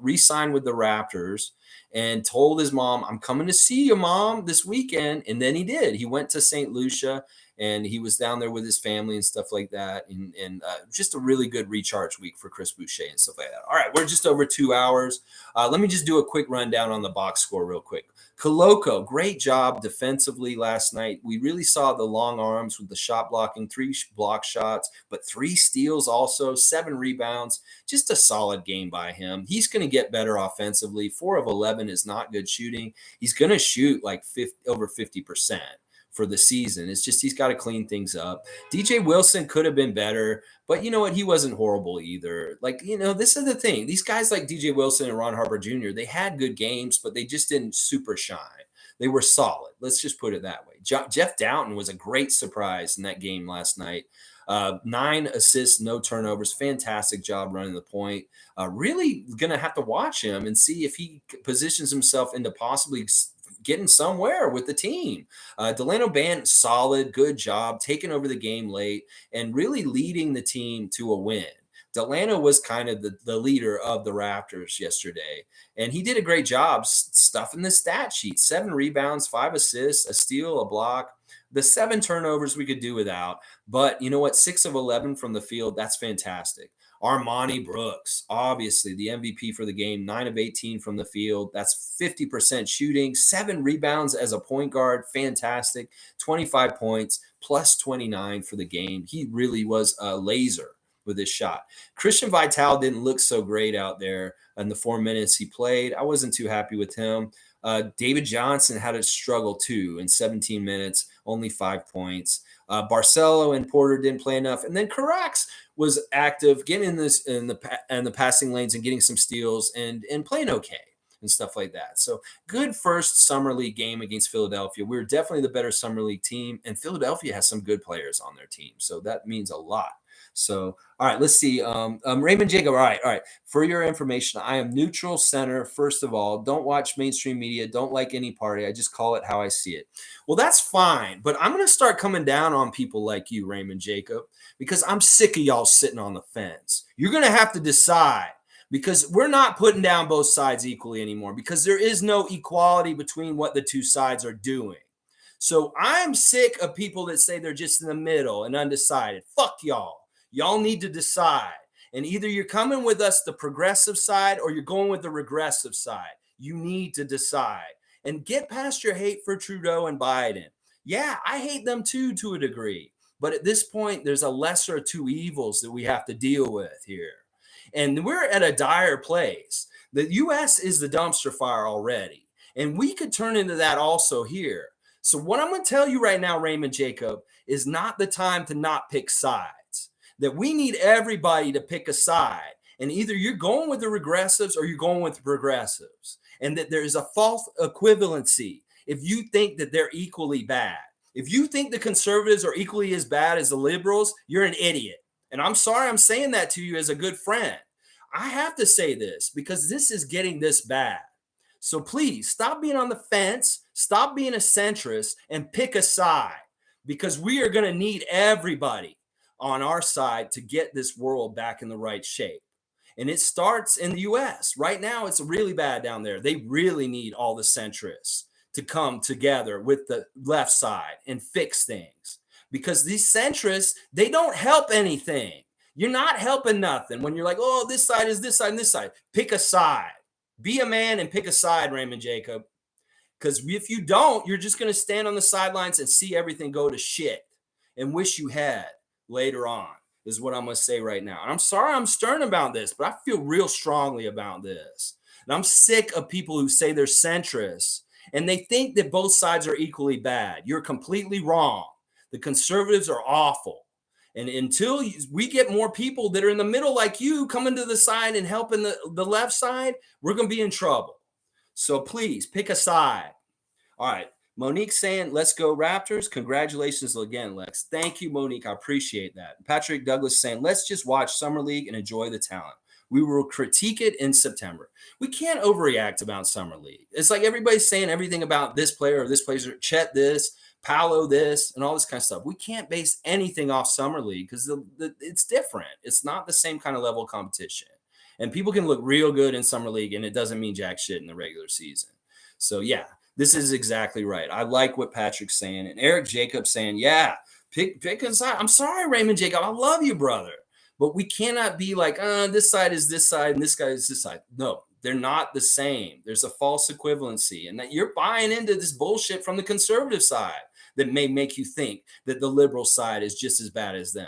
re-signed with the Raptors and told his mom, I'm coming to see you, Mom, this weekend. And then he did. He went to St. Lucia and he was down there with his family and stuff like that. And just a really good recharge week for Chris Boucher and stuff like that. All right, we're just over 2 hours. Let me just do a quick rundown on the box score real quick. Koloko, great job defensively last night. We really saw the long arms with the shot blocking, 3 block shots, but 3 steals also, 7 rebounds. Just a solid game by him. He's going to get better offensively. 4 of 11 is not good shooting. He's going to shoot like over 50% for the season. It's just he's got to clean things up. DJ Wilson could have been better, but you know what? He wasn't horrible either. Like, this is the thing. These guys like DJ Wilson and Ron Harper Jr., they had good games, but they just didn't super shine. They were solid. Let's just put it that way. Jeff Downton was a great surprise in that game last night. 9 assists, no turnovers. Fantastic job running the point. Really going to have to watch him and see if he positions himself into possibly getting somewhere with the team. Delano Bant, solid, good job, taking over the game late and really leading the team to a win. Delano was kind of the leader of the Raptors yesterday, and he did a great job stuffing the stat sheet. 7 rebounds, 5 assists, a steal, a block. The 7 turnovers we could do without, but you know what? 6 of 11 from the field, that's fantastic. Armani Brooks, obviously the MVP for the game, 9 of 18 from the field. That's 50% shooting, 7 rebounds as a point guard. Fantastic. 25 points, plus 29 for the game. He really was a laser with his shot. Christian Vital didn't look so great out there in the 4 minutes he played. I wasn't too happy with him. David Johnson had a struggle too in 17 minutes, only 5 points. Barcelo and Porter didn't play enough. And then Carax was active, getting in the passing lanes and getting some steals and playing okay and stuff like that. So good first summer league game against Philadelphia. We're definitely the better summer league team, and Philadelphia has some good players on their team. So that means a lot. So, all right, let's see. Raymond Jacob. All right. For your information, I am neutral center. First of all, don't watch mainstream media. Don't like any party. I just call it how I see it. Well, that's fine. But I'm going to start coming down on people like you, Raymond Jacob, because I'm sick of y'all sitting on the fence. You're going to have to decide, because we're not putting down both sides equally anymore, because there is no equality between what the two sides are doing. So I'm sick of people that say they're just in the middle and undecided. Fuck y'all. Y'all need to decide. And either you're coming with us, the progressive side, or you're going with the regressive side. You need to decide and get past your hate for Trudeau and Biden. Yeah, I hate them too, to a degree. But at this point, there's a lesser of two evils that we have to deal with here. And we're at a dire place. The U.S. is the dumpster fire already. And we could turn into that also here. So what I'm going to tell you right now, Raymond Jacob, is not the time to not pick sides. That we need everybody to pick a side And either you're going with the regressives or you're going with the progressives. And that there is a false equivalency if you think that they're equally bad. If you think the conservatives are equally as bad as the liberals, you're an idiot. And I'm sorry I'm saying that to you as a good friend. I have to say this because this is getting this bad. So please stop being on the fence, stop being a centrist, and pick a side because we are going to need everybody on our side to get this world back in the right shape. And it starts in the US. Right now, it's really bad down there. They really need all the centrists to come together with the left side and fix things because these centrists, they don't help anything. You're not helping nothing when you're like, oh, this side is this side and this side. Pick a side. Be a man and pick a side, Raymond Jacob. Because if you don't, you're just going to stand on the sidelines and see everything go to shit and wish you had later on, is what I'm going to say right now. And I'm sorry I'm stern about this, but I feel real strongly about this. And I'm sick of people who say they're centrists and they think that both sides are equally bad. You're completely wrong. The conservatives are awful. And until we get more people that are in the middle like you coming to the side and helping the left side, we're going to be in trouble. So please pick a side. All right. Monique saying, let's go Raptors. Congratulations again, Lex. Thank you, Monique. I appreciate that. Patrick Douglas saying, let's just watch Summer League and enjoy the talent. We will critique it in September. We can't overreact about Summer League. It's like everybody's saying everything about this player or this player, Chet this, Paolo this, and all this kind of stuff. We can't base anything off Summer League because it's different. It's not the same kind of level of competition. And people can look real good in Summer League, and it doesn't mean jack shit in the regular season. So, yeah, this is exactly right. I like what Patrick's saying. And Eric Jacobs saying, yeah, pick a side. I'm sorry, Raymond Jacob. I love you, brother. But we cannot be like, this side is this side and this guy is this side. No, they're not the same. There's a false equivalency. And that you're buying into this bullshit from the conservative side that may make you think that the liberal side is just as bad as them.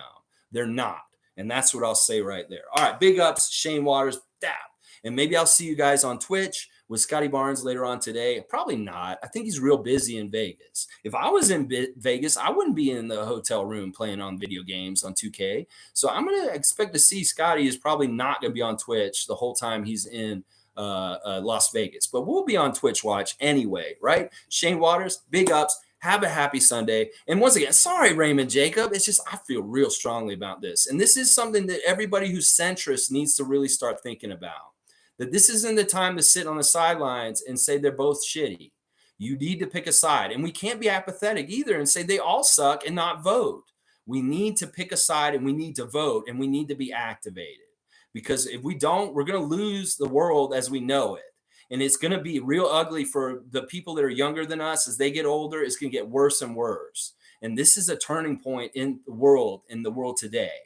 They're not. And that's what I'll say right there. All right, big ups, Shane Waters, dap. And maybe I'll see you guys on Twitch with Scotty Barnes later on today. Probably not. I think he's real busy in Vegas. If I was in Vegas, I wouldn't be in the hotel room playing on video games on 2K. So I'm going to expect to see Scotty is probably not going to be on Twitch the whole time he's in Las Vegas. But we'll be on Twitch watch anyway, right? Shane Waters, big ups. Have a happy Sunday. And once again, sorry, Raymond Jacob. It's just I feel real strongly about this. And this is something that everybody who's centrist needs to really start thinking about. That this isn't the time to sit on the sidelines and say they're both shitty. You need to pick a side. And we can't be apathetic either and say they all suck and not vote. We need to pick a side and we need to vote and we need to be activated. Because if we don't, we're going to lose the world as we know it. And it's going to be real ugly for the people that are younger than us. As they get older, it's going to get worse and worse. And this is a turning point in the world today.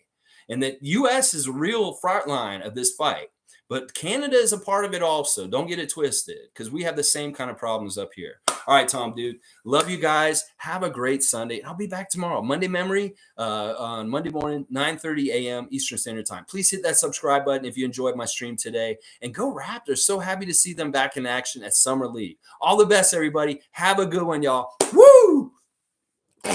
And the U.S. is a real front line of this fight. But Canada is a part of it also. Don't get it twisted because we have the same kind of problems up here. All right, Tom, dude. Love you guys. Have a great Sunday. I'll be back tomorrow. Monday Memory on Monday morning, 9:30 a.m. Eastern Standard Time. Please hit that subscribe button if you enjoyed my stream today. And go Raptors. So happy to see them back in action at Summer League. All the best, everybody. Have a good one, y'all. Woo!